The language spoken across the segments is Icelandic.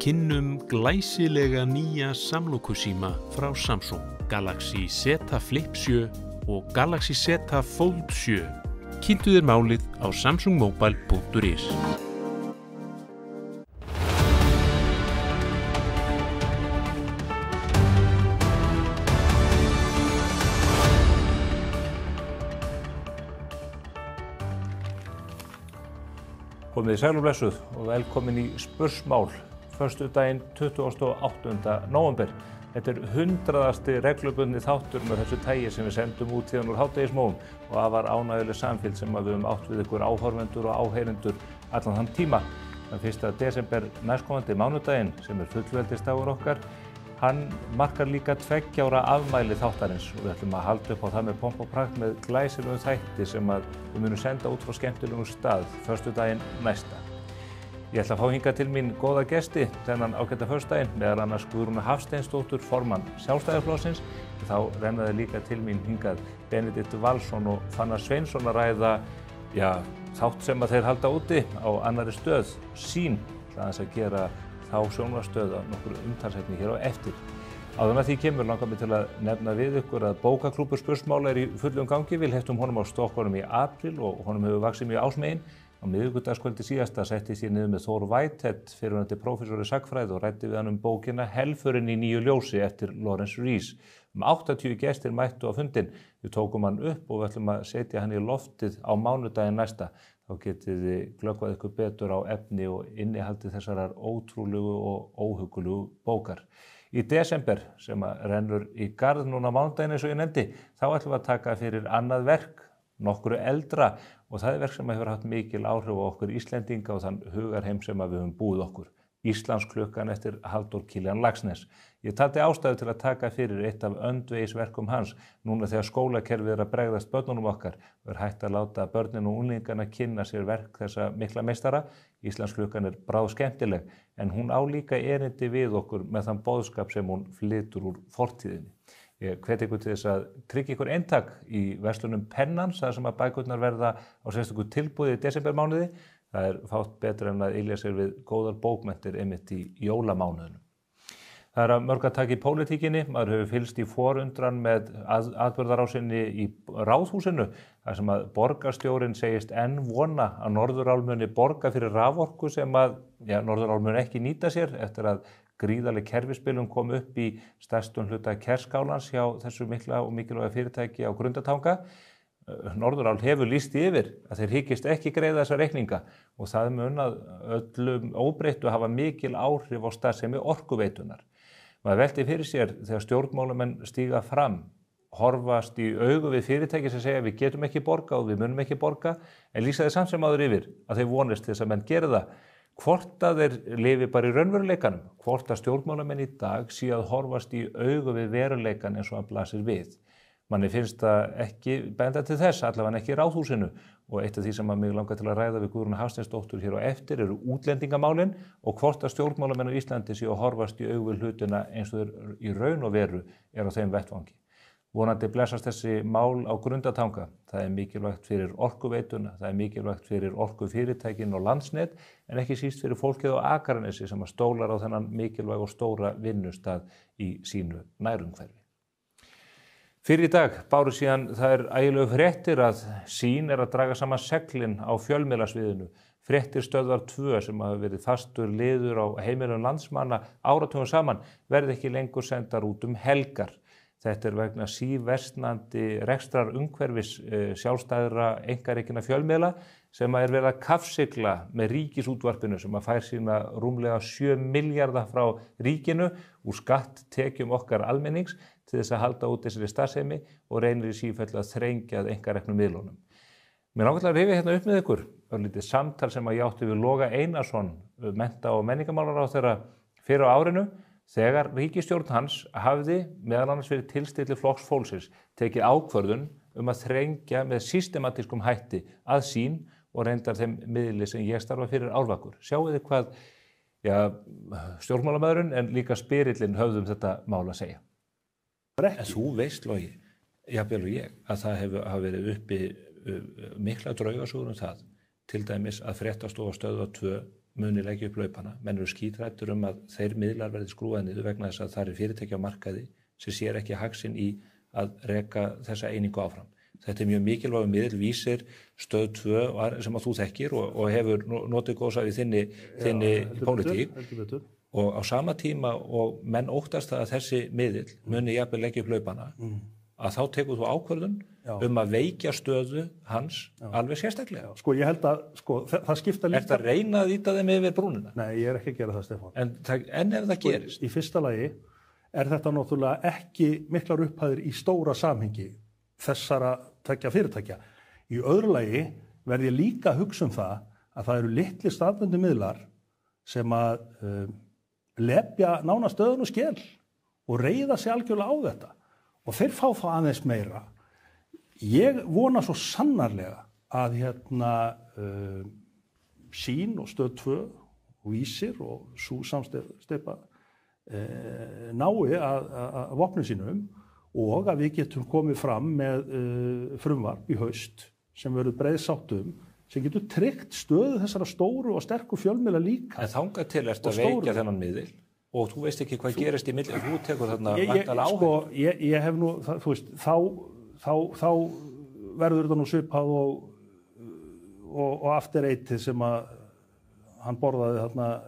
kynnum glæsilega nýja samlokusíma frá Samsung, Galaxy Z Flip 7 og Galaxy Z Fold 7. Kynntu þér málið á samsungmobile.is. Komið þið sæl og blessuð og velkomin í Spursmál, föstudaginn 28. nóvember. Þetta 100. reglubundni þáttur með þessu tagi sem við sendum út síðan úr hádegismóum og afar ánægjuleg samfylgd sem við höfum átt við ykkur áhorfendur og áheyrendur allan þann tíma. Þann 1. desember næstkomandi mánudaginn sem fullveldisdagur okkar, hann markar líka 2 ára afmæli þáttarins og við ætlum að halda upp á það með pomp og prakt með glæsilegum þætti sem við munum senda út frá skemmtilegum stað föstudaginn næsta. Ég ætla að fá hingað til mín góða gesti þennan ágæta föstudaginn, meðal annars Guðrúnu Hafsteinsdóttur, formann Sjálfstæðisflokksins. Þá rennaði líka til mín hingað Benedikt Valsson og Fannar Sveinsson að ræða þátt sem að þeir halda úti á annarri stöð, Sýn, aðeins að gera þá sjónvarpsstöð að nokkur umtalsefni hér á eftir. Áður en að því kemur langar mig til að nefna við ykkur að bókaklúbbur Spursmála í fullum gangi. Við hleyptum honum á Stokkhólum í apríl og honum hefur vaxið mjög ásmegin. Á miðvikudagskvöldi síðasta settist ég niður með Þór Whitehead, fyrrverandi prófessor í sagnfræði, og ræddi við hann bókina Helförin í nýju ljósi eftir Lawrence Rees. 80 gestir mættu á fundinn. Við tókum hann upp og við ætlum að setja hann í loftið á mánudaginn næsta. Þá getið þið glöggvað ykkur betur á efni og innihaldi þessarar ótrúlegu og óhuggulegu bókar. Í desember, sem rennur í garð núna mánudaginn eins og ég nefndi, þá ætlum við að taka fyrir annað verk, nokkru eldra, og það verk sem hefur haft mikil áhrif á okkur Íslendinga og þann hugarheim sem við höfum búið okkur. Íslandsklukkan eftir Halldór Kiljan Laxness. Ég taldi ástæðu til að taka fyrir eitt af öndvegisverkum hans, núna þegar skólakerfið að bregðast börnunum okkar og hægt að láta börnin og unglingana kynna sér verk þessa mikla meistara. Íslandsklukkan bráðskemmtileg, en hún á líka erindi við okkur með þann boðskap sem hún flytur úr fortíðinni. Ég hvet ykkur til þess að tryggja ykkur eintak í verslunum Pennans, þar sem að bækurnar verða á sérstöku tilboði í desembermánuði. Það fátt betra en að ylja sér við góðar bókmenntir einmitt í jólamánuðinum. Það að mörg að taka í pólitíkinni. Maður hefur fylgst í forundran með atburðarásinni í Ráðhúsinu, þar sem að borgarstjórinn segist enn vona að Norðurál muni borga fyrir raforku sem að Norðurál muni ekki nýta sér eftir að gríðarleg kerfisbilun kom upp í stærstum hluta Kerskálans hjá þessu mikla og mikilvæga fyrirtæki á Grundartanga. Norðurál hefur lýst yfir að þeir hyggist ekki greiða þessa reikninga og það mun að öllum óbreyttu hafa mikil áhrif á starfsemi orkuveitunar. Maður velti fyrir sér þegar stjórnmálamenn stíga fram, horfast í augu við fyrirtæki sem segja við getum ekki borga og við munum ekki borga, en lýsa þeir samt sem áður yfir að þeir vonist þess að menn gera það. Hvort að þeir lifi bara í raunveruleikanum, hvort að stjórnmálamenn í dag sé að horfast í augu við veruleikan eins og hann blasir við. Manni finnst það ekki benda til þess, allavega ekki í Ráðhúsinu, og eitt af því sem mig langar til að ræða við Guðrúnu Hafsteinsdóttur hér á eftir eru útlendingamálin og hvort að stjórnmálamenn á Íslandi séu að horfast í augu við hlutina eins og þeir í raun og veru á þeim vettvangi. Vonandi blessast þessi mál á Grundartanga. Það mikilvægt fyrir orkuveituna, það mikilvægt fyrir orkufyrirtækin og Landsnet, en ekki síst fyrir fólkið á Akranesi sem að stólar á þennan mikilvæg og stóra vinnustað í sínu nærumhverfi. Fyrir í dag báru síðan það ægilegu fréttir að Sýn að draga saman seglin á fjölmiðlasviðinu. Fréttir Stöðvar 2 sem hafa verið fastur liður á heimilum landsmanna áratugum saman verði ekki lengur sendar út helgar. Þetta vegna síversnandi rekstrar umhverfis sjálfstæðra einkarekinna fjölmiðla sem verið að kafsigla með ríkisútvarpinu sem fær sína rúmlega 7 milljarða frá ríkinu úr skatttekjum okkar almennings til þess að halda út þessari starfsemi og reynir í sífellu að þrengja að einkareknum miðlunum. Mér langar til að rifja hérna upp með ykkur örlítið samtal sem ég átti við Loga Einarsson, mennta- og menningarmálaráðherra fyrir á árinu, þegar ríkisstjórn hans hafði meðal annars fyrir tilstilli Flokks fólksins tekið ákvörðun að þrengja með systematískum hætti að Sýn og reyndar þeim miðli sem ég starfa fyrir Árvakur. Sjáu þið hvað stjórnmálamaðurinn en líka spyrillinn höfðum þetta mál að segja. En þú veist, Logi, jafnvel og ég, að það hafa verið uppi mikla draugasögur það, til dæmis að Fréttastofa Stöðvar 2 muni leggja upp laupana. Menn eru skítræddir að þeir miðlar verði skrúfað niður vegna þess að það fyrirtæki á markaði sem sér ekki hagsinn í að reka þessa einingu áfram. Þetta mjög mikilvægur miðill, Vísir, Stöð 2 sem að þú þekkir og hefur notið góðs af í þinni pólitík. Og á sama tíma og menn óttast að þessi miðill muni jafnvel leggja upp laupana, að þá tekur þú ákvörðun að veikja stöðu hans alveg sérstaklega. Sko, ég held að það skipta líka... Ertu að reyna að ýta þeim yfir brúnina? Nei, ég ekki að gera það, Stefán. En ef það gerist? Í fyrsta lagi þetta náttúrulega ekki miklar upphæðir í stóra samhengi þessara tveggja fyrirtækja. Í öðru lagi verð ég líka að hugsa það að það eru litli staðbundnu miðlar sem að lepja nánast stöðun og skel og reiða sig algjörlega á þetta. Og þeir fá þá aðeins meira. Ég vona svo sannarlega að Sýn og Stöð 2 og Vísir og sú samsteypa nái að vopnum sínum og að við getum komið fram með frumvarp í haust sem verður breið sátt sem getur tryggt stöðu þessara stóru og sterku fjölmiðla líka. En þangað til ertu að veikja þennan miðil og þú veist ekki hvað gerist í milli, þú tekur þarna væntanlega áhættu. Sko, ég hef nú, þú veist, þá verður þetta nú svipað og aftur eitið sem að hann borðaði þarna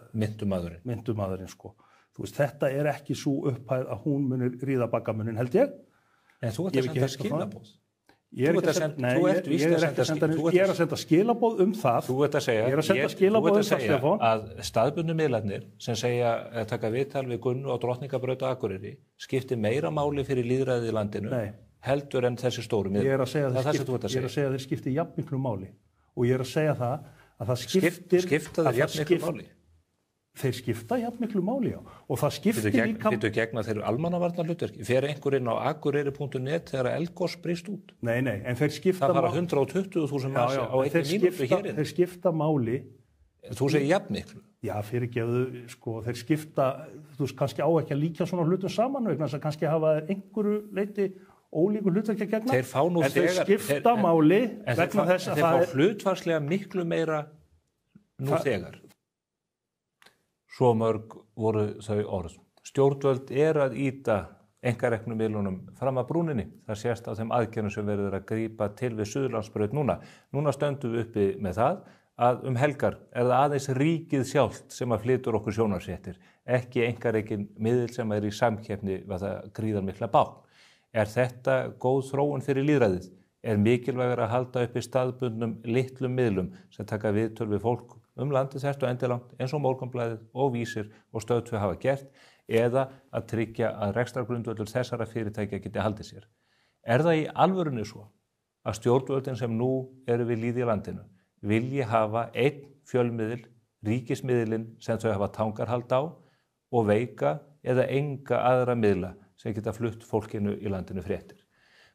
myndumadurinn, sko. Þú veist, þetta ekki svo upphæð að hún munir ríða baggamunin, held ég. En þú ert að senda skilaboð. Ég er að senda skilaboð það. Þú ert að segja að staðbundnu miðlarnir sem segja að taka viðtal við Gunnu á Drottningabraut og Akureyri skipti meira máli fyrir lýðræðið í landinu heldur en þessi stóru miðlar. Ég er að segja að þeir skipti jafn miklu máli og ég er að segja það að það skipta þeir jafn miklu máli. Þeir skipta jafn miklu máli, og það skiptir líka... Þýttu gegn að þeir eru almannavarnarhlutverki. Fer einhver inn á akureyri.net þegar eldgos brýst út? Nei, en þeir skipta... Það fara 120.000 manns á einni mínútu hér. Þeir skipta máli... Þú segir jafn miklu? Já, fyrirgefðu, sko, þeir skipta... Þú veist, kannski á ekki að líka svona hlutum saman, vegna þess að kannski hafa einhverju leyti ólíku hlutverki að gegna. Þeir fá nú þegar... En þeir skipta máli vegna þess að það Þeir fá hlutfarslega miklu meira nú þegar. Svo mörg voru þau orð. Stjórnvöld að ýta einkareknu miðlunum fram að brúninni. Það sést á þeim aðgerðum sem verður að grípa til við Suðurlandsbraut núna. Núna stöndum við uppi með það að helgar það aðeins ríkið sjálft sem að flytur okkur sjónarséttir, ekki einkarekin miðil sem í samkeppni við það gríðarmikla bákn. Þetta góð þróun fyrir lýðræðið? Mikilvægur að halda uppi staðbundnum litlum miðlum sem taka viðtöl við fólk landið þvert og endilangt eins og Morgunblaðið og Vísir og Stöð 2 hafa gert, eða að tryggja að rekstrargrundvöllur þessara fyrirtækja geti haldið sér. Það í alvörunni svo að stjórnvöldin sem nú eru við lýði í landinu vilji hafa einn fjölmiðil, ríkismiðilinn sem þau hafa tangarhald á og veika eða enga aðra miðla sem geta flutt fólkinu í landinu fréttir?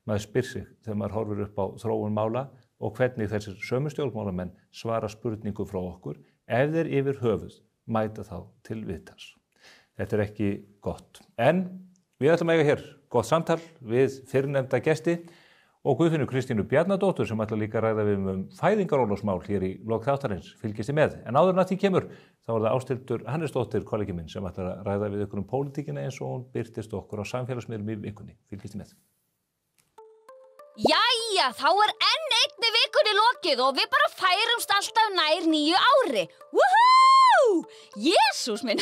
Maður spyr sig þegar maður horfir upp á þróun mála og hvernig þessir sömu stjórnmálamenn svara spurningu frá okkur ef þeir yfir höfuð mæta þá til viðtals. Þetta ekki gott. En við ætlum að eiga hér gott samtal við fyrrnefnda gesti og Guðfinnu Kristínu Bjarnadóttur sem ætla líka að ræða við fæðingarorlofsmál hér í lok þáttarins. Fylgist þið með. En áður en að því kemur þá það Ásthildur Hannesdóttir, kollegi minn, sem ætla að ræða við ykkur pólitíkina eins og hún birtist okkur á samfélagsmiðlum í vikunni. Fylgist þið með. Jæja, þá enn einni vikunni lokið og við bara færumst alltaf nær nýju ári. Woohoo! Jesús minn!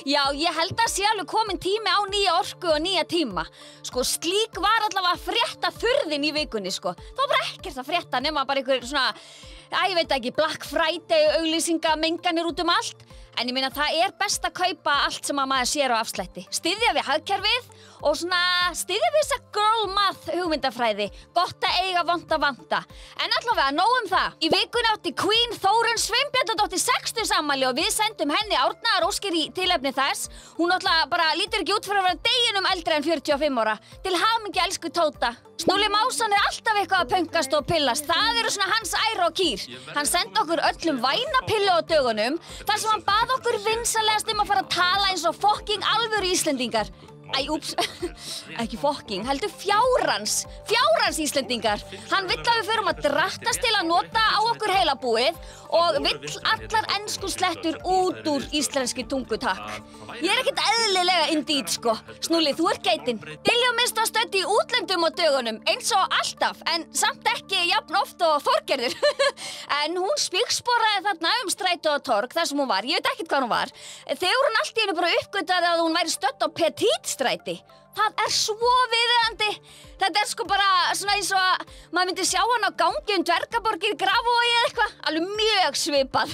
Já, ég held að sé alveg komin tími á nýja orku og nýja tíma. Sko, slík var allavega að frétta þurðin í vikunni, sko. Það var bara ekkert að frétta nema bara einhver svona, ég veit ekki, Black Friday auglýsingamenganir út allt. En ég meina, það best að kaupa allt sem að maður sér á afslætti. Styðja við hagkerfið og styðja við þessa girl math hugmyndafræði. Gott að eiga, vont að vanta. En allavega, nóg það. Í vikunni átti Queen Þórunn Sveinbjarnardóttir 60 afmæli og við sendum henni árnaðaróskir í tilefni þess. Hún náttúrulega bara lítur ekki út fyrir að vera deginum eldri en 45 ára. Til hamingju, elsku Tóta. Snúli Másan alltaf eitthvað að pönkast og pillast. Það eru svona hans æra og kýr. Hann sendi okkur öllum vænapillu á dögunum þar sem hann bað okkur vinsalegast að fara að tala eins og fucking alvöru Íslendingar. Ekki fucking, heldur fjárans Íslendingar. Hann vill að við förum að drattast til að nota á okkur heilabúið og vill allar ensku slettur út úr íslenski tungu, takk. Ég ekkert eðlilega indít, sko. Snúli, þú geitin. Diljá minnst var stödd í útlöndum á dögunum, eins og alltaf, en samt ekki jafn oft og Þorgerður. En hún spígsporaði þarna strætó og torg þar sem hún var, ég veit ekkert hvað hún var. Þegar hún allt í einu bara uppgötaði að hún væri stödd á Petítstræti. Það svo viðeigandi. Þetta sko bara svona eins og að maður myndi sjá hann á gangi Dvergaborgir í Grafavogi eða eitthvað. Alveg mjög svipað.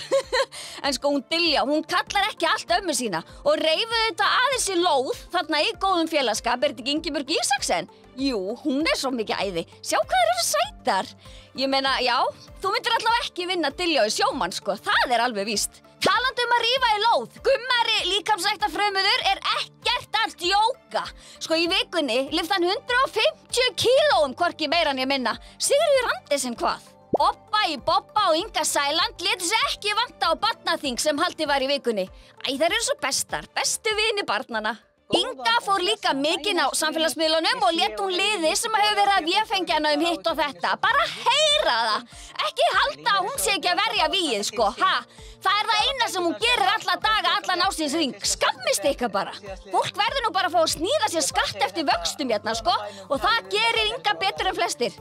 En sko hún Diljá, hún kallar ekki allt ömmu sína og reifuðu þetta aðeins í lóð þarna í góðum félagskap. Þetta ekki Ingibjörg Ísaksen? Jú, hún svo mikið æði. Sjá hvað eru sætar. Ég meina, já, þú myndir allavega ekki vinna Diljá í sjómann, sko. Það alveg víst. Talandi að rífa í lóð, gummari líkamsræktarfrumuður ekkert að djóka. Sko í vikunni lyfti hann 150 kílóum, hvorki meira en ég minna. Sigríður Andersen hvað? Bobba í Bobba og Inga Sæland létu sig ekki vanta á barnaþing sem haldið var í vikunni. Æ, þær eru svo bestar, bestu vini barnana. Inga fór líka mikinn á samfélagsmiðlunum og lét hún liði sem hefur verið að véfengja hana hitt og þetta. Bara heyra það. Ekki halda að hún sé ekki að verja víið, sko. Ha? Það það eina sem hún gerir alla daga, allan ársins hring. Skammist ykkar bara. Fólk verður nú bara að fá að sníða sér skatt eftir vöxtum hérna, sko. Og það gerir Inga betur en flestir.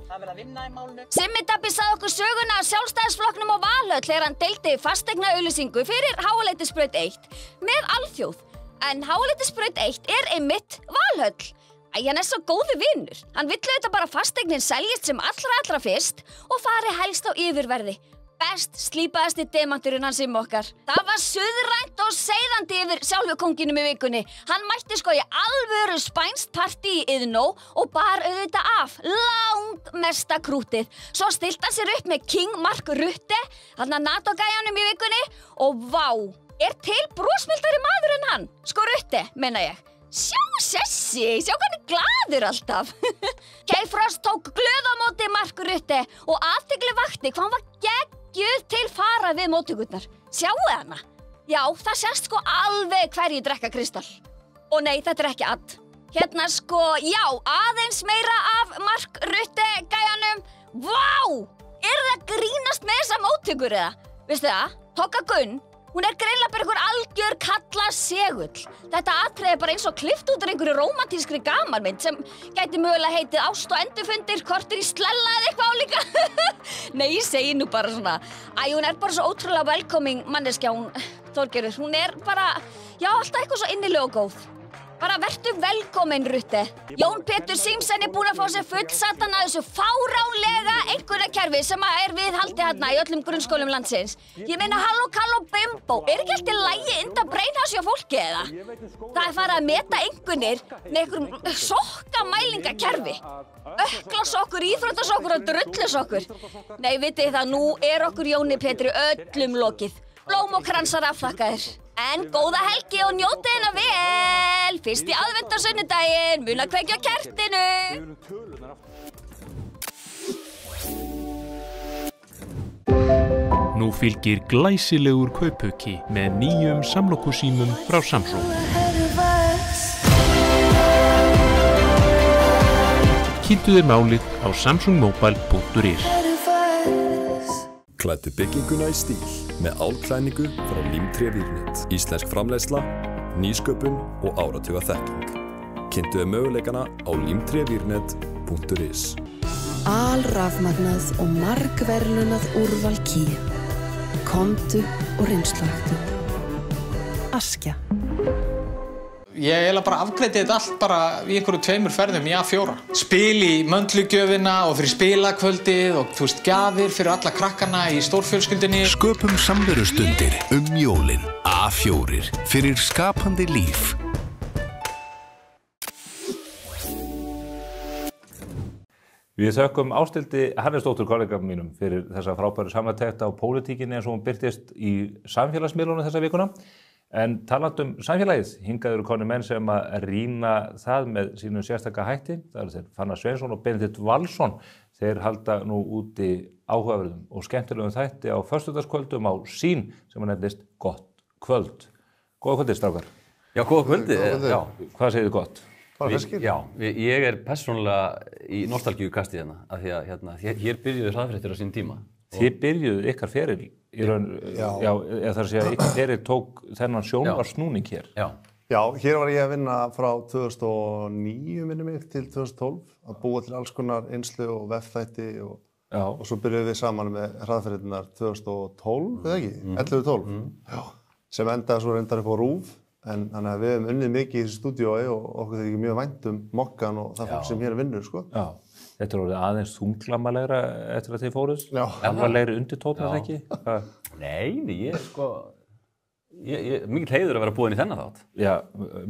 Simmi Dabbi sagði okkur söguna af Sjálfstæðisflokknum og Valhöll þegar hann deildi fasteignaauglýsingu fyrir Háaleitisbraut 1 með alþjóð. En Háaleitisbraut 1 einmitt Valhöll. Æ, hann svo góði vinur. Hann vill auðvitað bara fasteignin seljist sem allra fyrst og fari helst á yfirverði. Best slípaðasti demanturinn hans okkar. Það var suðrænt og seiðandi yfir sjálfu kónginum í vikunni. Hann mætti sko í alvöru spænst partí í Iðnó og bar auðvitað af langmesta krútið. Svo stilti hann sér upp með King Mark Rutte, hann að NATO-gæjanum í vikunni og vá, til brosmildari maður en hann. Sko Rutte, meina ég. Sjá sessi, sjá hann glaður alltaf. Kay Frost tók glöð á móti Mark Rutte og athygli vakti hvað hann var geggjuð til fara við móttökurnar. Sjáu hana? Já, það sést sko alveg hverju drekka Kristall. Og nei, þetta ekki all. Hérna sko, já, aðeins meira af Mark Rutte gæjanum. Vá! Það grínast með þessa móttökur eða? Veistu það? Tokka Gunn. Hún greinilega bara einhver algjör kalla segull. Þetta atriði bara eins og klift út úr einhverju rómantískri gamanmynd sem gæti mögulega heitið Ást og endurfundir, kortur í slella eða eitthvað álíka. Nei, ég segi nú bara svona. Æ, hún bara svo ótrúlega velkoming manneskja, hún Þorgerður. Hún bara, já, alltaf eitthvað svo innileg og góð. Bara vertu velkomin, Rutte. Jón Pétur Simsen búinn að fá sér fullsatan að þessu fáránlega einhverjarkerfi sem viðhaldið hérna í öllum grunnskólum landsins. Ég meina halló kalló bimbo, ekki allt í lagi ynda brainhasjá fólki eða? Það farið að meta einhvernir með einhverjum sokkamælingakerfi. Öklasokkur, íþróttasokkur og drullusokkur. Nei, vitið það, nú okkur Jóni Pétri öllum lokið. Blóm og kransar afþakkaðir. En góða helgi og njótið hennar vel. Fyrst í aðvent á sunnudaginn, muna kveikja á kertinu. Nú fylgir glæsilegur kaupauki með nýjum samlokusímum frá Samsung. Kynntu þér málið á samsungmobile.is. Klæddu bygginguna í stíl með álklæningu frá Límtré Vírnet. Íslensk framleiðsla, nýsköpun og áratuga þekking. Kynntu þér möguleikana á limtrevirnet.is. Alrafmagnað og margverðlaunað úrval Kia. Komdu og reynsluhættu. Askja. Ég bara afgreiddi þetta allt bara í einhverju 2 ferðum í A4. Spil í möndlugjöfina og fyrir spilakvöldið og þú veist, gjafir fyrir alla krakkana í stórfjölskyldunni. Sköpum samverustundir jólin. A4 fyrir skapandi líf. Við þökkum Ásthildi Hannesdóttur kollega mínum fyrir þessa frábæru samantekt á pólitíkinni eins og hún birtist í samfélagsmiðlunum þessa vikuna. En talandum samfélagið, hingað eru konur menn sem að rýna það með sínum sérstaka hætti. Það eru þeir Fannar Sveinsson og Benedikt Valsson. Þeir halda nú úti áhugaverðum og skemmtilegum þætti á föstudagskvöldum á Sýn sem að nefnist Gott kvöld. Góða kvöldið, strákar. Já, góða kvöldið. Já. Hvað segir þið gott? Ég persónulega í nostalgíukasti hérna, af því að hér byrjuðu hraðfréttir á sín tíma. Þið byrjuðu ykkar feril í raun, já, eða þar að segja ykkar feril tók þennan sjónvarpssnúning hér. Já, hér var ég að vinna frá 2009 minni mig til 2012 að búa til alls konar einslu og vefþætti og svo byrjuðum við saman með hraðferðirnar 2012, eða ekki? 11-12. Já, sem endaði svo reyndar upp á RÚV, en þannig að við hefum unnið mikið í þessu stúdíói og okkur þykir mjög vænt Mokkan og það fólk sem hér vinnur, sko. Já, þetta er orðið aðeins þunglamalega eftir að þið fóruð. Já. Alvarlegri undirtónn, eða ekki? Nei, ég sko... Mikið heiður að vera búinn í þennan þátt. Já,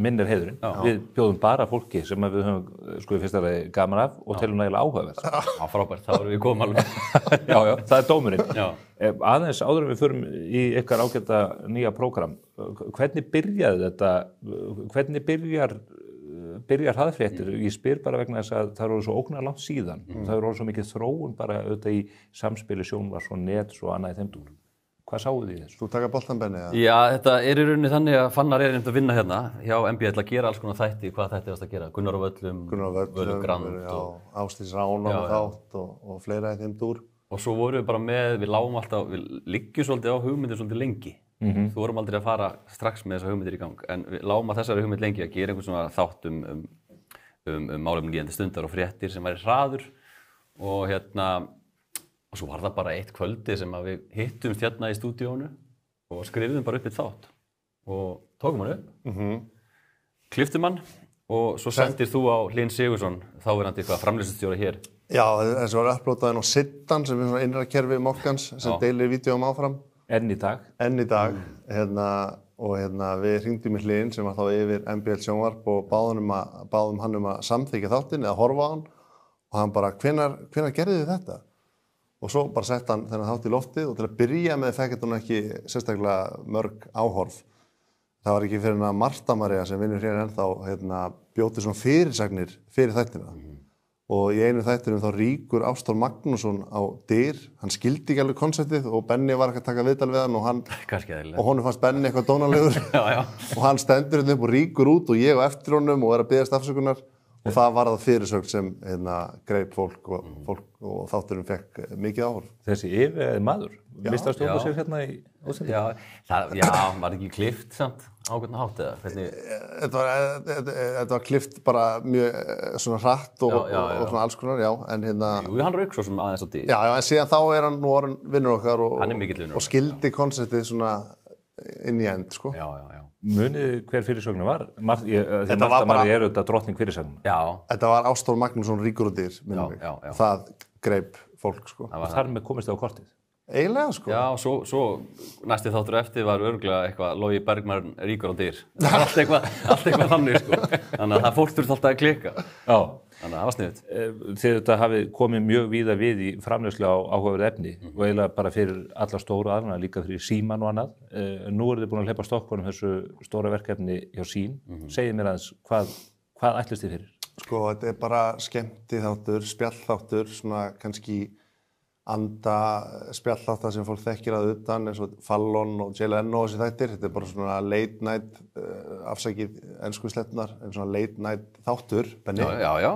minn heiðurinn. Við bjóðum bara fólki sem við höfum sko í fyrsta lagi gaman af og telum nægilega áhugavert. Já, frábært, þá erum við komum alveg. Já, það er dómurinn. Aðeins áður en við förum í ykkar ágæta nýja prógram. Hvernig byrjaði þetta? Hvernig byrjar hraðfréttir? Ég spyr bara vegna þess að það eru svo ógnar langt síðan. Það eru svo mikið þróun bara auðvitað í samspili sjónvarps og nets og annað í þeim dúr. Hvað sáuð þið þessu? Þú taka boltan, Benni? Já, þetta í rauninni þannig að Fannar að vinna hérna hjá MBL að gera alls konar þætti, hvað þætti að gera? Gunnar á Völlum, Völum Grand Ásdís Rán á þátt og fleira í þeim dúr. Og svo vorum við bara við lágum alltaf, við liggjum svolítið á hugmyndir svolítið lengi. Þú vorum aldrei að fara strax með þessar hugmyndir í gang, en við lágum að þessari hugmynd lengi að gera einhvern svona þátt málefni líðandi stundar og fréttir sem væri hraður og svo var það bara eitt kvöldi sem að við hittumst hérna í stúdíónu og skrifðum bara upp eitt þátt og tókum hann upp, klipptum hann og svo sendir þú á Hlyn Sigurðsson, þáverandi eitthvað framleiðslustjóri hér. Já, þessi var upplótað inn á Sittan sem er svona innra kerfi Mokkans sem deilir vídeóum áfram. Enn í dag. Og við hringdum í Hlyn sem var þá yfir MBL sjónvarp og báðum hann að samþykkja þáttinn eða horfa á hann og hann bara, hvenær gerðið þið þetta? Og svo bara sett hann þennan þátt í loftið og til að byrja með þekkert hún ekki sérstaklega mörg áhorf. Það var ekki fyrir Marta María sem vinnur hér ennþá bjóti svona fyrirsagnir fyrir þættina. Og í einu þættinum þá rýkur Ástór Magnússon á dyr. Hann skildi ekki alveg konseptið og Benni var ekki að taka viðtal við hann og honum fannst Benni eitthvað dónalegur. Og hann stendur hérna upp og rýkur út og ég á eftir honum og er að biðjast afsökunar. Og það var það fyrirsögn sem greip fólk og þátturinn fekk mikið áhorf. Þessi yfirvegaði maður, mista stjórna sér hérna í útsendingu? Já, var ekki klift samt á hvern hátt eða? Þetta var klift bara mjög svona hratt og svona alls konar, já. Jú, hann rauk svo sem aðeins á því. Já, en síðan þá er hann nú orðinn vinnur okkar og skildi konseptið svona inn í end, sko. Já. Munið hver fyrirsögnin var? Þegar Marta María er auðvitað drottning fyrirsögnin. Já. Þetta var Ástór Magnússon ríkur og dyr, minnum mig. Það greip fólk, sko. Og þar með komist það á kortið? Eiginlega, sko. Já, svo næsti þáttur eftir var örugglega eitthvað Logi Bergmann ríkur og dyr. Allt eitthvað þannig, sko. Þannig að það fólk þurfti alltaf að klikka. Já. Þannig að það var sniðugt. Þið þetta hafi komið mjög víða við í framleiðslu á áhugaverðu efni og eiginlega bara fyrir alla stóru aðrana, líka fyrir Síman og annað. Nú eru þið búin að hleypa stokkunum þessu stóra verkefni hjá Sín. Segið mér aðeins, hvað ætlist þið fyrir? Sko, þetta er bara skemmtiþáttur, spjallþáttur, svona kannski spjallþáttar sem fólk þekkir að utan eins og Fallon og Jay Leno og þessi þættir. Þetta er bara svona late night, afsakið ensku sletnar, en svona late night þáttur, Benni. Já,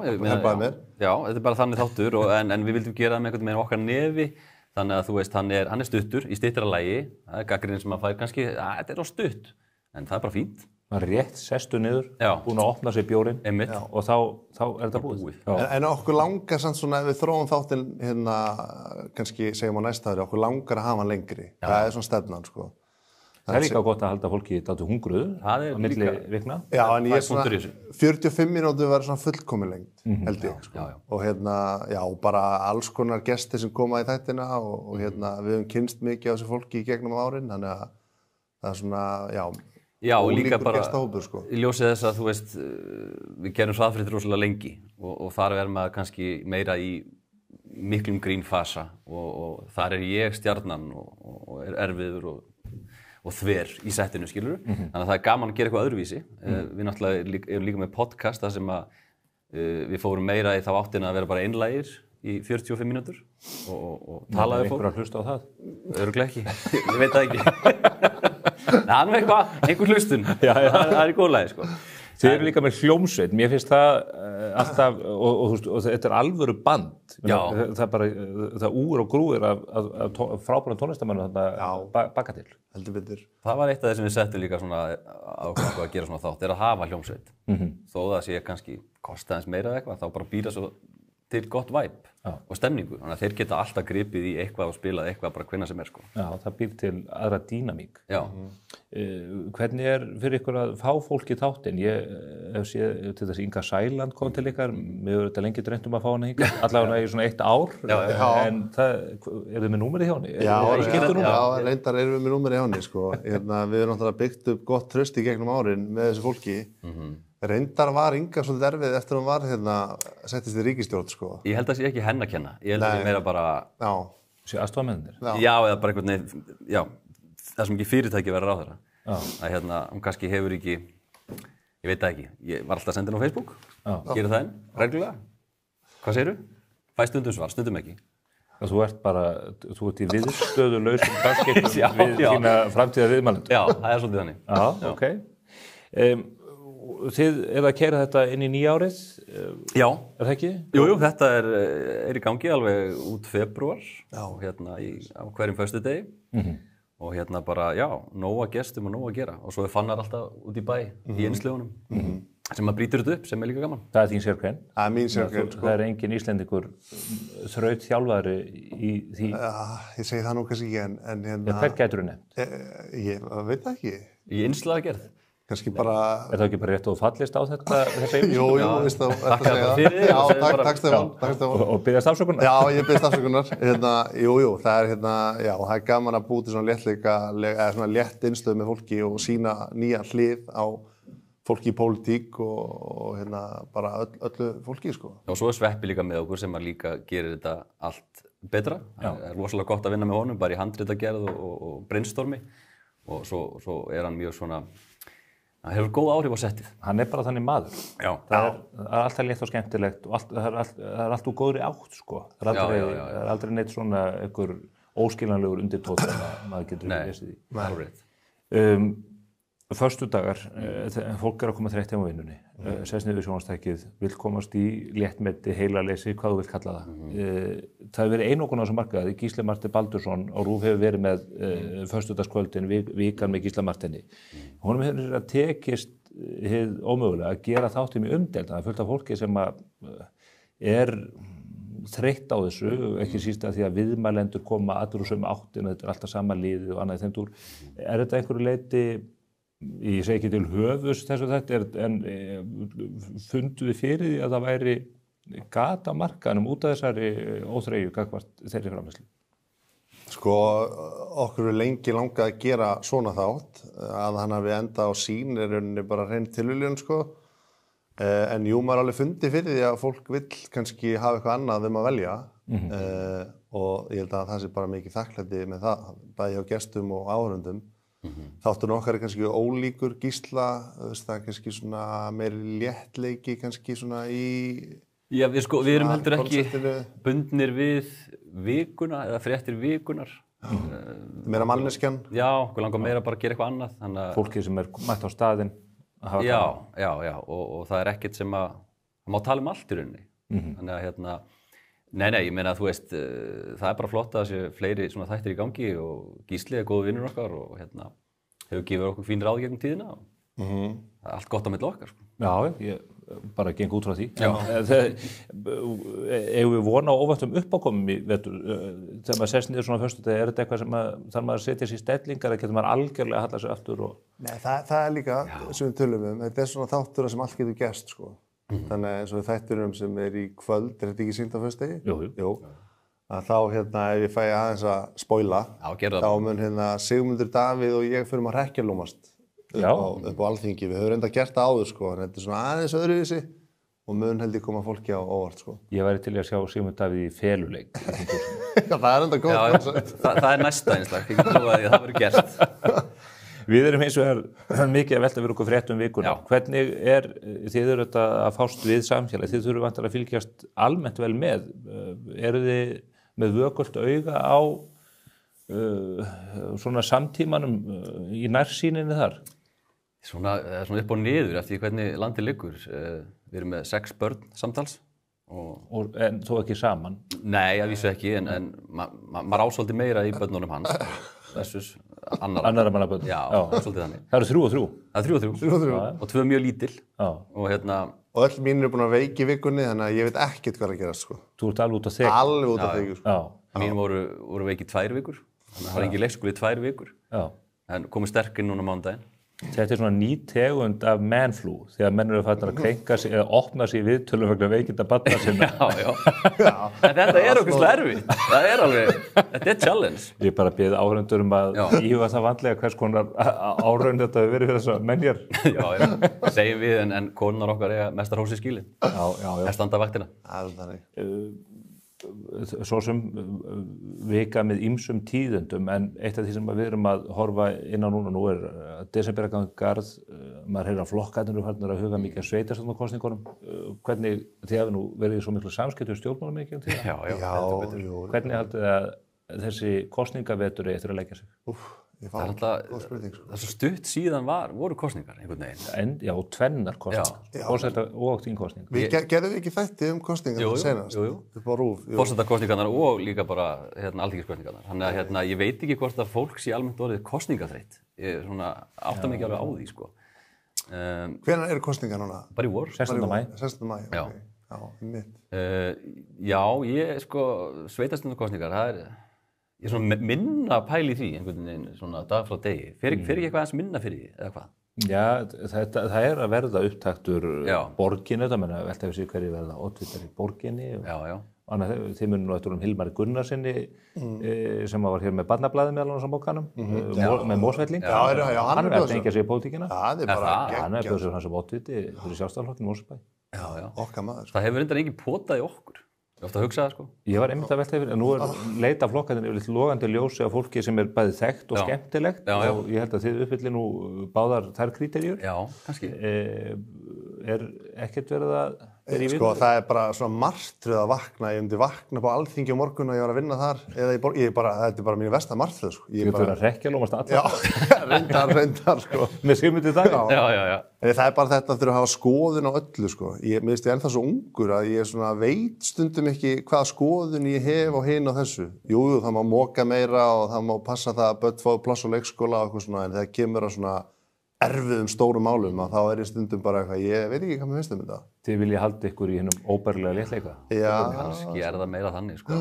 þetta er bara þannig þáttur en við vildum gera það með einhvern veginn okkar nefi. Þannig að þú veist, hann er stuttur í styttra lagi. Það er gagnrýnin sem að fær kannski, þetta er á stutt, en það er bara fínt. Maður rétt sestu niður, búin að opna sér bjórinn og þá er þetta búið. En okkur langar samt svona, ef við þróum þáttinn kannski segjum á næsta ári, okkur langar að hafa hann lengri. Það er svona stefnan, sko. Það er líka gott að halda fólki dálítið hungruðu á milli vikna. Já, en ég er svona 45 mínútur verður svona fullkomin lengt, held ég, sko. Og bara alls konar gestir sem koma í þættina og við höfum kynnst mikið á þessu fólki í gegnum árin, þannig að það er svona, Já, og líka bara í ljósið þess að þú veist, við gerum hraðfréttir rosalega lengi og þar er maður kannski meira í miklum grínfasa og þar er ég stjarnan og er erfiður og þver í settinu, skilur. Þannig að það er gaman að gera eitthvað öðruvísi. Við náttúrulega erum líka með podcast þar sem að við fórum meira í þá áttina að vera bara einlægir í 45 mínútur og talaði fólk. Einhver að hlusta á það? Örugglega ekki, ég veit það ekki. Það er nú einhver hlustun, það er í góð lagi, sko. Þið eru líka með hljómsveit, mér finnst það alltaf, og þetta er alvöru band, það bara, það úr og grúir af frábærum tónlistarmönnum þarna baka til. Heldur betur. Það var eitt af þessum við settum líka svona ákvæmlega að gera svona þátt, að hafa hljómsveit. Þó það sé kannski kosta eins meira eitthvað, þá bara býra svo til gott væp og stemningu. Þannig að þeir geta alltaf gripið í eitthvað og spilað eitthvað bara hvenær sem sko. Já, það býr til aðra dýnamík. Já. Hvernig fyrir ykkur að fá fólk í þáttinn? Ég hef séð til þess Inga Sæland kom til ykkar, mér hefur þetta lengi dreymt að fá hana hingað, allavega í svona 1 ár, en er þið með númerið hjá henni? Já, reyndar erum við með númerið hjá henni, sko. Við erum náttúrulega byggt upp gott traust í gegnum árin með þessu fólki. Reyndar var Inga svolítið erfið eftir hún var settist í ríkisstjórn, sko. Ég held að það sé ekki henn að kenna. Ég held að það sé meira bara... Sé aðstofamennir? Já, eða bara einhvern veginn, það sem ekki fyrirtæki verður á þeirra. Að hún kannski hefur ekki, ég veit það ekki. Ég var alltaf að senda henni á Facebook, gera það einn, reglulega. Hvað segirðu? Fæ stundum svar, stundum ekki. Þú ert í viðstöðulausum dagskiptum við þína framtíða viðmælendur. Já, það er svolítið þannig. Já, ok. Þið að keyra þetta inn í nýja árið? Já. Er það ekki? Jú, þetta er í gangi alveg út febrúar og á hverjum föstudegi og bara, nóg að gestum og nóg að gera og svo Fannar alltaf út í bæ í einslögunum sem að brýtur þetta upp sem líka gaman. Það þín sérgrein? Það mín sérgrein, sko. Það engin Íslendingur þraut þjálfari í því? Ég segi það nú kannski ekki, en Hvern gætirðu nefnt? Ég veit það ekki. Í einslagagerð? Kannski bara... Er það ekki bara rétt og fallist á þessa yfirlýsingu? Jú, veist það, þetta segja það. Já, takk Stefán. Og biðjast afsökunar? Já, ég biðjast afsökunar. Jú, það er gaman að búa til svona léttleika, eða svona létt innstöð með fólki og sína nýja hlið á fólki í pólitík og bara öllu fólki, sko. Og svo Sveppi líka með okkur sem líka gerir þetta allt betra. Það er rosalega gott að vinna með honum, bara í handritagerð og brainstormi og svo er hann mjög svona... Það hefur góð áhrif á settið. Hann er bara þannig maður. Já. Það er alltaf létt og skemmtilegt og það er allt úr góðri átt, sko. Það er aldrei neitt svona einhver óskiljanlegur undirtótt sem maður getur lesið í. Nei. Föstudagar, fólk að koma þreytt heim á vinnunni, sest niður sjónvarpstækið, vill komast í léttmeti, heilaleysi, hvað þú vill kalla það. Það hefur verið einokun á þessum markaði. Gísli Marteinn Baldursson á RÚV hefur verið með föstudagskvöldin, vikan með Gísla Marteini. Honum hefur tekist hið ómögulega að gera þáttum í umdeild. Það er fullt af fólki sem er þreytt á þessu, ekki síst að því að viðmælendur koma allir úr sömu áttin og þetta er alltaf sama liðið og annað í þeim dúr. Er þetta einhverju leyti ég segi ekki til höfus þessu þetta, en funduð þið fyrir því að það væri gat á markaðnum út af þessari óþreyju gagnvart þeirri framleiðslu? Sko, okkur er lengi langað að gera svona þátt, að hann hafi endað á sín er rauninni bara hrein tilviljun, sko. En jú, maður alveg fundið fyrir því að fólk vill kannski hafa eitthvað annað að velja og ég held að það sé bara mikið þakklæti með það, bæði hjá gestum og áhorfendum. Þátturinn okkar er kannski ólíkur Gísla, það er kannski svona meiri léttleiki kannski svona í... Já, við erum heldur ekki bundnir við vikuna eða fréttir vikunar. Meira manneskjan? Já, okkur langar meira bara að gera eitthvað annað. Fólkið sem er mætt á staðinn að hafa Já, og það er ekkert sem að má tala um allt í rauninni. Þannig að Nei, ég meina að þú veist, það er bara flott að það sé fleiri svona þættir í gangi og Gísli er góður vinnur okkar og hefur gefið okkur fín ráð gegnum tíðina og það er allt gott á milli okkar, sko. Já, ég bara geng út frá því. Eigum við vona á óvæntum uppákomum í vetur, þegar maður sest niður svona föstudegi, er þetta eitthvað sem þarf maður að setja sér í stellingar eða getur maður algjörlega að halla sig aftur og... Nei, það er líka, sem við tölum þetta er svona þáttur sem allt getur gerst, sko. Þannig eins og þætturum sem er í kvöld, er þetta ekki sýnt á föstudegi? Jú. Að þá ef ég fæ aðeins að spoila, þá mun Sigmundur Davíð og ég förum að hrekkjalúmast upp á Alþingi. Við höfum reynda gert það áður, sko, en þetta er svona aðeins öðruvísi og mun held ég koma fólki á óvart, sko. Ég væri til að sjá Sigmund Davíð í feluleik. Já, það er enda góð. Það er næsta einslag, ég trúi að það verður gert. Við erum eins og mikið að velta fyrir okkur fréttum vikuna. Hvernig þið eru þetta að fást við samfélagi? Þið þurfum vantar að fylgjast almennt vel með. Eru þið með vökult auga á svona samtímanum í nærsýninni þar? Svona upp og niður eftir hvernig landið liggur. Við erum með 6 börn samtals. En þó ekki saman? Nei, að vísu ekki, en maður ásóldi meira í börnunum hans. Versus annara manna börn. Já, svolítið þannig. Það eru 3 og 3. Það er 3 og 3. Og 2 mjög lítil. Og öll mín eru búin að veiki í vikunni, þannig að ég veit ekkert hvað að gera, sko. Þú ert alveg út af þig? Alveg út af þig, sko. Mín voru veiki 2 vikur. Þannig að það var engin leikskóli í 2 vikur. En komið sterkinn núna mánudaginn. Þetta svona ný tegund af manflu, þegar menn eru farnir að krenka sig eða opna sig í viðtölum vegna veikinda barna sinna. Já. En þetta okkur erfitt. Það alveg, þetta challenge. Ég bara bið áhörundur að íhuga það vandlega hvers konar áraun þetta hefur verið fyrir þessa menjar. Já, segjum við, en konunar okkar mestar hrósi skilin. Já. Það standa vaktina. Svo sem vika með ýmsum tíðendum, en eitt af því sem við erum að horfa inn á núna, nú desember að ganga garð, maður heyrir að flokkarnir eru farnir að huga mikið að sveitarstjórnarkosningunum. Hvernig, þið hafi nú verið svo miklu samskipti við stjórnmálum mikið til það? Já. Hvernig haldið að þessi kosningavetur eftir að leggja sig? Það er svo stutt síðan voru kosningar einhvern veginn. Já, tvennar kosningar. Forseta og þingkosningar. Við gerðum ekki þætti kosningar senast. Jú. Forsetakosningarnar og líka bara alþingiskosningarnar. Þannig að ég veit ekki hvort að fólk sé almennt orðið kosningaþreytt. Ég átta mig ekki alveg á því, sko. Hvenær eru kosningar núna? Bara í vor. 16. maí. 16. maí, ok. Já, mitt. Já, sveitarstjórnarkosningar, það ég svona minna pæli því einhvern veginn svona dag frá degi. Fer ekki eitthvað aðeins minna fyrir því, eða hvað? Já, það að verða upptaktur borginni, það menna velta við sig hverju verða oddvitar í borginni. Já. Þið munum nú eftir Hilmari Gunnarsinni sem var hér með barnablaði meðal annars á Mókanum, með Mósvelling. Já, hann er að tengja sig í pólitíkina. Það bara geggjað. Hann er að bjóða sig sem oddviti fyrir Sjálfstæðisflokkinn í Mosfellsbæ. Já. Okkar maður. Það hefur reyndar engin potað í okkur. Ég ofta að hugsa það, sko. Ég var einmitt að velta yfir, en nú leita flokkarnir yfir logandi ljósi af fólki sem bæði þekkt og skemmtilegt og ég held að þið uppfylli nú báðar þær kríteríur. Já, kannski. Ekkert verið að Sko, það bara svona martröð að vakna. Ég myndi vakna upp á Alþingi á morgun og ég var að vinna þar eða þetta bara mín versta martröð, sko. Ég fyrir að hrekkjalómast alla. Já, reyndar, sko. Með Sigmundi Davíð. Já. Það bara þetta að hafa skoðun á öllu, sko. Mér finnst ég ennþá svo ungur að ég svona veit stundum ekki hvaða skoðun ég hef á hinn á þessu. Jú, það má moka meira og það má passa það að börn fái pláss á leikskóla og eitthvað svona, en þegar kemur að svona erfiðum stórum málum að þá ég stundum bara eitthvað, ég veit ekki hvað mér finnst þetta. Þið viljið halda ykkur í hennum óbærilega léttleika? Já. Kannski það meira þannig, sko.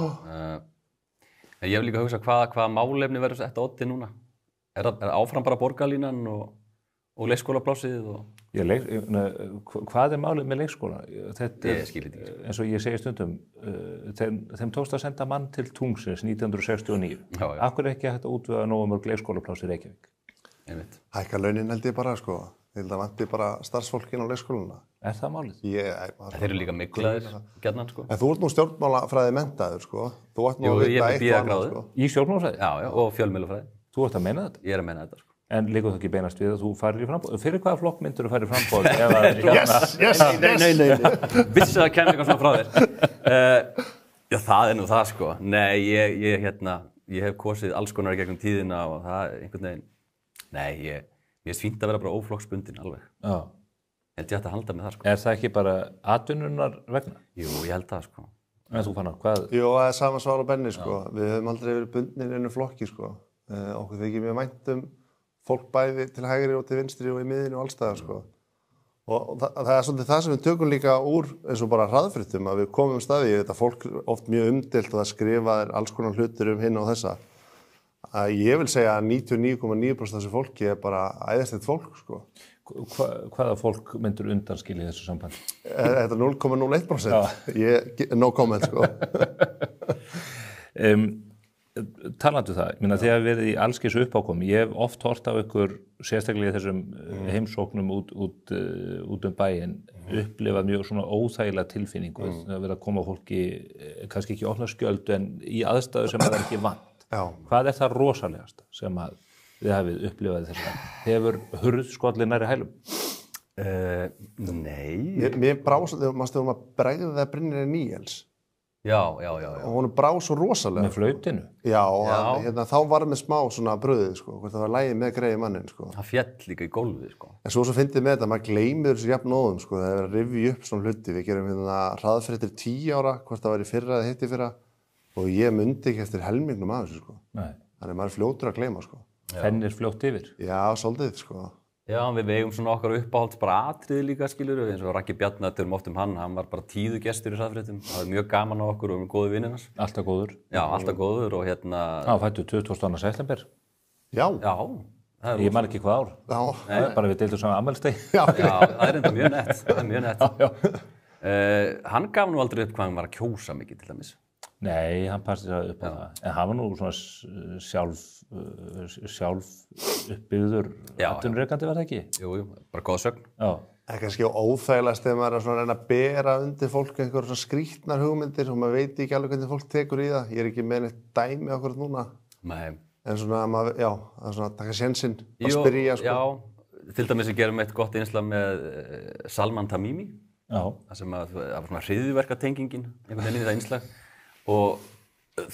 En ég vil líka hugsa hvaða málefni verður sett á oddi núna? Er áfram bara borgarlínan og leikskólaplássið? Hvað málið með leikskóla? Ég skil þetta ekki. Eins og ég segi stundum, þeim tókst að senda mann til Tungsins 1969. Af hverju ekki hægt að útvega nógu mörg leikskólapláss í Reykjavík? Hækka launin held ég bara, sko. Ég held að vanti bara starfsfólkin á leikskóluna. Er það málið? Þeir eru líka miklaðir, gjarnan, sko. En þú ert nú stjórnmálafræði menntaður, sko. Þú ert nú að vita eitt og annað, sko. Í stjórnmálafræði? Já, og fjölmiðlafræði. Þú ert að meina þetta? Ég er að meina þetta, sko. En líka þú ekki beinast við að þú farir í framboð? Fyrir hvaða flokk myndur þú farir í framboð? Nei. Vissi að það kemur eitthvað svona frá þér. Já, það nú það, sko. Nei, ég hef kosið alls konar í gegnum tíðina og það einhvern veginn. Nei, ég finnst fínt að vera bara óflokksbundin alveg. Já. Held ég ætti að halda með það, sko. Er það ekki bara atvinnunar vegna? Jú, ég held það, sko. En þú Fannar, hvað? Jú, það er sama svar á Benni, sko. Við höfum aldrei verið bundnir einu flokki, sko. Okkur þykir mjög vænt fólk bæði til hægri og til vinstri og í miðinu og allstaðar, sko. Og það er svolítið það sem við tökum líka úr eins og bara hraðfréttum, að við komum staði, þetta fólk oft mjög umdeilt og það skrifaðir alls konar hlutir hin og þessa. Ég vil segja að 99,9% af þessu fólki er bara æðislegt fólk, sko. Hvaða fólk myndur undanskilja í þessu sambandi? Þetta er 0,01%. No comment, sko. Talandi það, ég meina þegar verið í allskis uppákomi, ég hef oft hort á ykkur sérstaklega í þessum heimsóknum út bæinn, upplifað mjög svona óþægilega tilfinningu að vera að koma fólki, kannski ekki opna skjöldu en í aðstæðu sem það er ekki vant. Já. Hvað er það rosalegasta sem að þið hafið upplifað þess að hefur hurðskollin nærri hælum? Nei. Mér brá svolítið, maður stöðum að bregða það Brynjar Níels. Já. Og hún brá svo rosalega. Með flautinu? Já, þá var með smá svona bröðið, sko, hvort það var lagið með greiði mannin, sko. Það fjall líka í gólfið, sko. En svo fyndið með þetta, maður gleymir þessu jafnóðum, sko, það er verið að rifja upp svona hluti. Við gerum hérna hraðfréttir 10 ára, hvort það var í fyrra eða hitt í fyrra, og ég mundi ekki eftir helmingnum af þessu, sko. Nei. Þannig maður er fljótur að gleyma, sko. Fennir fljótt yfir? Já, svolítið, sko. Já, við eigum svona okkar uppáhalds bara atriði líka, skilur við, eins og Raggi Bjarnadóttir oft hann var bara tíðugestur í hraðfréttum, það var mjög gaman á okkur og við góðu vinir hans. Alltaf góður? Já, alltaf góður og hérna... Já, fættu 22. september? Já. Já. Ég man ekki hvað ár. Já. Bara við deildum saman afmælisdegi. Já, það er enda mjög nett, það er mjög nett. Hann gaf nú aldrei upp hvað hann var að kjósa mikið til dæmis. Nei, hann passi það upp á það. En hann var nú svona sjálf uppbyggður atvinnurekandi, var það ekki? Jú, bara góð sögn. Já. Það er kannski óþægilegast þegar maður er að reyna að bera undir fólk einhverjum svona skrýtnar hugmyndir og maður veit ekki alveg hvernig fólk tekur í það. Ég er ekki með neitt dæmi okkur núna. Nei. En svona, maður, já, það er svona að taka sénsinn og spyrja, sko. Já, til dæmis við gerum eitt gott innslag með Salman Tamimi. Já. Það sem að það var svona hryðjuverkatengingin, einhvern veginn í það innslag. Og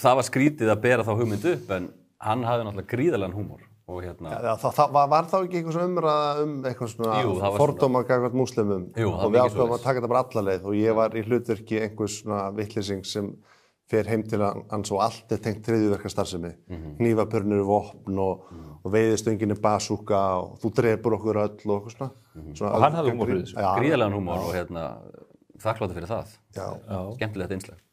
það var skrítið að bera þá hugmynd upp, en hann hafði náttúrulega gríðarlegan húmor. Og hérna... Já, það var þá ekki eitthvað svona umræða eitthvað svona fordóma gagnvart múslimum. Jú, og við ákveðum að taka þetta bara alla leið. Og ég var í hlutverki einhvers svona vitleysing sem fer heim til hans og allt er tengt hryðjuverkastarfsemi. Hnífapörnur, vopn og veiðistöngin er basúka og þú drepur okkur öll og eitthvað svona. Og hann hafði húmor fyrir þessu. Gríðarlegan húmor og hérna þakkláttur fyrir það. Já. Skemmtilegt innslag.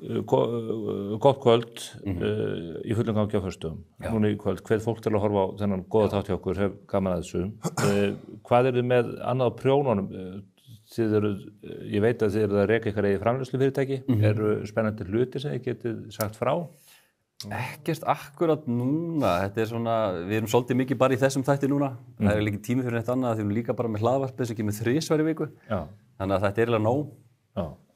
Gott kvöld í fullum gangi á föstudögum. Núna í kvöld, hvet fólk til að horfa á þennan góða þátt hjá okkur, hef gaman að þessu. Hvað þið með annað á prjónunum? Ég veit að þið eru að reka ykkar eigið framleiðslufyrirtæki. Eru spennandi hlutir sem þið getið sagt frá? Ekkert akkurat núna. Þetta er svona, við erum svolítið mikið bara í þessum þætti núna. Það er ekki tími fyrir neitt annað, því við erum líka bara með hlaðvarpið sem kemur 3 í viku. Þannig að þetta er eiginlega nóg.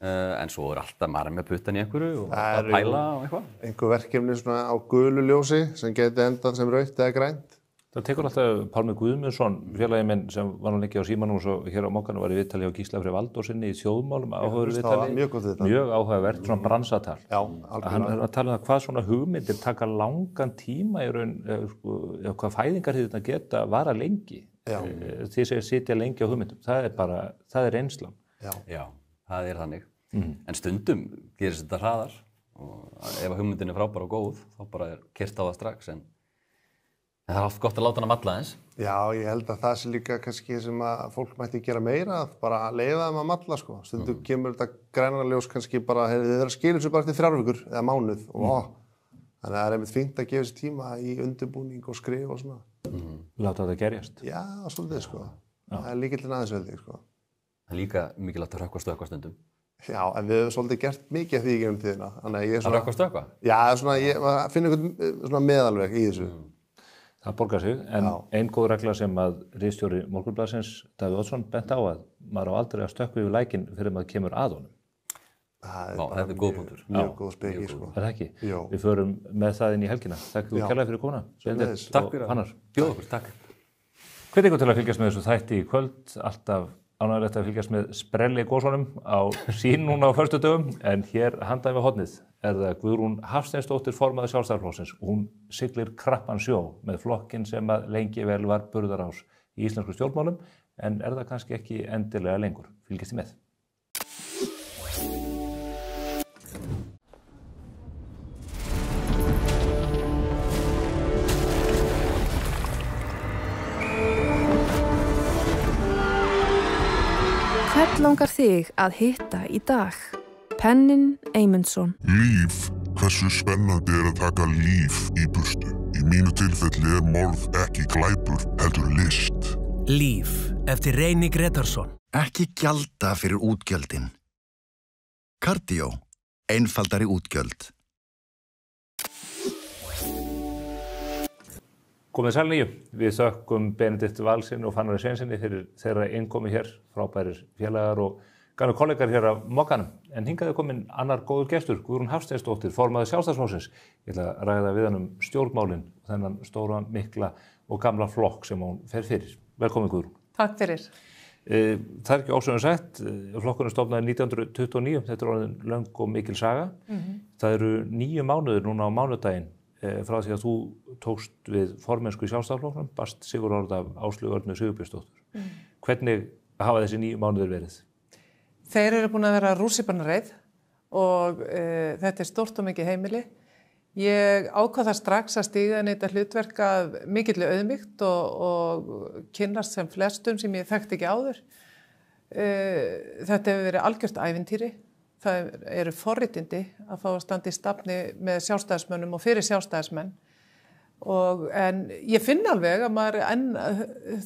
En svo er alltaf maður með puttan í einhverju og að pæla og eitthvað. Einhver verkefni svona á gulu ljósi sem geti endað sem rautt eða grænt. Það tekur alltaf Pálmi Guðmundsson, félagi minn sem var nú lengi á símanum og svo hér á Mokkanum var í viðtali á Gísla Frey Valdósinni í þjóðmálum áhugaverðu viðtali. Mjög áhugavert, svona bransatal. Já, algjörlega. Hann er að tala um hvað svona hugmyndir taka langan tíma í raun, hvað fæðingarhríðirnar geta vara lengi. Því sem sitja lengi á hugmyndum. Það er reynslan. Já, það er þannig. En stundum gerist þetta hraðar og ef hugmyndin er frábær og góð, þá bara er keyrt á það strax. En það er oft gott að láta hana malla eins. Já, ég held að það sé líka kannski sem að fólk mætti gera meira, að bara leyfa þeim að malla, sko. Stundum kemur þetta grænarljós kannski bara, þið er að skilja þessu bara til 3 vikur eða mánuð og þannig að það er einmitt fínt að gefa sér tíma í undirbúning og skrif og svona. Láta þetta gerjast. Já, svolítið, sko. Það er líkillinn aðeins veldig, sko. Það er líka mikilvægt að rökkva stökkva stundum. Já, en við höfum svolítið gert mikið af því í gegnum tíðina. Að rökkva stökkva? Já, svona, ég finn einhvern svona meðalveg í þessu. Það borgar sig, en ein góð regla sem að ritstjóri Morgunblaðsins, Davíð Oddsson, bent á að maður á aldrei að stökkva yfir lækinn fyrir maður kemur að honum. Þetta er góð punktur. Mjög góð speki, sko. Er það ekki? Jó. Við förum með það inn í helgina. Takk fyrir kærlega fyrir komuna. Takk fyrir að bjóða okkur, takk. Hvet ykkur til að fylgjast með þessu þætti í kvöld, alltaf ánægilegt að fylgjast með sprelli gósunum á Sýn núna á föstudögum, en hér handan við hornið er það Guðrún Hafsteinsdóttir formaður Sjálfstæðisflokksins. Hún siglir krappan sjó með flokkinn sem að lengi vel var burðarás í íslensku stjórnmálum, en er það kannski ekki endilega lengur. Fylgjast þið með. Hvern langar þig að hitta í dag? Pennin Eymundsson. Líf. Hversu spennandi er að taka líf í burtu? Í mínu tilfelli er morð ekki glæpur, heldur list. Líf. Eftir Reyni Gretarsson. Ekki gjalda fyrir útgjöldin. Kardió. Einfaldari útgjöld. Komið sæl nýju. Við þökkum Benedikt Valsinn og Fannari Sveinsinni fyrir þeirra innkomi hér, frábærir félagar og gamlu kollegar hér af Mokkanum. En hingað er komin annar góður gestur, Guðrún Hafsteinsdóttir, formaður Sjálfstæðisflokksins. Ég ætla að ræða við hann um stjórnmálin, þennan stóra, mikla og gamla flokk sem hún fer fyrir. Velkomin Guðrún. Takk fyrir. Það ekki ósögum sagt, flokkurinn stofnaði 1929, þetta orðin löng og mikil saga. Það eru 9 mánuðir núna á mánudaginn frá því að þú tókst við formennsku í Sjálfstæðisflokknum, barst sigurorð af Áslaugu Örnu Sigurbjörnsdóttur. Hvernig hafa þessi 9 mánuðir verið? Þeir eru búin að vera rússíbanareið og þetta stórt og mikið heimili. Ég ákvað það strax að stíga inn í þetta hlutverk af mikilli auðmýkt og kynnast sem flestum sem ég þekkti ekki áður. Þetta hefur verið algjört ævintýri. Það eru forréttindi að fá að standa í stafni með sjálfstæðismönnum og fyrir sjálfstæðismenn. En ég finn alveg að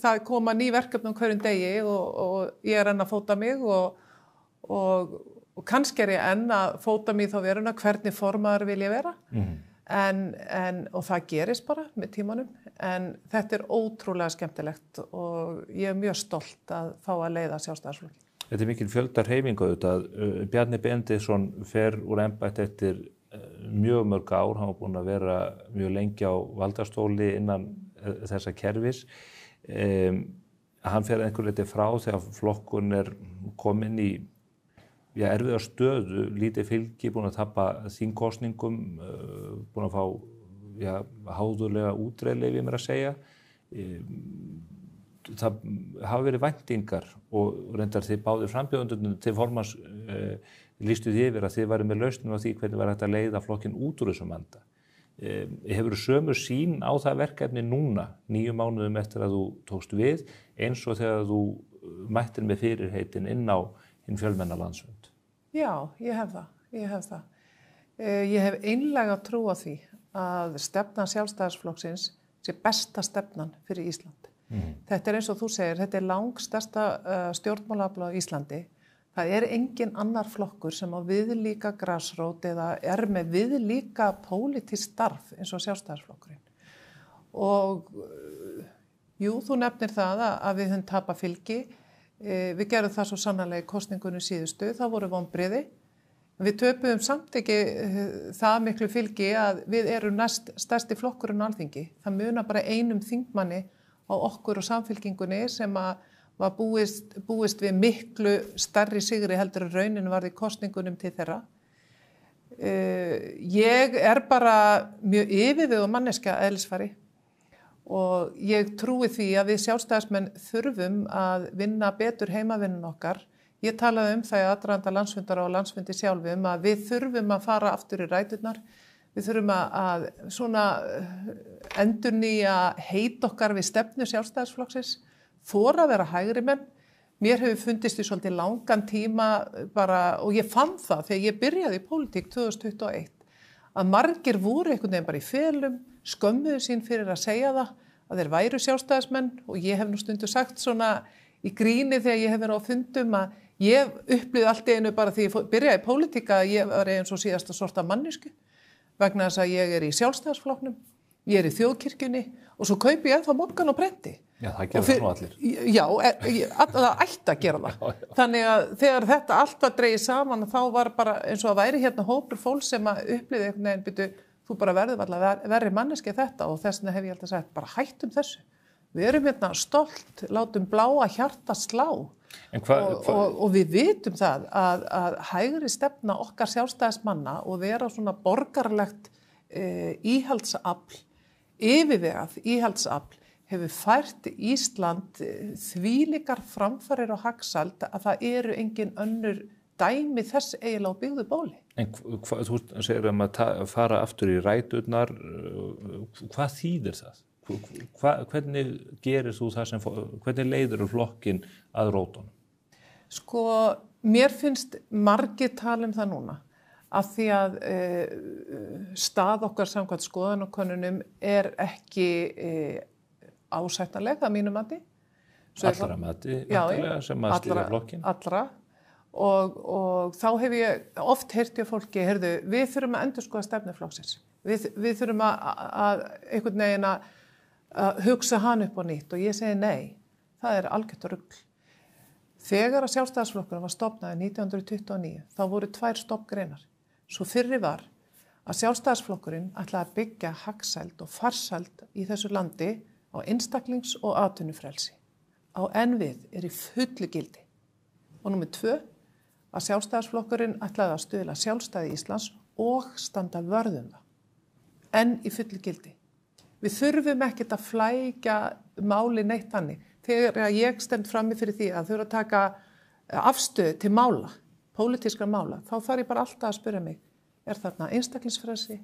það koma ný verkefni hverjum degi og ég er enn að fóta mig og kannski er ég enn að fóta mig þá veruna hvernig formaður vil ég vera. Og það gerist bara með tímanum. En þetta er ótrúlega skemmtilegt og ég er mjög stolt að fá að leiða Sjálfstæðisflokkinn. Þetta er mikil fjöldahreyfing auðvitað. Bjarni Benediktsson fer úr embætti eftir mjög mörg ár. Hann var búinn að vera mjög lengi á valdastóli innan þessa kerfis. Hann fer einhver leyti frá þegar flokkurinn er kominn í erfiða stöðu, lítið fylgi, búinn að tappa þingkosningum, búinn að fá háðulega útreiðleyfi mér að segja. Það hafa verið væntingar og reyndar þið báðir frambjóðendurnir til formans lýstu því yfir að þið væri með lausnum á því hvernig var hægt að leiða flokkinn út úr þessum vanda. Hefur sömu sýn á það verkefni núna, 9 mánuðum eftir að þú tókst við, eins og þegar þú mættir með fyrirheitin inn á hinn fjölmenna landsfund? Já, ég hef það. Ég hef einlæga trú á því að stefnan Sjálfstæðisflokksins sé besta stefnan fyrir Ísland. Þetta er eins og þú segir, þetta er langstærsta stjórnmálaafl á Íslandi. Það er engin annar flokkur sem á viðlíka grasrót eða er með viðlíka pólitískt starf eins og Sjálfstæðisflokkurinn. Og jú, þú nefnir það að við höfum tapað fylgi. Við gerum það svo sannarlega í kosningunum síðustu, það voru vonbrigði. Við töpuðum samt ekki það miklu fylgi að við erum næst stærsti flokkurinn á Alþingi. Það munar bara einum þingmanni á okkur og Samfylkingunni sem var búist við miklu stærri sigri heldur en raunin varð í kosningunum til þeirra. Ég er bara mjög yfirveguð manneskja eðlisfari. Og ég trúi því að við sjálfstæðismenn þurfum að vinna betur heimavinnun okkar. Ég talaði það í aðdraganda landsfundar og landsfundi sjálfum að við þurfum að fara aftur í ræturnar. Við þurfum að svona endurnýja heit okkar við stefnu Sjálfstæðisflokksins, þora að vera hægri menn. Mér hefur fundist í svolítið langan tíma bara, og ég fann það þegar ég byrjaði í pólitík 2021, að margir voru einhvern veginn bara í felum, skömmuðu sín fyrir að segja það, að þeir væru sjálfstæðismenn og ég hef nú stundu sagt svona í gríni þegar ég hef verið á fundum að ég upplýði allt í einu bara því ég byrjaði í pólitíka að ég var eins og síðasta sorta mannesku vegna þess að ég er í Sjálfstæðisflokknum, ég er í þjóðkirkjunni og svo kaupi ég ennþá Morgan og Brendi. Já, það gerir það nú allir. Já, það ætti að gera það. Þannig að þegar þetta allt var dregið saman þá var bara eins og að væri hérna hópur fólk sem að upplýði einhvern veginn byrju þú bara verður allavega verri manneski þetta og þess vegna hef ég alltaf sagt, bara hættum þessu. Við erum hérna stolt, látum bláa hjarta slá og við vitum það að hægri stefna okkar sjálfstæðismanna og vera svona borgarlegt íhaldsafl, yfirvegað íhaldsafl hefur fært Ísland þvílíkar framfarir og hagsæld að það eru engin önnur dæmi þess eiginlega á byggðu bóli. En þú segir að fara aftur í ræturnar, hvað þýðir það? Hvernig gerir þú það hvernig leiðir flokkinn að rótunum? Sko, mér finnst margir tala það núna, af því að stað okkar samkvæmt skoðanakönnunum er ekki ásættanleg að mínu mati. Allra mati, sem að stýra flokkinn? Allra. Og þá hef ég oft heyrt hjá fólki, við þurfum að endurskoða stefnu flokksins. Við þurfum að einhvern veginn að hugsa hann upp á nýtt og ég segi nei, það er algjört rugl. Þegar að Sjálfstæðisflokkurinn var stofnaður 1929, þá voru 2 stofngreinar. Svo fyrri var að Sjálfstæðisflokkurinn ætlaði að byggja hagsæld og farsæld í þessu landi á einstaklings- og atvinnufrelsi. á enn við í fullu gildi. Og númer 2, að Sjálfstæðisflokkurinn ætlaði að stuðla sjálfstæði Íslands og standa vörðum það. Enn í fullu gildi. Við þurfum ekkert að flækja máli neitt þannig. Þegar ég stend frammi fyrir því að þurfa að taka afstöðu til mála, pólitískra mála, þá þarf ég bara alltaf að spyrja mig, er þarna einstaklingsfrelsi,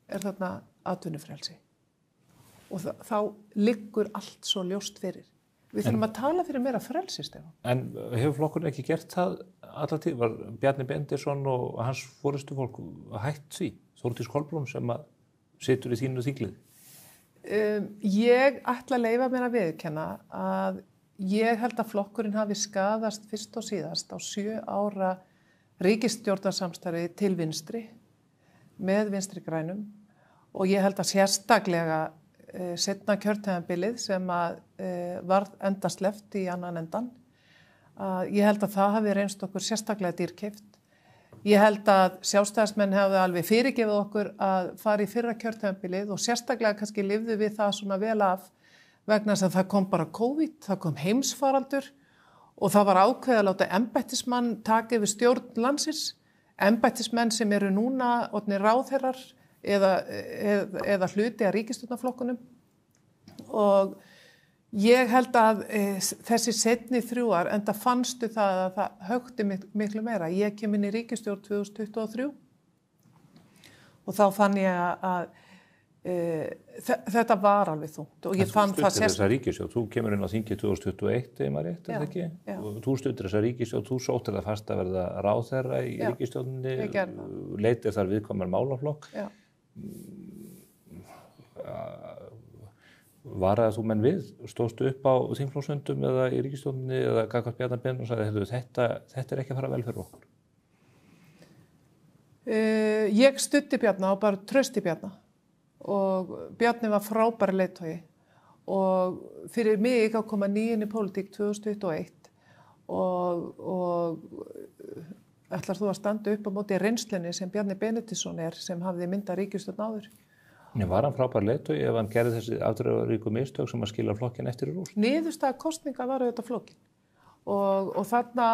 er þarna atvinnufrelsi? Og þá liggur allt svo ljóst fyrir. Við þurfum að tala fyrir meira frelsi, Stefán. En hefur flokkurinn ekki gert það alla tíð? Var Bjarni Benediktsson og hans forystufólk hætt því? Þórdís Kolbrún sem að situr í þínu þinglið? Ég ætla að leyfa mér að viðurkenna að ég held að flokkurinn hafi skaðast fyrst og síðast á 7 ára ríkisstjórnarsamstarfi til vinstri, með vinstri grænum, og ég held að sérstaklega seinna kjörtímabilið sem að varð endasleppt í annan endan. Ég held að það hafi reynst okkur sérstaklega dýrkeypt. Ég held að sjálfstæðismenn hefðu alveg fyrirgefið okkur að fara í fyrra kjörtímabilið og sérstaklega kannski lifðu við það svona vel af vegna þess að það kom bara COVID, það kom heimsfaraldur og það var ákveðið að láta embættismann taka yfir stjórn landsins, embættismenn sem eru núna orðnir ráðherrar eða hluti af ríkisstjórnarflokkunum og ég held að þessi seinni 3 ár enda fannstu það að það högti miklu meira. Ég kem inn í ríkisstjórn 2023 og þá fann ég að þetta var alveg þungt og ég fann það sérstaklega. Þessa ríkisstjórn, þú kemur inn á þingið 2021, ef maður rétt, er það ekki? Já. Og þú stuttir þessa ríkisstjórn, þú sóttir það fast að verða ráðherra í ríkisstjórninni, leitir þar viðkomar málaflokk. Já. Varaði þú menn við, stóðstu upp á þingflokksfundum eða í ríkisstjórninni eða gagnvart Bjarna Ben og sagði, þetta er ekki að fara vel fyrir okkur? Ég studdi Bjarna og bara trausti Bjarna og Bjarni var frábæri leiðtogi og fyrir mig að koma nýinn í pólitík 2021 og ætlar þú að standa upp á móti reynslunni sem Bjarni Benediktsson sem hafði myndað ríkisstjórn áður? Var hann frábær leiðtogi ef hann gerði þessi afdrifaríku mistök sem að skila flokkinn eftir í rúst? Niðurstaða kosninga var auðvitað flokkin og þarna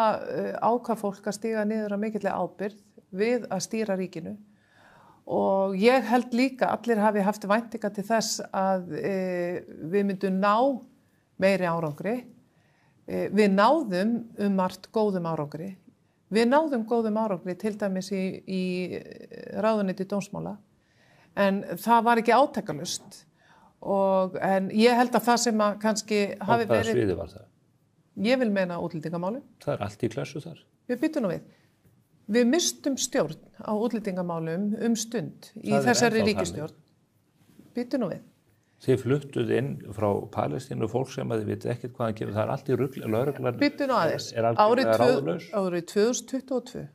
ákvað fólk að stíga niður að mikilli ábyrgð við að stýra ríkinu og ég held líka allir hafi haft væntingar til þess að við myndum ná meiri árangri. Við náðum margt góðum árangri. Við náðum góðum árangri til dæmis í ráðuneyti dómsmála en það var ekki átakalust en ég held að það sem að kannski hafi verið... Á hvaða sviði var það? Ég vil meina útlendingamálum. Það allt í klessu þar? Við byttum nú við. Við mistum stjórn á útlendingamálum stund í þessari ríkisstjórn. Byttum nú við. Þið fluttuð inn frá Palestínu fólk sem að þið vitið ekkert hvað það gefur. Það allt í rugl, lögreglan byttum nú aðeins. Algjörlega ráðalaus. Árið 2022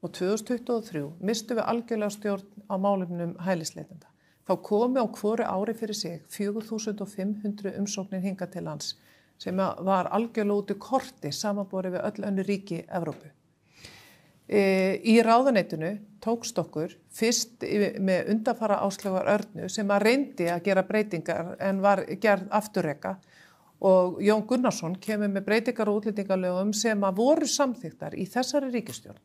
og 2023 mistum við algjörlega stjórn á málefnum hælisleitenda. Þá komi á hvoru ári fyrir sig 4.500 umsóknir hingað til lands sem var algjörlega út í korti samanborið við öll önnur ríki Evrópu. Í ráðuneytinu tókst okkur fyrst með undanfara Áslaugar Örnu sem að reyndi að gera breytingar en var gerð afturreka og Jón Gunnarsson kemur með breytingar og útlendingalögum sem að voru samþykktar í þessari ríkisstjórn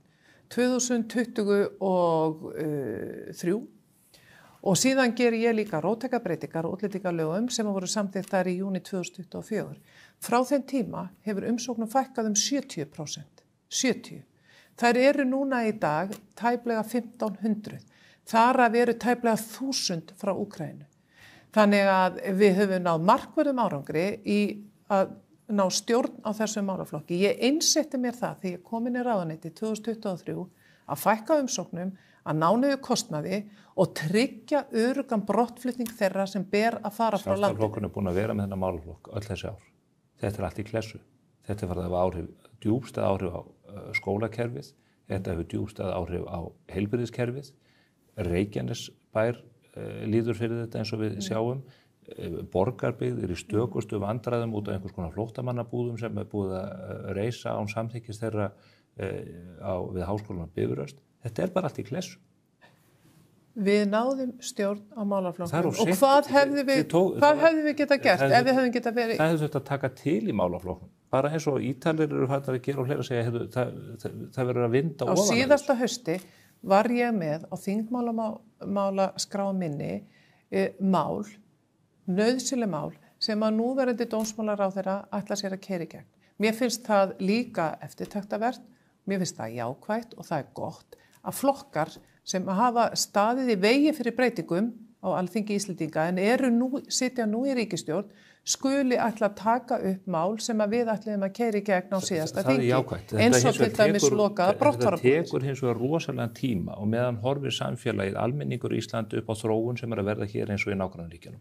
2023 og síðan ger ég líka róttækar breytingar og útlendingalögum sem að voru samþykktar í júní 2024. Frá þeim tíma hefur umsóknum fækkað 70%. 70%. Þær eru núna í dag tæplega 1.500. Þar af eru tæplega 1.000 frá Úkraínu. Þannig að við höfum náð markverðum árangri í að ná stjórn á þessum málaflokki. Ég einsetti mér það þegar ég kom inn í ráðuneyti 2023 að fækka umsóknum, að ná niður kostnaði og tryggja öruggan brottflutning þeirra sem ber að fara frá landinu. Sjálfstæðisflokkurinn er búin að vera með þennan málaflokk öll þessi ár. Þetta allt í klessu. Þetta var það áhrif, djúpstæð áhrif á skólakerfið, þetta hefur djúpstæð áhrif á heilbrigðiskerfið. Reykjanesbær líður fyrir þetta eins og við sjáum. Borgarbyggð í stökustu vandræðum út af einhvers konar flóttamannabúðum sem búið að reisa án samþykkis þeirra við Háskólann á Bifröst. Þetta bara allt í klessu. Við náðum stjórn á málaflokknum og hvað hefðum við getað gert ef við hefðum getað verið... Það hefði þetta að taka til í málaflokknum. bara eins og Ítalir eru hægt að gera og hlera að segja, það verður að vinda ofan. Á síðasta hausti var ég með á þingmálaskrá minni mál, nauðsynleg mál, sem að núverandi dómsmálaráðherra ætla sér að keyra í gegn. Mér finnst það líka eftirtektarvert, mér finnst það jákvætt og það gott að flokkar sem hafa staðið í vegi fyrir breytingum á Alþingi Íslendinga en sitja nú í ríkisstjórn skuli ætla að taka upp mál sem að við ætlum að keyra í gegn á síðasta þingi. Eins og til dæmis lokaða brottfararbúðir. Þetta tekur hins vegar rosalega tíma og meðan horfir samfélagið almenningur í Íslandi upp á þróun sem að verða hér eins og í nágrannaríkjunum.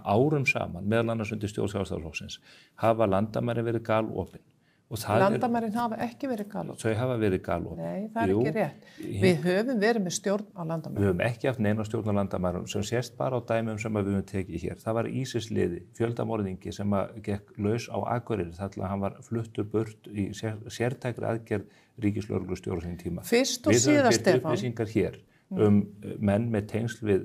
Árum saman, meðal annars undir stjórn Sjálfstæðisflokksins, hafa landamærin verið galopin. Landamærin hafa ekki verið galopin. Þau hafa verið galopin. Nei, það er ekki rétt. Við höfum verið með stjórn á landamærum. Við höfum ekki haft neina stjórn á landamærum sem sést bara á dæmum sem við höfum tekið hér. Það var ISIS-liði, fjöldamorðingi sem gekk laus á Akureyri þar til að hann var fluttur burt í sértækri aðgerð ríkislögreglustjóra sín tíma. Fyrst og síðast, Stefán. Við höfum upplýsingar hér menn með tengsl við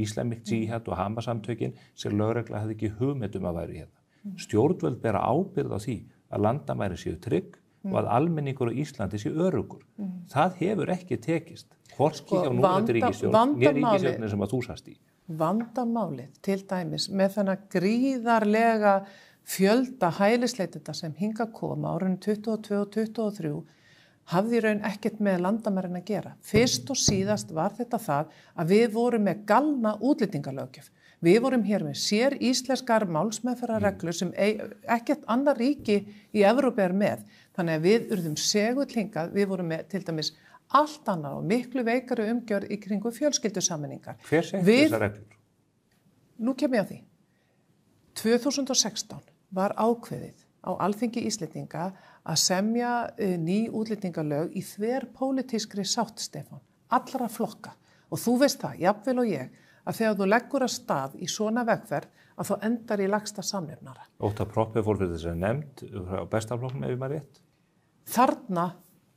Islamic Jihad og Hamas-samtökin sem lögregla hafði ekki hugmynd að væri hérna. Stjórnvöld bera ábyrgð á því að landamæri séu trygg og að almenningur á Íslandi séu öruggur. Það hefur ekki tekist. Hvorki hjá núverandi ríkisstjórn, né ríkisstjórnin sem að þú sast í. Vandamálið til dæmis með þennan gríðarlega fjölda hælisleitenda sem hinga koma árunum 22 og 23 hafði í raun ekkert með landamærin að gera. Fyrst og síðast var þetta það að við vorum með galna útlendingalöggjöf. Við vorum hér með sér íslenskar málsmeðferðarreglur sem ekkert annar ríki í Evrópu er með. Þannig að við urðum segull hingað, við vorum með til dæmis allt annar og miklu veikari umgjörð í kringu fjölskyldusammenningar. Hver setti þessar reglur? Nú kem ég að því. 2016 var ákveðið á Alþingi Íslendinga að semja ný útlendingalög í þverpólitískri sátt, Stefán, allra flokka. Og þú veist það, jafnvel og ég, að þegar þú leggur að stað í svona vegferð að þú endar í lægsta samnefnara. Ótta proppið fór fyrir þess að nefnd á bestaflokknum ef ég maður rétt. Þarna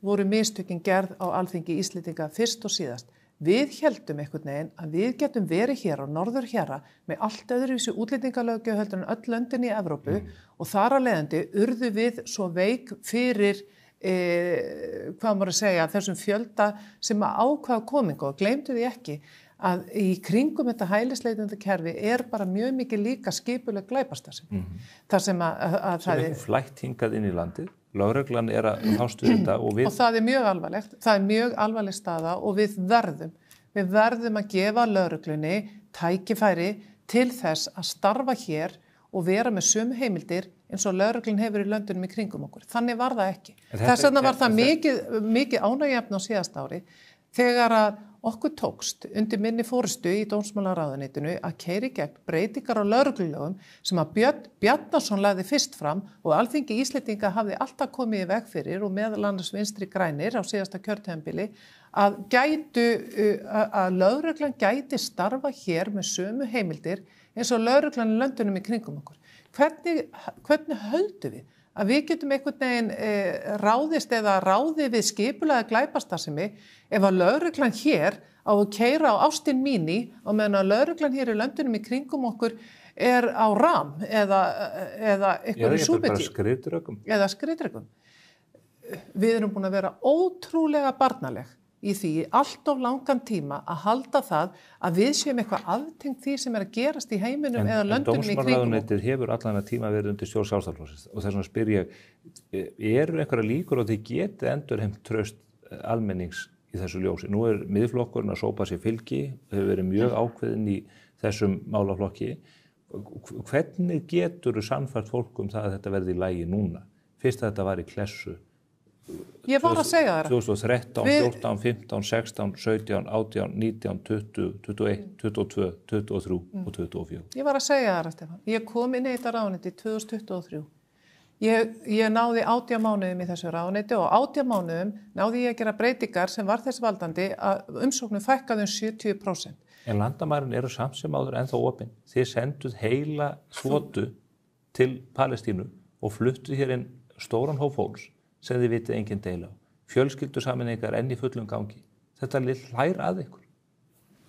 voru mistökin gerð á Alþingi Íslendinga fyrst og síðast. Við héldum einhvern veginn að við getum verið hér á norður héra með allt öðruvísi útlendingalöggjöf heldur en öll löndin í Evrópu og þar að leiðandi urðu við svo veik fyrir hvað maður að segja, þessum fjölda sem að ákvaða komingu og gleymdu því ekki að í kringum þetta hælisleitendakerfi er bara mjög mikið líka skipuleg glæpastarfsemi. Þar sem að það er flætt hingað inn í landið, lögreglan er að fást við þetta og það er mjög alvarlegt, það er mjög alvarleg staða og við verðum að gefa lögreglunni tækifæri til þess að starfa hér og vera með sömu heimildir eins og lögreglun hefur í löndunum í kringum okkur. Þannig var það ekki. Þess vegna var það mikið ánægjuefni á síðasta ári þegar að okkur tókst undir minni forystu í dómsmálaráðuneytinu að keyra í gegn breytingar á lögreglulögum sem að Björn Bjarnason lagði fyrst fram og Alþingi Íslendinga hafði alltaf komið í veg fyrir og meðal annars Vinstri grænir á síðasta kjörtímabili að lögreglan gæti starfa hér með sömu heimildir eins og lögreglan í löndunum í kringum okkur. Hvernig höldum við að við getum einhvern veginn ráðist eða ráðið við skipulagða glæpastarfsemi ef að lögreglan hér á að keyra á Austin Mini og meðan að lögreglan hér í löndunum í kringum okkur er á RAM eða einhverju súbeti eða skriðdrekum. Við erum búin að vera ótrúlega barnaleg í því allt of langan tíma að halda það að við séum eitthvað aftengt því sem er að gerast í heiminum eða löndunum í kringum. En dómsmálaráðuneytið hefur allan að tíma verið undir stjórn Sjálfstæðisflokksins og þess vegna spyr ég, eru einhverja líkur á því geti endurheimt traust almennings í þessu ljósi? Nú er miðflokkurinn að sópa sér fylgi, hefur verið mjög ákveðin í þessum málaflokki. Hvernig getur þú sannfært fólk það að þetta verði í lagi núna? Fyrst að þetta var í klessu. Ég var að segja það. 2013, 14, 15, 16, 17, 18, 19, 20, 21, 22, 23 og 24. Ég var að segja það, Stefán. Ég kom inn í þetta ráðuneyti 2023. Ég náði 18 mánuðum í þessu ráðuneyti og 18 mánuðum náði ég að gera breytingar sem var þess valdandi að umsóknum fækkaði 70%. En landamærin eru samt sem áður ennþá opin. Þið senduð heila þotu til Palestínu og fluttuð hér inn stóran hóp fólks sem þið vitið engin deila á. Fjölskyldusameiningar enn í fullum gangi. Þetta hlær að ykkur.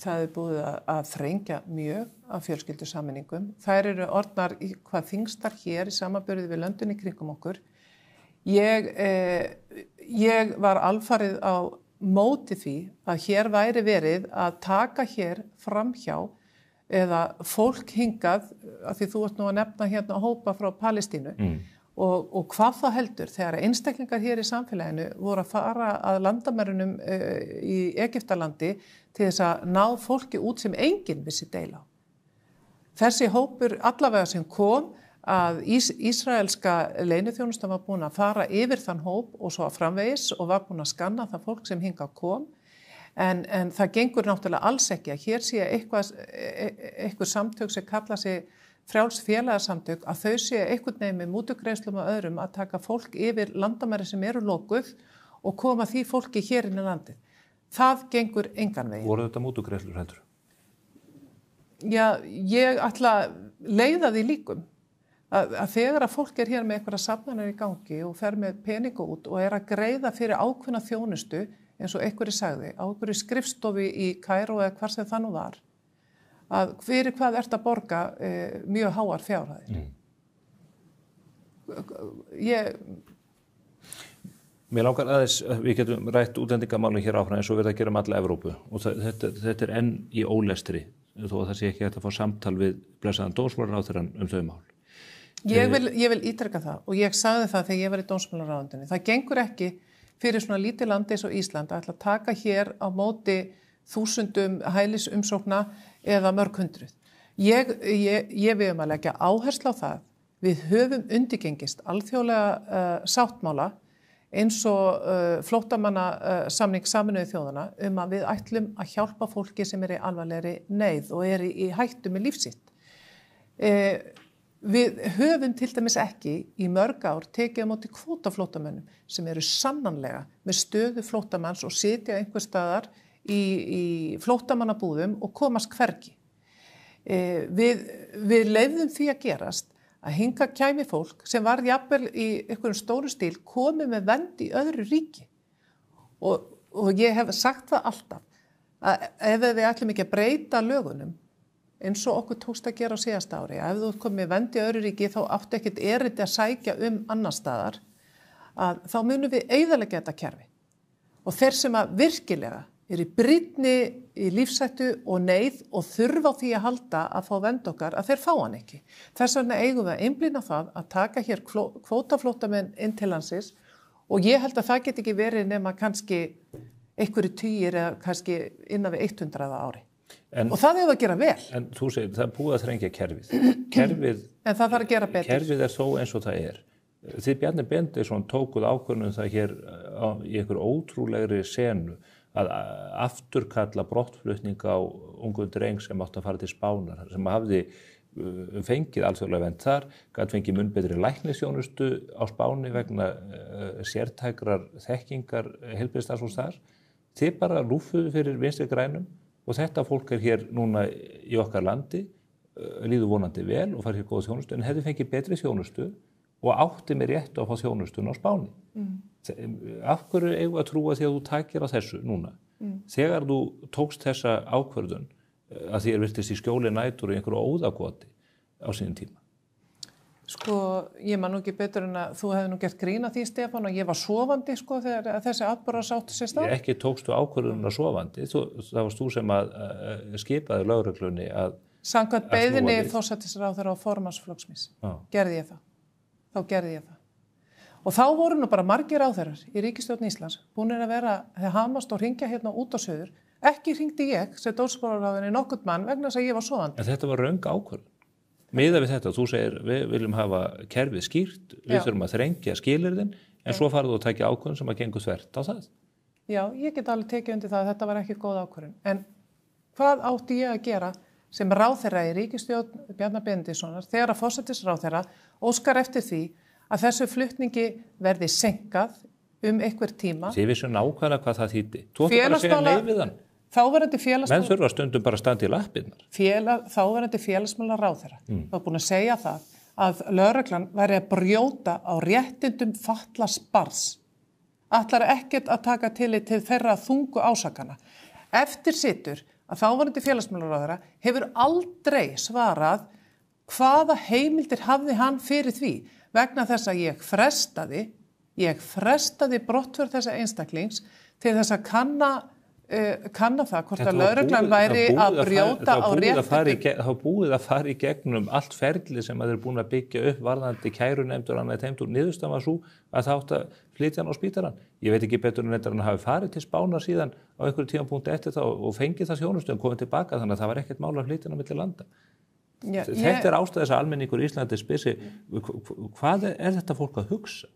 Það er búið að þrengja mjög af fjölskyldusameiningum. Þær eru orðnar hvað þingstar hér í samanburði við löndin í kringum okkur. Ég var alfarið á móti því að hér væri verið að taka hér framhjá eða fólk hingað, af því þú ert nú að nefna hérna hópa frá Palestínu, og hvað það heldur þegar einstaklingar hér í samfélaginu voru að fara að landamærunum í Egyptalandi til þess að ná fólki út sem enginn vissi deila á. Þessi hópur allavega sem kom að Ísraelska leyniþjónustan var búin að fara yfir þann hóp og svo að framvegis og var búin að skanna það fólk sem hingað kom. En það gengur náttúrulega alls ekki að hér sé eitthvað samtök sem kalla sig frjáls félagasamtök að þau sé einhvern veginn með mútugreiðslum og öðrum að taka fólk yfir landamæri sem eru lokuð og koma því fólki hér inn í landið. Það gengur engan veginn. Voru þetta mútugreiðslur heldur? Já, ég ætla að leiða því líkum að þegar að fólk hér með einhverja safnanir í gangi og fer með peninga út og að greiða fyrir ákveðna þjónustu eins og einhverju sagði, á einhverju skrifstofu í Kaíró eða hvar sem það nú var, að fyrir hvað ert að borga mjög háar fjárhæðir. Mér langar aðeins, við getum rætt útlendingamálin hér áfram eins og við að gera alla Evrópu og þetta enn í ólestri þó að það sé ekki hægt að fá samtal við blessaðan dómsmálaráðherrann þau mál. Ég vil ítreka það og ég sagði það þegar ég var í dómsmálaráðuneytinu. Það gengur ekki fyrir svona lítið landi eins og Ísland að ætla að taka hér á móti þúsundum hælisumsókna eða mörg hundruð. Ég við að leggja áherslu á það. Við höfum undirgengist alþjóðlega sáttmála eins og flóttamannasamning Sameinuðu þjóðanna að við ætlum að hjálpa fólki sem í alvarlegri neyð og í hættu með lífsitt. Við höfum til dæmis ekki í mörg ár tekið á móti kvótaflóttamönnum sem eru sannanlega með stöðu flóttamanns og sitja einhvers staðar í flóttamannabúðum og komast hvergi. Við leyfðum því að gerast að hingað kæmi fólk sem var jafnvel í einhverjum stóru stíl komið með vernd í öðru ríki. Og ég hef sagt það alltaf að ef við ætlum ekki að breyta lögunum eins og okkur tókst að gera á síðasta ári. Ef þú komið vernd í öðru ríki þá áttu ekkert erindi að sækja annar staðar, að þá munum við eyðileggja þetta kerfi. Og þeir sem að virkilega í brýnni í lífshættu og neyð og þurfa á því að halda að fá vernd okkar, að þeir fá hann ekki. Þess vegna eigum við að einblína það að taka hér kvótaflóttamenn inn til landsins og ég held að það get ekki verið nema kannski einhverju tugir eða kannski innan við 100 á ári. Og það hefur að gera vel. En þú segir, það er búið að þrengja kerfið. En það þarf að gera betur. Kerfið þó eins og það Þið Bjarni Benediktsson tókuð ákvörðun það hér í einhver ótrúlegri senu að afturkalla brottflutning á ungu dreng sem átti að fara til Spánar, sem hafði fengið alþjóðlega vernd þar, gat fengið mun betri læknisþjónustu á Spáni vegna sértækrar þekkingar heilbrigðisstarfsfólks þar. Þið bara lúffuðu fyrir Vinstri grænum og þetta fólk hér núna í okkar landi, líður vonandi vel og farið hér góða þjónustu, en hefði fengið betri þjónustu og átti með rétt að fá þjónustun á Spáni. Af hverju eigum við að trúa því að þú takir á þessu núna? Þegar þú tókst þessa ákvörðun að þér virtist í skjóli nætur og einhverju óðagoti á sínum tíma? Sko, ég man nú ekki betur en að þú hefði nú gert grín að því, Stefán, og ég var sofandi sko þegar þessi atburðar áttu sér stað. Ekki tókstu ákvörðunina sofandi, það varst þú sem að skipaði lögreglunni að samkvæmt beiðni forsætisráðherra og formannsflokksins gerði ég það. Þá gerði ég það. Og þá voru nú bara margir ráðherrar í ríkisstjórn Íslands búnir að vera þegar hamast og hringja hérna út á suður. Ekki hringdi ég sem dómsmálaráðherra nokkurn mann vegna þess að ég var sofandi. En þetta var röng ákvörðun. Miðað við þetta, þú segir við viljum hafa kerfið skýrt, við þurfum að þrengja skilyrðin, en svo farið þú að taka ákvörðun sem að gengur þvert á það. Já, ég get alveg tekið undir það að þetta var ekki góð ákvörðun. En hvað átti ég að gera sem ráðherra í ríkisstjórn Bjarna Benediktssonar þegar að forsætisráðherra óskar eftir því að þessu flutningi verði senkað einhver tíma? Þið vissu nákvæmlega hvað það þýddi. Þú ætti bara að segja nei við hann. Menn þurfa stundum bara að standa í lappirnar. Þáverandi félagsmálaráðherra var búin að segja það að lögreglan væri að brjóta á réttindum fatlaðs barns. Ætlar ekkert að taka tillit til þeirra þungu ásakana. Eftir situr að þáverandi félagsmálaráðherra hefur aldrei svarað hvaða heimildir hafði hann fyrir því vegna þess að ég frestaði Ég frestaði brottför þessa einstaklings til þess að kanna það hvort að lögreglan væri að brjóta á réttindum. Það var búið að fara í gegnum allt ferli sem þeir búin að byggja upp varðandi kærunefndur annað teimt úr niðurstaðan var svo að það átt að flytja hann á spítalann. Ég veit ekki betur en þetta hann hafi farið til Spánar síðan á einhverju tímapunkti eftir það og fengið það þjónustu en komið tilbaka þannig að það var ekkert mál að flytja hann á milli landa. Þetta ástæða þess að almenningur í Íslandi spyr sig hvað þetta fólk að hugsa?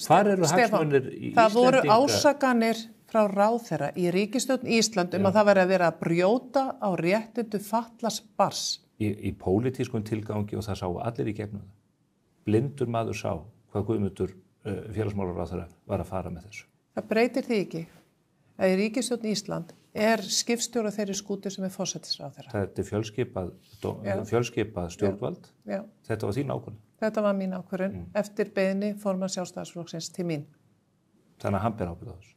Hvar eru hagsmunir Íslendinga? Það voru ásakanir frá ráðherra í ríkisstjórn Ísland að það væri að vera að brjóta á réttindu fatlaðs barns. Í pólitískum tilgangi og það sáu allir í gegnum það. Blindur maður sá hvað Guðmundur félagsmálaráðherra var að fara með þessu. Það breytir því ekki að í ríkisstjórn Ísland skipstjóra þeirri skútu sem forsætisráðherra. Þetta fjölskipað stjórnvald. Já. Þetta var þín ákvörðun. Þetta var mín ákvörðun eftir beiðni formanns Sjálfstæðisflokksins til mín. Þannig að hann ber ábyrgð á þessu.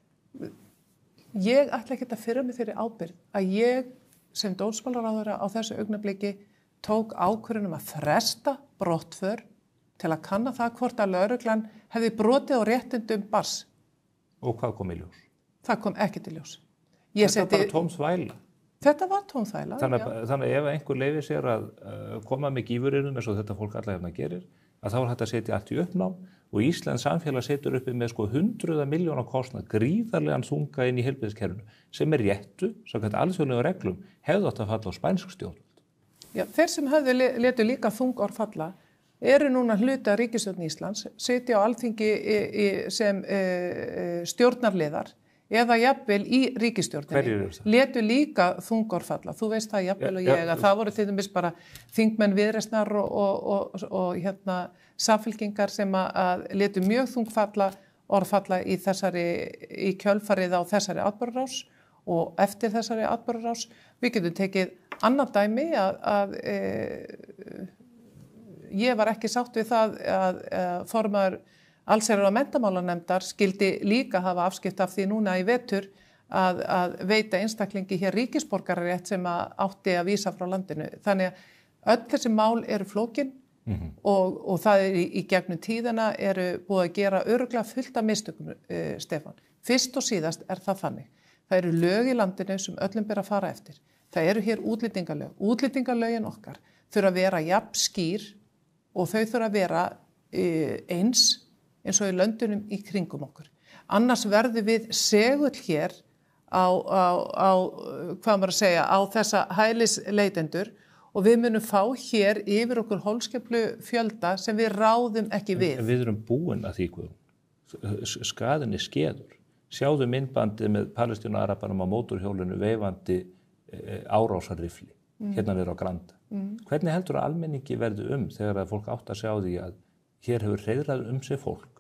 Ég ætla ekki að firra mig þeirri ábyrgð að ég sem dómsmálaráðherra á þessu augnabliki tók ákvörðun að fresta brottför til að kanna það hvort að lögreglan hefði brotið á réttindum barns. Og hvað kom í ljós? Það kom ekki til ljós. Þetta var bara tóm þvæla. Þetta var tóm þvæla, Þannig ef einhver leyfir sér að koma með gífurinnum eins og þetta fólk alla hérna gerir, að þá hægt að setja allt í uppnám og Íslands samfélag setur uppi með 100 milljóna kostnað, gríðarlegan þunga inn í heilbrigðiskerfinu, sem réttu, samkvæmt alþjóðlegum reglum, hefðu átt að falla á spænsk stjórnvöld. Já, þeir sem letu líka þung orð falla, eru núna hluta ríkisstjórn Íslands, sitja á Alþingi sem stjórnarliðar, eða jafnvel í ríkisstjórninni, letu líka þung orð falla. Þú veist það jafnvel og ég, að það voru til dæmis bara þingmenn Viðreisnar og samfylkingar sem að letu mjög þung orð falla í kjölfarið á þessari atburðarás og eftir þessari atburðarás. Við getum tekið annað dæmi að ég var ekki sátt við það að formaður allsherjar- og menntamálanefndar skildi líka hafa afskipt af því núna í vetur að veita einstaklingi hér ríkisborgararétt sem átti að vísa frá landinu. Þannig að öll þessi mál eru flókin og það í gegnum tíðina eru búið að gera örugglega fullt af mistökum, Stefán. Fyrst og síðast það þannig. Það eru lög í landinu sem öllum ber að fara eftir. Það eru hér útlendingalög. Útlendingalögin okkar þurfa að vera jafn skýr og þau þurfa að vera eins og í löndunum í kringum okkur. Annars verður við segull hér á þessa hælisleitendur og við munum fá hér yfir okkur hólskeplu fjölda sem við ráðum ekki við. Við erum búin að því, skaðin skeður. Sjáðu myndbandið með Palestínu-arabanum á mótorhjólinu veifandi árásarrifli, hérna niður á Granda. Hvernig heldur að almenningi verði þegar að fólk átt að sjá því að hér hefur hreiðrað sig fólk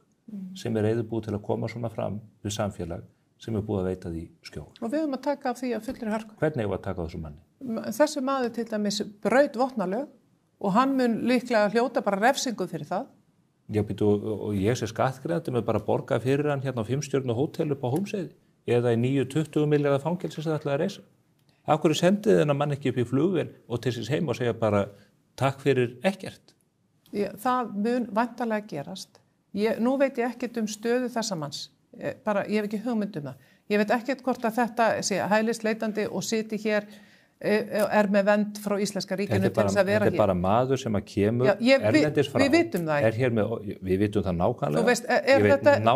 sem reiðubúið til að koma svona fram við samfélag sem búið að veita því skjól. Og við höfum að taka af því að fullri hörku. Hvernig hefur að taka á þessu manni? Þessi maður til dæmis braut vopnalög og hann mun líklega hljóta bara refsingu fyrir það. Og ég sé skattgreiðandi með bara borga fyrir hann hérna á 5-stjörnu hótel upp á Hólmsheiði eða í 9-20 milljarða fangelsi sem það ætlaði að reisa. Af hverju sendið þennan mann ekki upp í flugvél og til síns heim og segja bara takk fyrir ekkert? Það mun væntanlega gerast. Nú veit ég ekkert stöðu þessa manns. Ég hef ekki hugmynd það. Ég veit ekkert hvort að þetta sé hælisleitandi og siti hér með vernd frá Íslenska ríkinu til þess að vera hér. Þetta bara maður sem að kemur erlendis frá. Við vitum það. Við vitum það nákvæmlega. Þú veist,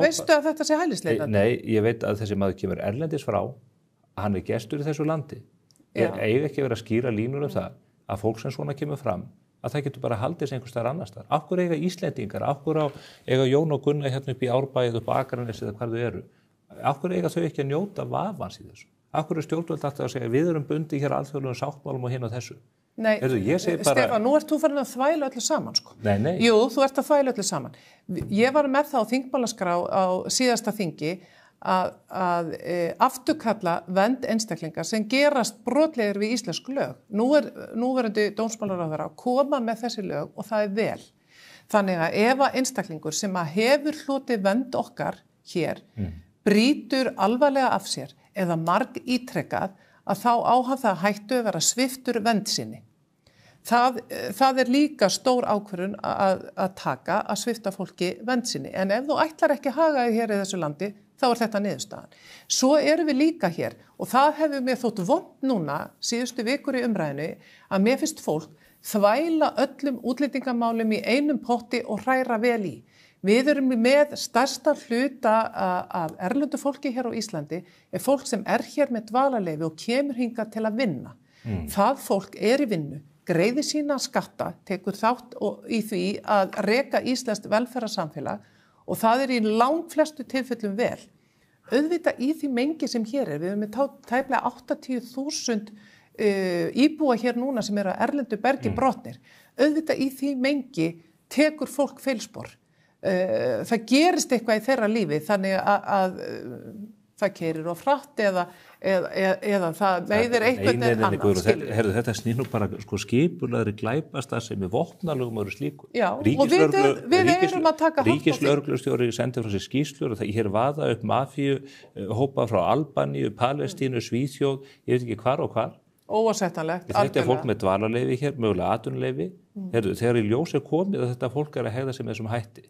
veistu að þetta sé hælisleitandi? Nei, ég veit að þessi maður kemur erlendis frá, hann gestur í þessu landi. Eiga ekki verið að skýra línur það að fólk sem svona kemur fram að það getur bara haldið sig einhvers staðar annars staðar. Af hverju eiga Íslendingar, af hverju eiga Jón og Gunnar hérna upp í Árbæið, upp á Akranesi eða hvar þau eru? Af hverju eiga þau ekki að njóta vafans í þessu? Af hverju stjórnvöld alltaf að segja við erum bundið hér alþjóðlegum sáttmálum og hinn á þessu? Nei, Stefán, nú ert þú farin að þvæla öllu saman, sko. Nei. Jú, þú ert að þvæla öllu saman. Ég var með það á þingmálaskrá á síðasta þingi að afturkalla vernd einstaklinga sem gerast brotlegir við íslensku lög. Núverandi dómsmálaráðherra að koma með þessi lög og það vel. Þannig að ef einstaklingur sem að hefur hlotið vernd okkar hér brýtur alvarlega af sér eða marg ítrekkað að þá á hann það hættu að vera sviptur vernd sinni. það líka stór ákvörðun að taka að svipta fólki vernd sinni. En ef þú ætlar ekki að haga þig hér í þessu landi, þá þetta niðurstaðan. Svo erum við líka hér og það hefur mér þótt vont núna síðustu vikur í umræðinu að mér finnst fólk þvæla öllum útlendingamálum í einum potti og hræra vel í. Við erum með stærsta hluta af erlendu fólki hér á Íslandi fólk sem hér með dvalarleyfi og kemur hingað til að vinna. Það fólk í vinnu, greiðir sína skatta, tekur þátt í því að reka íslenskt velferðarsamfélag og það í langflestu tilfellum vel. Auðvitað í því mengi sem hér við erum með tæplega 80.000 íbúa hér núna sem á erlendu bergi brotnir. Auðvitað í því mengi tekur fólk feilspor. Það gerist eitthvað í þeirra lífi þannig að það keyrir of hratt eða það veiðir eitthvað annað. Þetta snýr nú bara skipulagðri glæpastarfsemi vopnalögum og slíku. Já, og við erum að taka Ríkislögreglustjóri sendi frá sér skýrslur og hér vaða upp mafíu hópa frá Albaníu, Palestínu, Svíþjóð, ég veit ekki hvar og hvar. Óásættanlegt. Þetta fólk með dvalarleyfi hér, mögulega atvinnuleyfi. Þegar í ljós komið að þetta fólk að hegða sig með þessum hætti.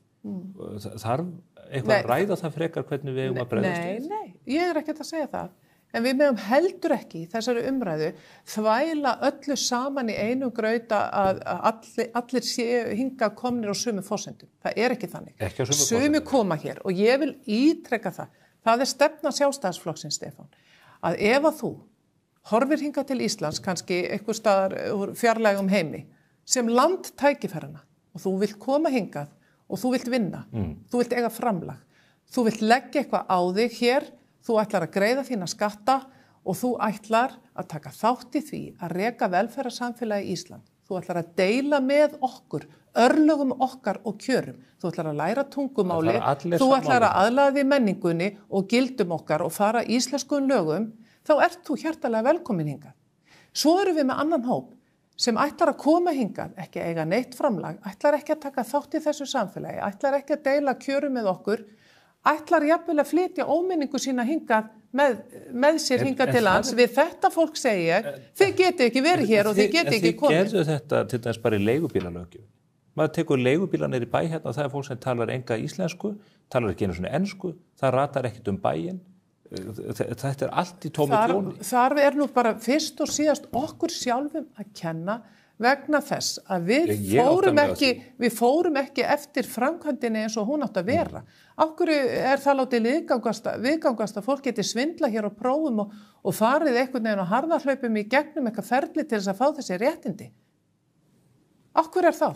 Þarf eitthvað að ræða það frekar hvernig við eigum að bregðast við? Nei, ég ekkert að segja það. En við megum heldur ekki í þessari umræðu þvæla öllu saman í einum grauta að allir séu hingað komnir á sömu forsendum. Það ekki þannig. Ekki á sömu forsendum. Sömu koma hér og ég vil ítreka það. Það stefna Sjálfstæðisflokksins, Stefán, að ef að þú horfir hingað til Íslands, kannski einhvers staðar úr fjarlægum heimi, sem land tækifærana og þú vilt koma hingað og þú vilt vinna, þú vilt eiga framlag, þú vilt leggja eitthvað á þig hér, þú ætlar að greiða þína skatta og þú ætlar að taka þátt í því að reka velferðarsamfélagi í Ísland. Þú ætlar að deila með okkur, örlögum okkar og kjörum. Þú ætlar að læra tungumáli, þú ætlar að aðlaða þig menningunni og gildum okkar og fara íslenskum lögum, þá þú hjartalega velkomin hingað. Svo erum við með annan hóp sem ætlar að koma hingað, ekki eiga neitt framlag, ætlar ekki að taka þátt í þessu samfélagi, ætlar ekki að deila kjörum með okkur, ætlar jafnvel að flytja óminningu sína hingað með sér hingað til lands. Við þetta fólk segja, þið getið ekki verið hér og þið getið ekki komið. Þið gerðu þetta til dæmis bara í leigubílalöggjöf. Maður tekur leigubíla niður í bæ hérna og það fólk sem talar enga íslensku, talar ekki einu svona ensku, það ratar ekkert bæinn. Þetta allt í tómi tóni. Þar nú bara fyrst og síðast okkur sjálfum að kenna vegna þess að við fórum ekki eftir framkvæmdinni eins og hún átt að vera. Af hverju það látið viðgangast að fólk geti svindla hér á prófum og farið einhvern veginn á harðahlaupum í gegnum eitthvað ferli til þess að fá þessi réttindi? Af hverju þá?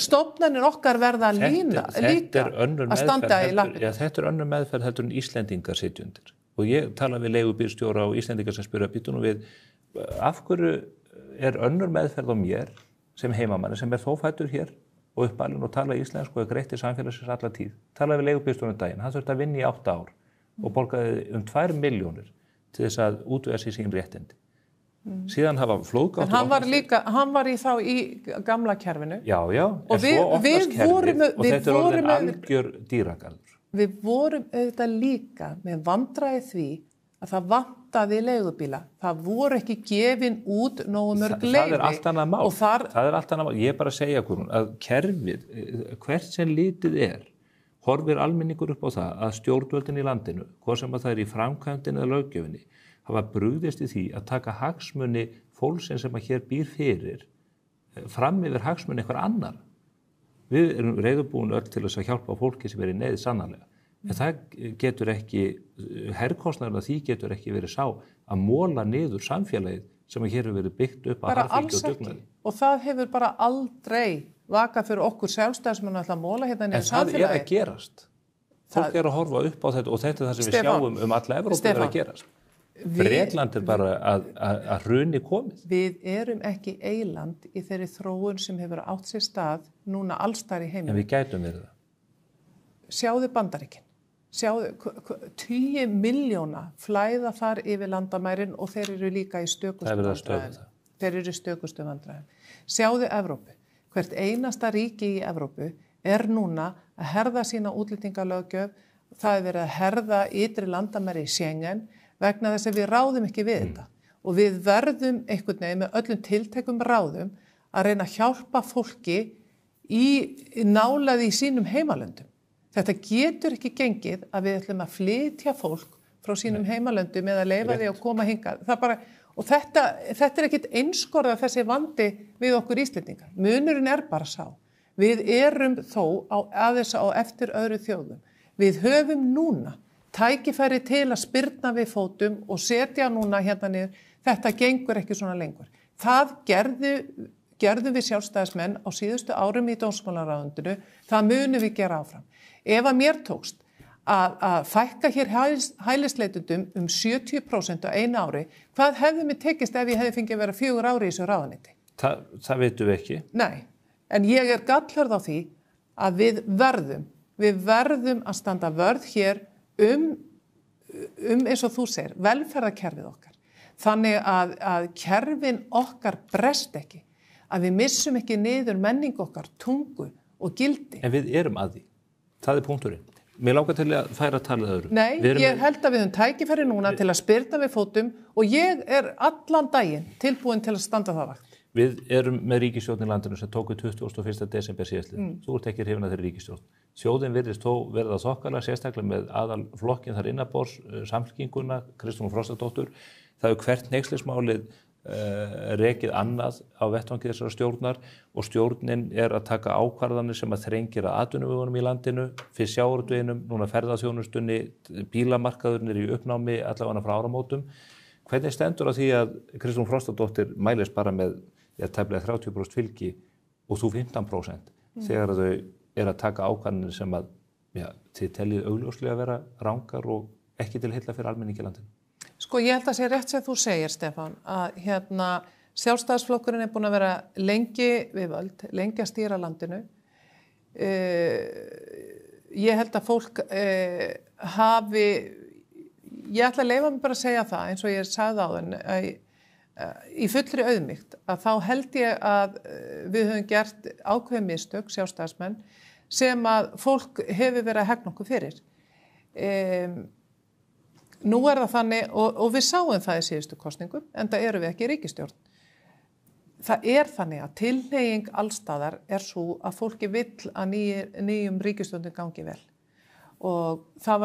Stofnanir okkar verða líka að standa í lappir. Þetta önnur meðferð heldur en Íslendingar sitja undir. Og ég tala við leigubílstjóra og Íslendingar sem spyrja býtum við, af hverju önnur meðferð á mér sem heimamanni sem þó fæddur hér og uppalinn og tala íslensku og greitt í samfélagsins alla tíð. Tala við leigubílstjóra daginn, hann þurfti að vinna í 8 ár og borgaði 2 milljónir til þess að útvega sér sín réttindi. Síðan hafa flóðgáttur. En hann var í gamla kerfinu. Já, og svo oftast kerfið og þetta orðin algjör dýragarður. Við vorum auðvitað líka með vandræði því að það vantaði leigubíla. Það voru ekki gefin út nógu mörg leyfi. Það allt annað mál. Það allt annað mál. Ég bara segja Guðrún að kerfið, hvert sem litið horfir almenningur upp á það að stjórnvöldin í landinu, hvað sem að það í framkvæmdinni eða löggjöfinni, hafa brugðist í því að taka hagsmuni fólksins sem að hér býr fyrir fram yfir hagsmuni einhver annar. Við erum reiðubúin öll til þess að hjálpa fólki sem í neyð sannarlega. En það getur ekki, herrkostnaðurinn af því getur ekki verið sá að móla niður samfélagið sem að hér hefur verið byggt upp að harðfylgi og dugnaði. Og það hefur bara aldrei vakað fyrir okkur sjálfstæðismenn að móla hérna niður samfélagið. En það að gerast. Fólk að horfa upp á þetta og þetta það sem við sjáum alla Evrópu að gerast. Bretland bara að hruni komið. Við erum ekki eyland í þeirri þróun sem hefur átt sér stað núna allstar í heiminum. En við gætum verið það. Sjáðu Bandaríkin. Sjáðu 10 milljóna flæða þar yfir landamærin og þeir eru líka í stökustu vandræðum. Þeir eru í stökustu vandræðum. Sjáðu Evrópu. Hvert einasta ríki í Evrópu núna að herða sína útlendingalöggjöf. Það verið að herða ytri landamæri í Schengen vegna þess að við ráðum ekki við þetta. og við verðum einhvern veginn með öllum tiltekum ráðum að reyna að hjálpa fólki í nálæði í sínum heimalöndum. Þetta getur ekki gengið að við ætlum að flytja fólk frá sínum heimalöndum eða leyfa því að koma hingað. Og þetta er ekkit einskorða þessi vandi við okkur Íslendingar. Munurinn er bara sá. Við erum þó aðeins á eftir öðru þjóðum. Við höfum núna tækifæri til að spyrna við fótum og setja núna hérna niður. Þetta gengur ekki svona lengur. Það gerðum við sjálfstæðismenn á síðustu árum í dómsmálaráðuneytinu. Það munum við gera áfram. Ef að mér tókst að fækka hér hælisleitendum 70% á einu ári, hvað hefði mér tekist ef ég hefði fengið að vera 4 ári í þessu ráðuneyti? Það veitum við ekki. Nei, en ég er gallhörð á því að við verðum að standa vörð hér eins og þú segir, velferðarkerfið okkar. Þannig að kerfin okkar brest ekki, að við missum ekki niður menning okkar, tungu og gildi. En við erum að því. Það er punkturinn. Mér langar til að færa að tala öðru. Nei, ég held að við höfum tækifæri núna til að spyrna við fótum og ég er allan daginn tilbúin til að standa það vakt. Við erum með ríkisstjórn í landinu sem tóku 21. desember síðastlið. Þú ert ekki hrifin af þeirri ríkisstjórn. Þjóðin virðist þó verða þokkalega, sérstaklega með aðalflokkin þar innanborðs, Samfylkinguna, Kristrúnu Frostadóttur. Það er hvert hneykslismálið rekið annað á vettvangi þessara stjórnar og stjórnin er að taka ákvarðanir sem að þrengir að atvinnuvegunum í landinu, fyrst sjávarútveginum, núna ferðaþjónustunni, bílamarkaðurinn er í uppnámi allavega frá áramótum. Hvernig stendur á því að Kristrún Frostadóttir mælist bara með tæplega 30% fylgi og þú 15% þegar þau er að taka ákvarðanir sem að þið teljið augljóslega vera rangar og ekki til heilla fyrir almenningi í landinu? Sko ég held að sé rétt sem þú segir, Stefán, að Sjálfstæðisflokkurinn er búin að vera lengi við völd, lengi að stýra landinu. Ég held að fólk hafi, ég ætla að leyfa mig bara að segja það, eins og ég sagði áðan, í fullri auðmýkt, að þá held ég að við höfum gert ákveðin mistök, sjálfstæðismenn, sem að fólk hefur verið að hegna okkur fyrir. Nú er það þannig, og við sáum það í síðustu kosningum, en það eru við ekki í ríkisstjórn. Það er þannig að tilhneiging allstaðar er svo að fólki vill að nýjum ríkisstjórnum gangi vel. Og það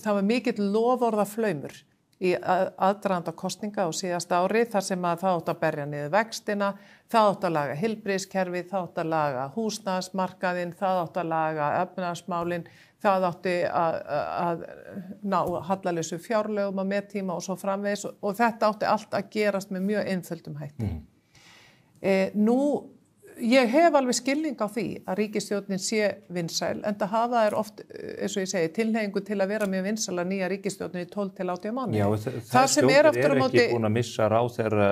var mikill loforðaflaumur í aðdraganda kosninga á síðasta ári, þar sem að það átt að berja niður vextina, það átt að laga heilbrigðiskerfið, það átt að laga húsnæðismarkaðinn, það átt að laga efnahagsmálin, það átti að ná hallalausu fjárlögum á mettíma og svo framvegis og þetta átti allt að gerast með mjög einföldum hætti. Nú, ég hef alveg skilning á því að ríkisstjórnin sé vinsæl, en það hafa þær oft, eins og ég segi, tilhneigingu til að vera mjög vinsæl að nýja ríkisstjórnin í 12 til 18 mánuði. Já, það stjórnir er ekki búin að missa ráðherra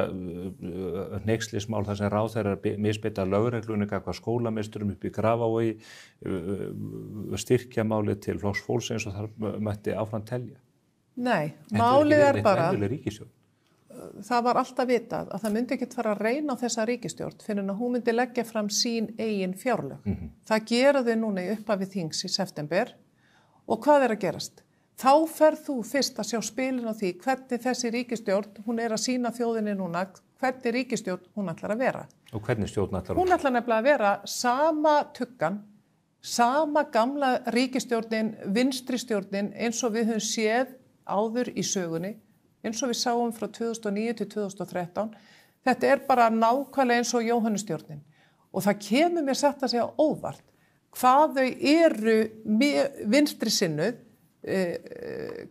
hneykslismál þar sem ráðherra misbeita lögreglunni gagnvart skólameisturum upp í Grafavogi, styrkjamálið til Flokks fólksins og þar mætti áfram telja. Nei, málið er bara það var alltaf vitað að það myndi ekkert fara að reyna á þessa ríkisstjórn fyrir að hún myndi leggja fram sín eigin fjárlög. Það gera þau núna í upphafi þings í september og hvað er að gerast? Þá ferð þú fyrst að sjá spilin á því hvernig þessi ríkisstjórn, hún er að sýna þjóðinni núna, hvernig ríkisstjórn hún ætlar að vera. Og hvernig stjórn ætlar hún ætlar nefnilega að vera sama tuggan, sama gamla ríkisstjórnin, vinstri stjórnin eins og við höfum séð áður í sögunni, eins og við sáum frá 2009 til 2013. Þetta er bara nákvæmlega eins og Jóhannustjórnin. Og það kemur mér satt að segja óvart hvað þau eru vinstri sinnuð.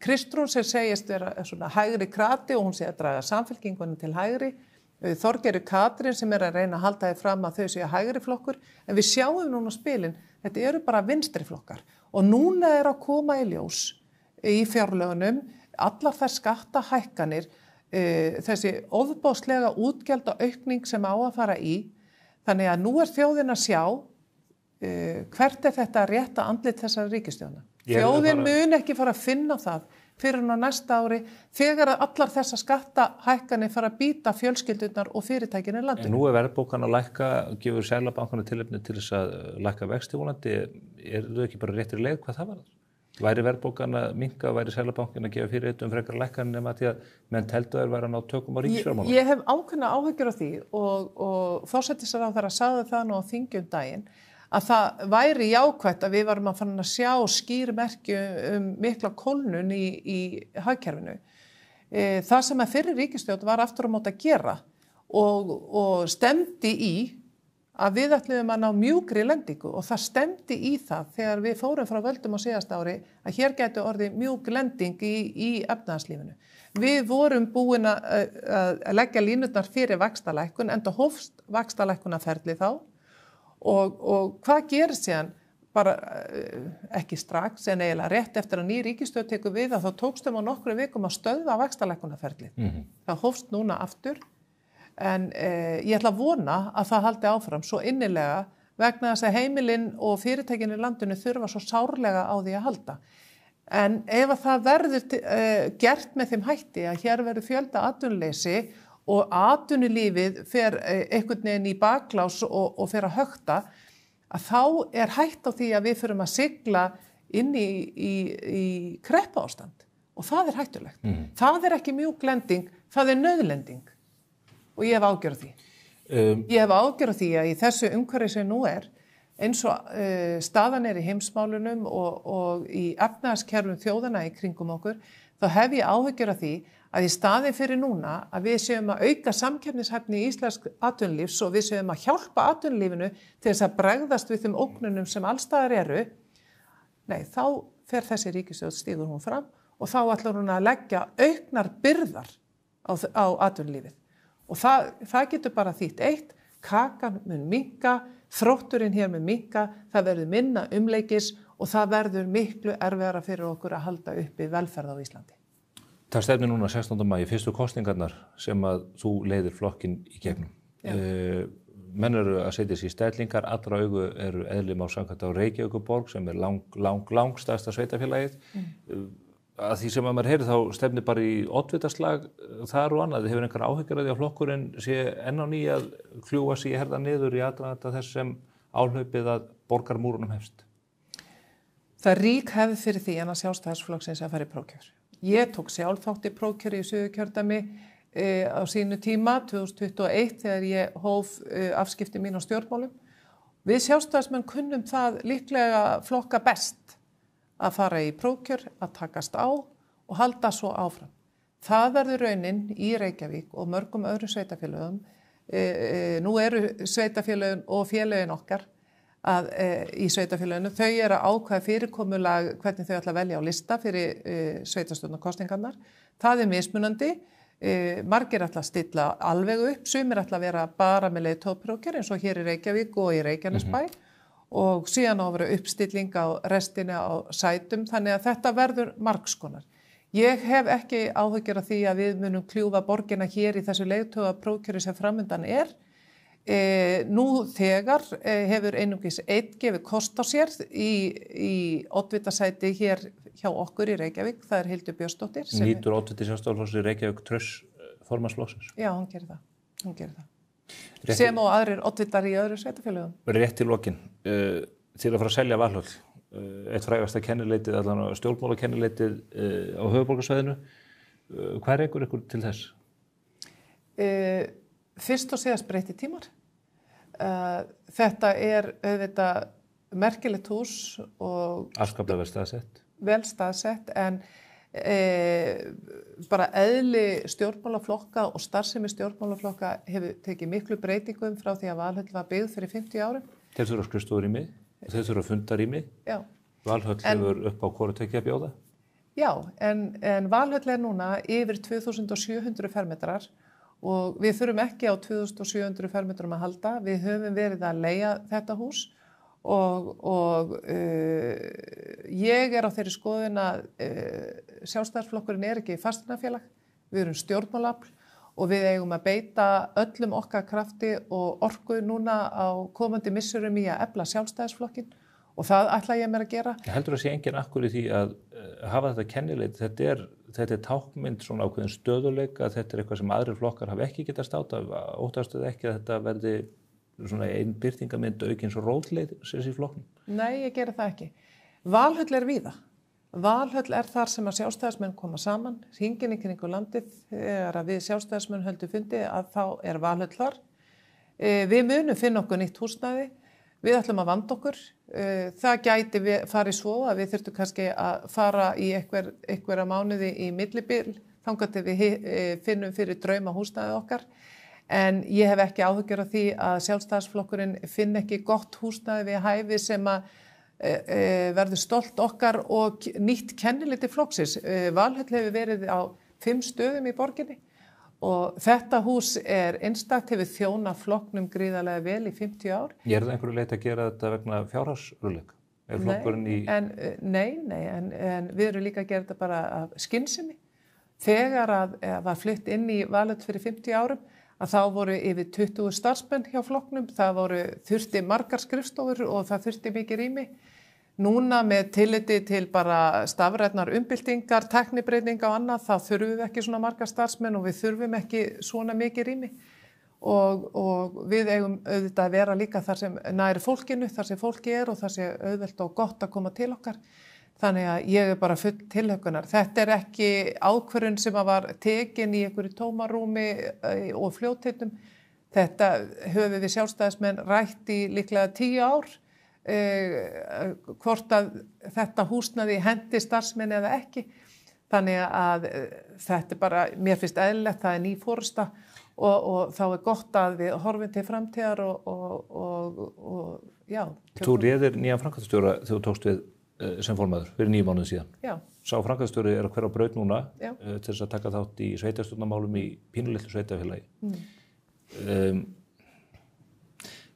Kristrún sem segist vera svona hægri krati og hún sé að draga Samfylkingunni til hægri. Þorgerður Katrín sem er að reyna að halda þið fram að þau séu hægri flokkur. En við sjáum núna spilin, þetta eru bara vinstri flokkar. Og núna er að koma í ljós í fjárlögunum allar þær skattahækkanir, þessi ofboðslega útgjaldaaukning sem á að fara í. Þannig að nú er þjóðin að sjá hvert er þetta rétta andlit þessara ríkisstjórna. Þjóðin mun ekki fara að finna það fyrir á næsta ári þegar að allar þessar skattahækkanir fara að býta fjölskyldunar og fyrirtækin í landinu. En nú er verðbólgan að lækka, gefur Seðlabankanum tilefni til þess að lækka vexti vonandi. Er þau ekki bara réttir leið hvað það var? Væri verðbólgan að minnka, væri Seðlabankinn að gefa fyrirheit frekar lækkanir nema því að menn teldu að þeir væru að ná tökum á ríkisfjármálum? Ég hef ákveðna áhyggjur af því og forsætisráðherra sagði það nú á þingi daginn að það væri jákvætt að við varum að fara að sjá skýr merki mikla kólnun í hagkerfinu. Það sem að fyrri ríkisstjórn var aftur á móti að gera og stemdi í að við ætluðum að ná mjúkri lendingu og það stemdi í það þegar við fórum frá völdum á síðasta ári að hér gæti orðið mjúk lending í efnahagslífinu. Við vorum búin að leggja línurnar fyrir vaxtalækkun, enda hófst vaxtalækkunarferli þá og hvað gerist síðan? Bara ekki strax en eiginlega rétt eftir að ný ríkisstjórn tekur við að þá tókstum á nokkru vikum að stöðva vaxtalækkunarferli. Það hófst núna aftur. En ég ætla að vona að það haldi áfram svo innilega vegna þess að heimilin og fyrirtækin í landinu þurfa svo sárlega á því að halda. En ef að það verður gert með þeim hætti að hér verður fjölda atvinnuleysi og atvinnulífið fer einhvern veginn í baklás og fer að hökta, að þá er hætt á því að við förum að sigla inn í kreppuástand og það er hættulegt. Það er ekki mjúk lending, það er nauðlending. Og ég hef ágjörð því. Ég hef ágjörð því að í þessu umhverfi sem nú er, eins og staðan er í heimsmálunum og í efnahagskerfum þjóðana í kringum okkur, þá hef ég ágjörð því að í staðin fyrir núna að við séum að auka samkeppnishæfni í íslensk atvinnulífs og við séum að hjálpa atvinnulífinu til þess að bregðast við þeim ógnunum sem allstaðar eru, nei, þá fer þessi ríkisstjórn stígur hún fram og þá ætlar hún að leggja auknar byrðar á atvinnulífið. Og það getur bara þýtt eitt, kakan mun minnka, þrótturinn hér mun minnka, það verður minna umleikis og það verður miklu erfiðara fyrir okkur að halda uppi velferð á Íslandi. Það stefnir núna 16. maí, fyrstu kosningarnar sem að þú leiðir flokkinn í gegnum. Menn eru að setja sér í stellingar, allra augu eru eðli mál samkvæmt á Reykjavíkurborg sem er lang stærsta sveitarfélagið. Að því sem að maður heyri þá stefnir bara í oddvitaslag þar og annað. Hefur einhver áhyggjur af því að flokkurinn sé enn á ný að kljúfa sig herða niður í aðdraganda þess sem áhlaupið að borgarmúrunum hefst? Það er rík hefð fyrir því en að Sjálfstæðisflokksins að fara í prófkjör. Ég tók sjálf þátt í prófkjöri í Suðurkjördæmi á sínu tíma, 2021, þegar ég hóf afskipti mín á stjórnmálum. Við Sjálfstæðismenn kunnum það líklega flokka best að fara í prófkjör, að takast á og halda svo áfram. Það verður raunin í Reykjavík og mörgum öðrum sveitafélögum. Nú eru sveitafélögin og félögin okkar í sveitafélöginu. Þau eru að ákveða fyrirkomulag hvernig þau ætla að velja á lista fyrir sveitastjórnarkosningarnar. Það er mismunandi. Margir ætla að stilla alveg upp, sumir ætla að vera bara með leiðtogaprófkjör eins og hér í Reykjavík og í Reykjanesbæ. Og síðan á að vera uppstilling á restinni á sætum, þannig að þetta verður margskonar. Ég hef ekki áhyggjur af því að við munum kljúfa borgina hér í þessu leiðtogaprófkjöri sem framundan er. Nú þegar hefur einungis einn gefið kost á sér í oddvitasæti hér hjá okkur í Reykjavík, það er Hildur Björnsdóttir. Nýtur oddviti Sjálfstæðisflokks í Reykjavík traust formannsflokksins? Já, hún gerir það. Sem og aðrir oddvitar í öðru sveitafélögum. Rétt í lokin, til að fara að selja Valhöll, eitt frægasta kennileitið, allan stjórnmálakennileitið á höfuðborgarsvæðinu. Hvað rekur ykkur til þess? Fyrst og síðast breytti tímar. Þetta er auðvitað merkilegt hús og afskaplega vel staðsett, en bara eðli stjórnmálaflokka og starfsemi stjórnmálaflokka hefur tekið miklu breytingum frá því að Valhöll var byggð fyrir 50 árum. Þeir þurfa skrifstofurými, þeir þurfa fundarými. Já. Valhöll hefur upp á hvoru tveggja að bjóða? Já, en Valhöll er núna yfir 2700 fermetrar og við þurfum ekki á 2700 fermetrum að halda. Við höfum verið að leigja þetta hús og ég er á þeirri skoðun að Sjálfstæðisflokkurinn er ekki fasteignafélag, við erum stjórnmálafl og við eigum að beita öllum okkar krafti og orku núna á komandi missurum í að efla Sjálfstæðisflokkinn og það ætla ég mér að gera. Heldur að sé engin akkur í því að hafa þetta kennileit, þetta er tákmynd svona ákveðin stöðuleika, þetta er eitthvað sem aðrir flokkar hafa ekki getað státa, óttastu þið ekki að þetta verði svona ein birtingamynd aukins og rótleið sem í flokknum? Nei, ég gera það ekki. Valhöll er víða Valhöll þar sem að sjálfstæðismenn koma saman, hringinn í kringu landið, þegar að við sjálfstæðismenn höldum fundi að þá Valhöll þar. Við munum finna okkur nýtt húsnæði, við ætlum að vanda okkur. Það gæti farið svo að við þurftum kannski að fara í einhverja mánuði í millibil, þangað til við finnum fyrir drauma húsnæðið okkar. En ég hef ekki áhyggjur af því að sjálfstæðisflokkurinn finn ekki gott húsnæði við hæfi sem að verður stolt okkar og nýtt kenniliti flokksins. Valhöll hefur verið á 5 stöðum í borginni og þetta hús einstakt, hefur þjónað flokknum gríðarlega vel í 50 ár. Það einhverju leið að gera þetta vegna fjárhagsrúleika? Flokkurinn í... Nei, en við erum líka að gera þetta bara af skynsemi. Þegar að var flytt inn í Valhöll fyrir 50 árum, að þá voru yfir 20 starfsmenn hjá flokknum, það þurfti margar skrifstofur og það þurfti mikið rými. Núna með tilliti til bara stafrænnar umbyltingar, tæknibreytinga og annað, þá þurfum við ekki svona margar starfsmenn og við þurfum ekki svona mikið rými. Og við eigum auðvitað að vera líka þar sem næri fólkinu, þar sem fólki og þar sem auðvelt og gott að koma til okkar. Þannig að ég bara full tilhökunar. Þetta ekki ákvörðun sem var tekin í einhverju tómarúmi og fljótheitum. Þetta höfum við sjálfstæðismenn rætt í líklega 10 ár, hvort að þetta húsnæði hendi starfsmenn eða ekki. Þannig að þetta bara, mér finnst eðlilegt, það ný forysta og þá gott að við horfum til framtíðar og já. Þú réðir nýjan framkvæmdastjóra þegar þú tókst við sem formaður fyrir 9 mánuðum síðan. Já. Sá framkvæmdastjóri að hver á braut núna til þess að taka þátt í sveitarstjórnarmálum í pínulitlu sveitarfélagi.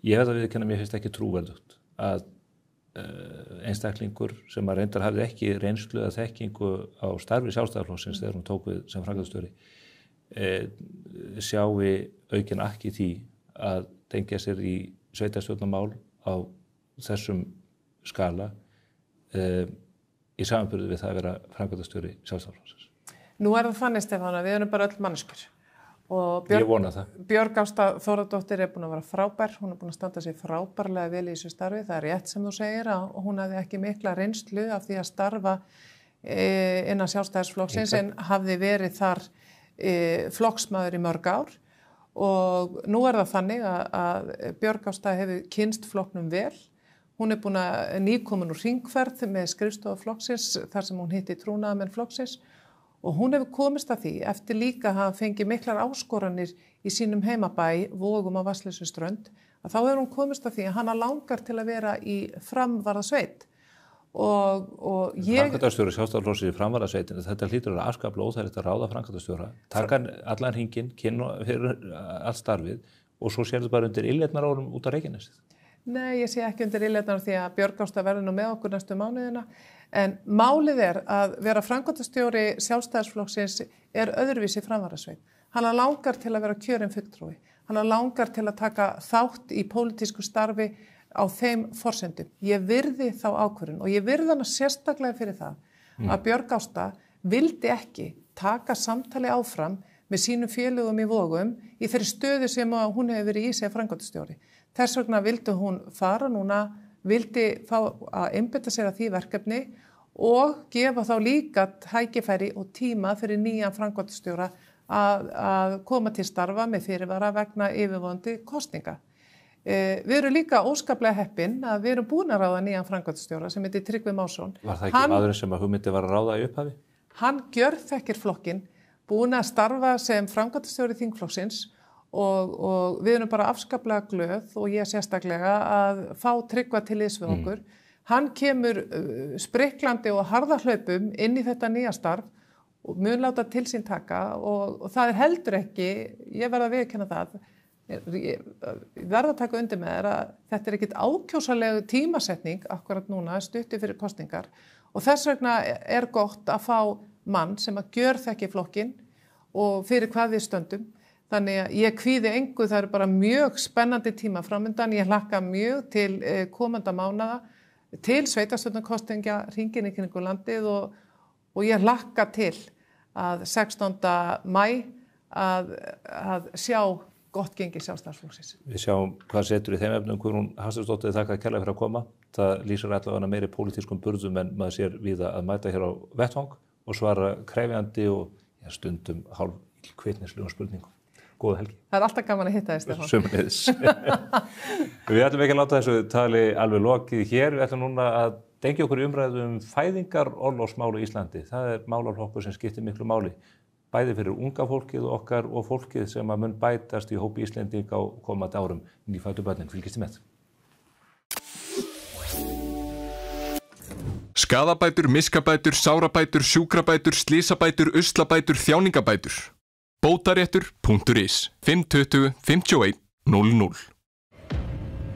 Ég að viðurkenna, mér finnst ekki trúverðugt að einstaklingur sem að reyndar hafði ekki reynslu eða þekkingu á starfi Sjálfstæðisflokksins þegar hún tók við sem framkvæmdastjóri sjái aukin akk í því að tengja sér í sveitarstjórnarmál á þessum skala í samanburði við það að vera framkvæmdastjóri Sjálfstæðisflokksins. Nú það þannig, Stefán, að við erum bara öll manneskjur. Og ég vona það. Björg Ásta Þórðardóttir búin að vera frábær, hún búin að standa sig frábærlega vel í þessu starfi. Það rétt sem þú segir að hún hafði ekki mikla reynslu af því að starfa innan Sjálfstæðisflokksins en hafði verið þar flokksmaður í mörg ár. Og nú það þannig að Björg Ásta hefur kynnst flokknum vel. Hún búin að nýkomin úr hringferð með skrifstofu flokksins þar sem hún hitti trúnaðarmenn flokksins og hún hefur komist að því eftir líka að hafa fengið miklar áskoranir í sínum heimabæ, Vogum á Vatnsleysuströnd, að þá hefur hún komist að því að hana langar til að vera í framvarðasveit. Og ég... Framkvæmdastjóri Sjálfstæðisflokksins í framvarðasveitinu, þetta hlýtur að afskaplega óþægilegt að ráða framkvæmdastjóra, taka allan hringinn, kynna fyrir allt starfið og svo sérðu bara undir illetnarárum út á Reykjanesið. Nei, ég sé ekki undir illetnar því að Björg Ásta verður nú með okkur næstu mánuðina. En málið að vera framkvæmdastjóri Sjálfstæðisflokksins öðruvísi framvarðasveit. Hann langar til að vera kjörinn fulltrúi. Hann langar til að taka þátt í pólitísku starfi á þeim forsendum. Ég virði þá ákvörðun og ég virði hana sérstaklega fyrir það að Björg Ásta vildi ekki taka samtali áfram með sínum félögum í Vogum í þeirri stöðu sem hún hefur verið í sig framkvæmdastjóri. Þess vegna vildi hún fara núna, vildi fá að einbeita sér að því verkefni og gefa þá líka tækifæri og tíma fyrir nýjan framkvæmdastjóra að koma til starfa með fyrirvara vegna yfirvofandi kosninga. Við erum líka óskaplega heppin að við erum búin að ráða nýjan framkvæmdastjóra sem heitir Tryggvi Másson. Var það ekki maðurinn sem að hugmyndi var að ráða í upphafi? Hann gjörþekkir flokkinn, búin að starfa sem framkvæmdastjóri þingflokksins og við erum bara afskaplega glöð og ég sérstaklega að fá Tryggva til liðs við okkur. Hann kemur spriklandi og harðahlaupum inn í þetta nýja starf og mun láta til sín taka og það heldur ekki, ég verð að viðurkenna það, ég verð að taka undir með að þetta ekkit ákjósanlegu tímasetning akkurat núna, stuttu fyrir kosningar og þess vegna gott að fá mann sem að gjörþekki flokkinn og fyrir hvað við stöndum. Þannig að ég kvíði engu, það bara mjög spennandi tíma framundan. Ég hlakka mjög til komandi mánaða, til sveitarstjórnarkosninga hringinn í kringum landið og ég hlakka til að 16. maí að sjá gott gengi Sjálfstæðisflokksins. Við sjáum hvað setur í þeim efnum, Guðrún Hafsteinsdóttir, þakka kærlega fyrir að koma. Það lýsir allavega meiri pólitískum burðum en maður sér víða að mæta hér á vettvang og svara krefjandi og stundum hálf kveitnislegum spurningum. Góða helgi. Það alltaf gaman að hitta þig, Stefán. Sömuleiðis. Við ætlum ekki að láta þessu tali alveg lokið hér. Við ætlum núna að dengja okkur í umræðu fæðingarorlofsmál á Íslandi. Það málaflokkur sem skiptir miklu máli. Bæði fyrir unga fólkið okkar og fólkið sem að mun bætast í hópi Íslendinga á komandi árum. Nýfæddu börnin, fylgist þið með. Skaðabætur, miskabætur, sárabætur, sjúkrabætur, slysabætur, uslabætur, þjáningabætur. Bótaréttur.is 520 51 00.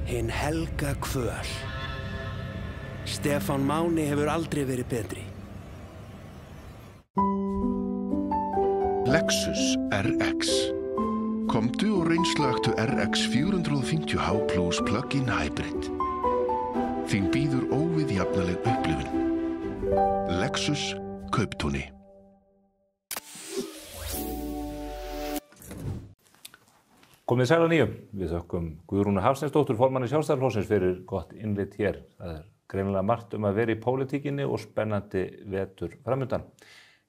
Hinn helga kvöl. Stefán Máni hefur aldrei verið betri. Lexus RX. Komdu og reynslögtu RX 450h Plus Plug-in Hybrid. Þín býður óviðjafnaleg upplifun. Lexus Kauptúni. Komið sæl á nýju. Við þökkum Guðrúnu Hafsteinsdóttur, formanni Sjálfstæðisflokksins, fyrir gott innlit hér. Það greinilega margt að vera í pólitíkinni og spennandi vetur framundan.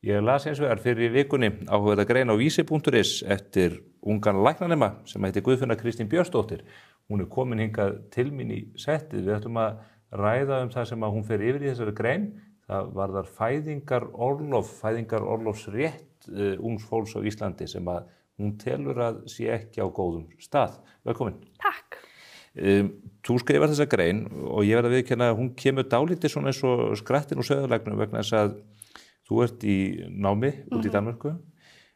Ég las eins vegar fyrir vikunni áhugaða grein á vísi.is eftir ungan læknanema sem heitir Guðfinna Kristín Björnsdóttir. Hún komin hingað til mín í settið. Við ætlum að ræða það sem að hún fer yfir í þessari grein. Það varðar fæðingarorlofsrétt ungs fólks á Íslandi sem að hún telur að sé ekki á góðum stað. Velkomin. Takk. Þú skrifar þessa grein og ég verð að viðurkenna að hún kemur dálítið svona eins og skrattin úr sauðarleggnum vegna þess að þú ert í námi út í Danmörku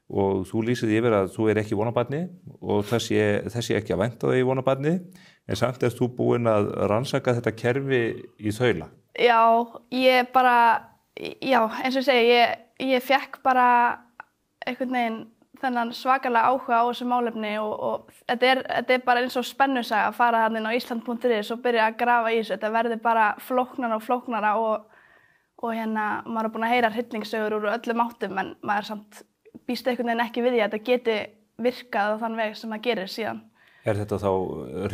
og þú lýsir yfir að þú ekki vonabarni og þessi ekki að vænta þig í vonabarni, en samt ert þú búin að rannsaka þetta kerfi í þaula. Já, eins og segi, ég fekk bara einhvern veginn þennan svakalega áhuga á þessu málefni og þetta er bara eins og spennusaga að fara hann inn á Ísland.is og byrja að grafa í þessu. Þetta verður bara flóknara og flóknara og maður er búin að heyra hryllingssögur úr öllum áttum, en maður samt býst einhvern veginn ekki við því að þetta geti virkað á þann veg sem það gerir síðan. Er þetta þá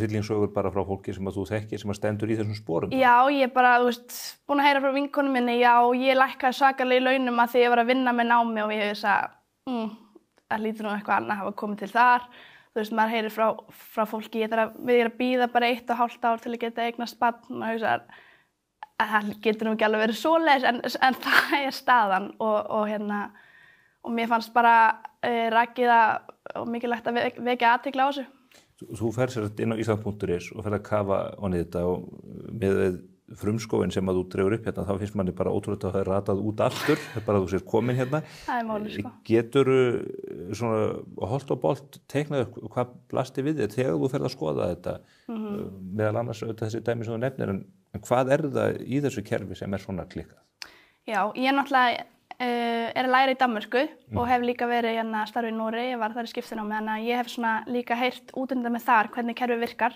hryllingssögur bara frá fólki sem að þú þekkir sem að stendur í þessum sporum? Já, ég er bara, búin að heyra frá vinkonum minni, ég lækkaði svakalega í launum að því ég var að vinna með námi og ég hef það lítur nú eitthvað annað að hafa komið til þar. Maður heyrir frá fólki, ég er að bíða bara 1,5 ár til að geta eignast barn og hugsa það getur nú ekki alveg verið svoleiðis, en það er staðan og mér fannst bara rakið og mikilvægt að vekja athygli á þessu. Þú fer sér inn á Ísland.is og fer að kafa onni þetta og með frumskóin sem að þú dregur upp hérna, þá finnst manni bara ótrúlega að það er ratað út aftur, það er bara að þú sér komin hérna. Það er málið, sko. Geturðu svona holt og bolt teiknað upp hvað blasti við þér þegar þú ferð að skoða þetta, meðal annars þessi dæmi sem þú nefnir, en hvað er það í þessu kerfi sem er svona klikkað? Já, ég náttúrulega er að læra í Danmörku og hef líka verið að starfa í Noregi, ég var þar í skiptinámi, þannig að ég hef svona líka heyrt útundan með þar hvernig kerfi virkar.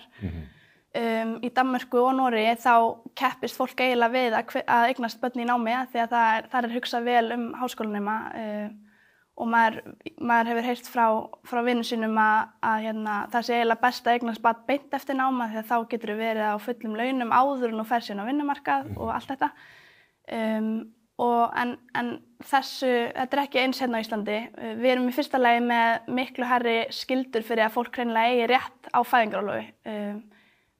Í Danmörku og Noregi þá keppist fólk eiginlega við að eignast börn í námi því að þar er hugsað vel háskólanema og maður hefur heyrt frá vinnum sínum að það sé eiginlega best að eignast barn beint eftir náma því að þá getur við verið á fullum launum áður en þú fer síðan á vinnumarkað og allt þetta. En þetta er ekki eins hérna á Íslandi. Við erum í fyrsta lagi með miklu hærri skyldur fyrir að fólk hreinlega eigi rétt á fæðingarorlofi.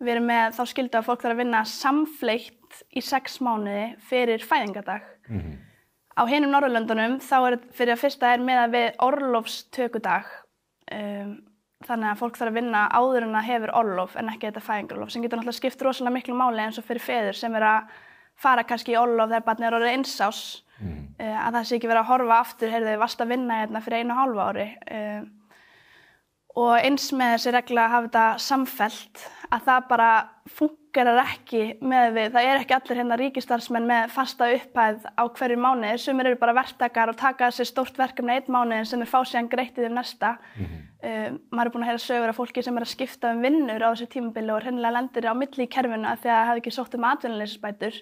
Við erum með þá skyldu að fólk þarf að vinna samfleytt í 6 mánuði fyrir fæðingardag. Á hinum Norðurlöndunum þá fyrir að fyrsta miðað við orlofstökudag. Þannig að fólk þarf að vinna áður en að hefur orlof en ekki þetta fæðingarorlof, sem getur náttúrulega skipt rosalega miklu máli eins og fyrir feður sem að fara kannski í orlof þegar barnið er orðið 1 árs. Að það sé ekki verið að horfa aftur, heyrðu þið varst að vinna hérna fyrir 1,5 ári. Og eins með þessi regla að hafa þetta samfellt, að það bara fungerar ekki með við, það er ekki allir hérna ríkisstarfsmenn með fasta upphæð á hverju mánuði, sumir eru bara verktakar og taka þessi stórt verkefni 1 mánuði sem fá síðan greitt í þeim næsta. Maður er búin að heyra sögur af fólki sem er að skipta vinnur á þessu tímabili og hreinlega lendir á milli í kerfinu af því að það hefði ekki sótt atvinnuleysisbætur.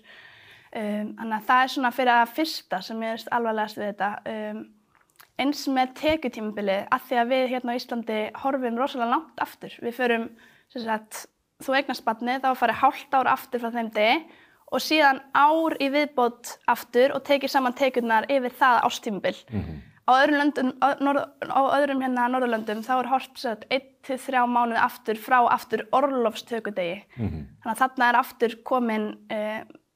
Þannig að það er svona fyrir að fyrsta sem ég veist alvarlegast við þetta. Eins með tekjutímabilið, af því að við hérna á Íslandi horfum rosalega langt aftur. Við förum þú eignast barnið þá farið hálft ár aftur frá þeim degi og síðan ár í viðbót aftur og tekið saman tekjurnar yfir það árstímabil. Á öðrum löndum, á öðrum Norðurlöndum þá horft 1 til 3 mánuði aftur frá orlofstökudegi. Þannig að þarna aftur komin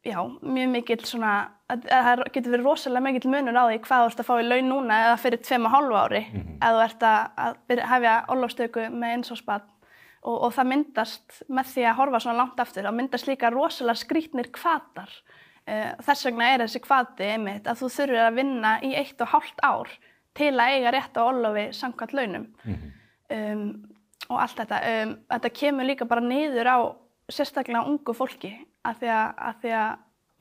mjög mikill svona, það getur verið rosalega mikill munur á því hvað þú ert að fá í laun núna eða fyrir 2,5 ári ef þú ert að hefja orlofstöku með einsásbarn. Og það myndast með því að horfa svona langt aftur, það myndast líka rosalega skrýtnir hvatar. Þess vegna þessi hvati einmitt að þú þurfir að vinna í 1,5 ár til að eiga rétt á orlofi samkvæmt launum. Og allt þetta. Þetta kemur líka bara niður á sérstaklega ungu fólki af því að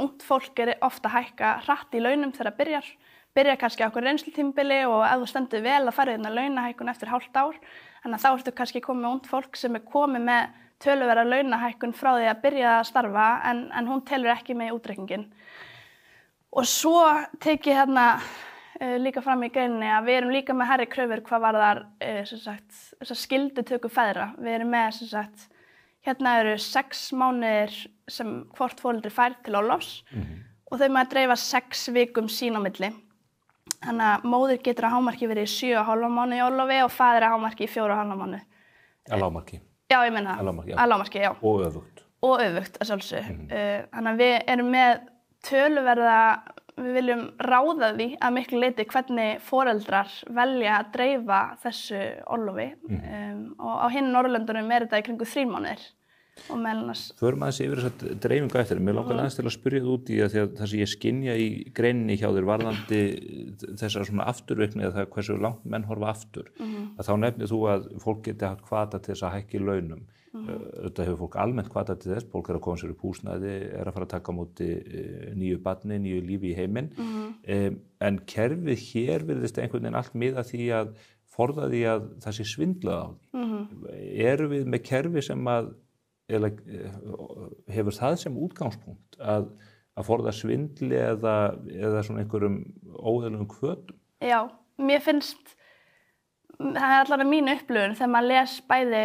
ungt fólk ofta að hækka hratt í launum þegar það byrjar kannski á okkur reynslutímabili og ef þú stendur vel að fara launahækkun eftir hálft ár. Þannig að þá ertu kannski komið með ungt fólk sem komið með töluverða launahækkun frá því að byrja að starfa en hún telur ekki með í útreikningin. Og svo tek ég líka fram í greininni að við erum líka með hærri kröfur hvað varðar þessar skyldutöku feðra. Við erum með hérna eru 6 mánuðir sem hvort foreldri fær til orlofs og þau með að dreifa 6 vikum sín á milli. Þannig að móðir getur að hámarki verið í 7,5 mánuði í orlofi og faðir að hámarki í 4,5 mánuði. Að lágmarki? Já, ég meina það. Að lágmarki, já. Og öfugt? Og öfugt, að sjálfsögðu. Þannig að við erum með töluverða, við viljum ráða því að miklu leyti hvernig foreldrar velja að dreifa þessu orlofi. Og á hinum Norðurlöndunum þetta í kringu 3 mánuðir. Förum aðeins yfir þessa dreifingu eftir. Mér langar aðeins til að spyrja út í að það sem ég skynja í greininni hjá þér varðandi þessar svona afturvirkni eða það hversu langt menn horfa aftur. Að þá nefnir þú að fólk geti haft hvata til þess að hækka í launum. Þetta hefur fólk almennt hvata til þess. Fólk að koma sér upp húsnæði, að fara að taka á móti nýju barni, nýju lífi í heiminn. En kerfið hér virðist einhvern veginn allt miða því að forða því að það sé svindlað á því. Erum við með kerfi sem hefur það sem útgangspunkt að forða svindli eða svona einhverjum óeðlugum hvötum? Já, mér finnst, það allavega mín upplifun þegar maður les bæði,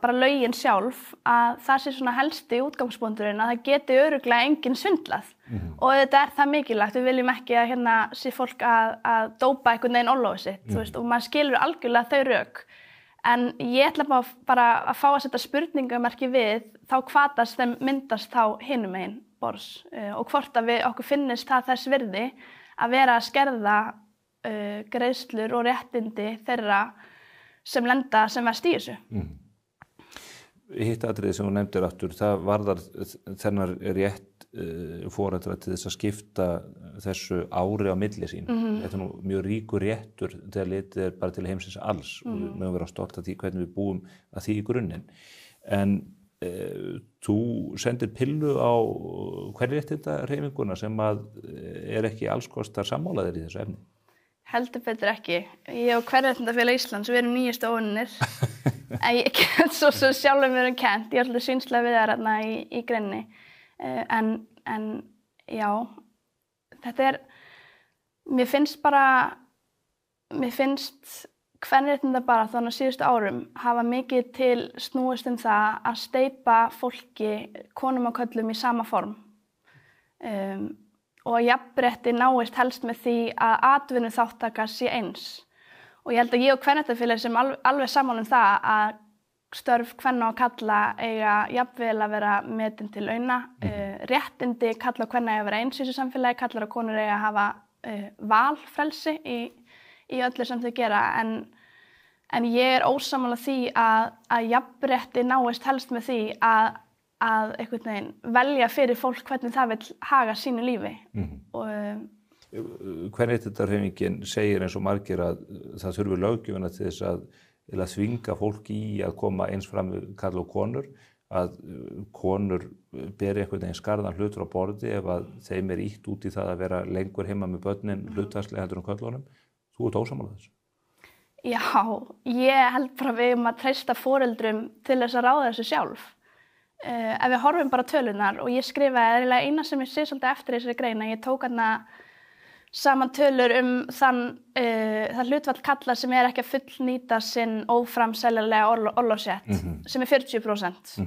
bara lögin sjálf, að það sé svona helsti útgangspunkturinn að það geti örugglega enginn svindlað. Og þetta það mikilvægt, við viljum ekki að sé fólk að dópa einhvern veginn orlofið sitt, þú veist, og maður skilur algjörlega þau rök. En ég ætla bara að fá að setja spurningamerki við þá hvatast þeim myndast þá hinum megin borðs og hvort að okkur finnist það þess virði að vera að skerða greiðslur og réttindi þeirra sem lenda sem verst í þessu. Hitt atriði sem þú nefndir aftur, það varðar þennar rétt foreldra til þess að skipta þessu ári á milli sín. Þetta nú mjög ríkur réttur þegar litið bara til heimsins alls og við mögum vera stolt af því hvernig við búum að því í grunninn. En þú sendir pillu á kvenréttindahreyfinguna sem ekki alls kostar sammálaðir í þessu efni? Heldur betur ekki. Ég og Kvenréttindafélag Íslands, við erum nýjustu óvinnir. En ég get svo sjálfum mér kennt, ég ætla sýnslega við það í greininni. En já, þetta mér finnst kvenréttindabaráttan á síðustu árum hafa mikið til snúist það að steypa fólki, konum og körlum í sama form. Og jafnrétti náist helst með því að atvinnuþátttaka sé eins. Og ég held að ég og Kvenréttindafélagið sem alveg sammála það að störf kvenna og karla eiga jafnvel að vera metin til launa. Réttindi karla og kvenna eiga að vera eins í þessu samfélagi, karlar og konur eiga að hafa valfrelsi í öllu sem þau gera. En ég ósammála því að jafnrétti náist helst með því að einhvern veginn velja fyrir fólk hvernig það vil haga sínu lífi. Kvenréttindahreyfingin segir eins og margir að það þurfi löggjöfina til þess að þvinga fólk í að koma eins fram við karla og konur, að konur beri einhvern veginn skarðan hlutur á borði ef að þeim ýtt út í það að vera lengur heima með börnin hlutfallslega heldur körlunum. Þú ert ósammála þessu? Já, ég held bara við að treysta foreldrum til þess að ráða þessu sjálf. Ef við horfum bara tölunar og ég skrifaði eina sem ég sé svolítið eftir þessari greina, ég tók saman tölur það hlutfall kalla sem ekki að fullnýta sinn óframseljanlega orlofsrétt, sem 40%.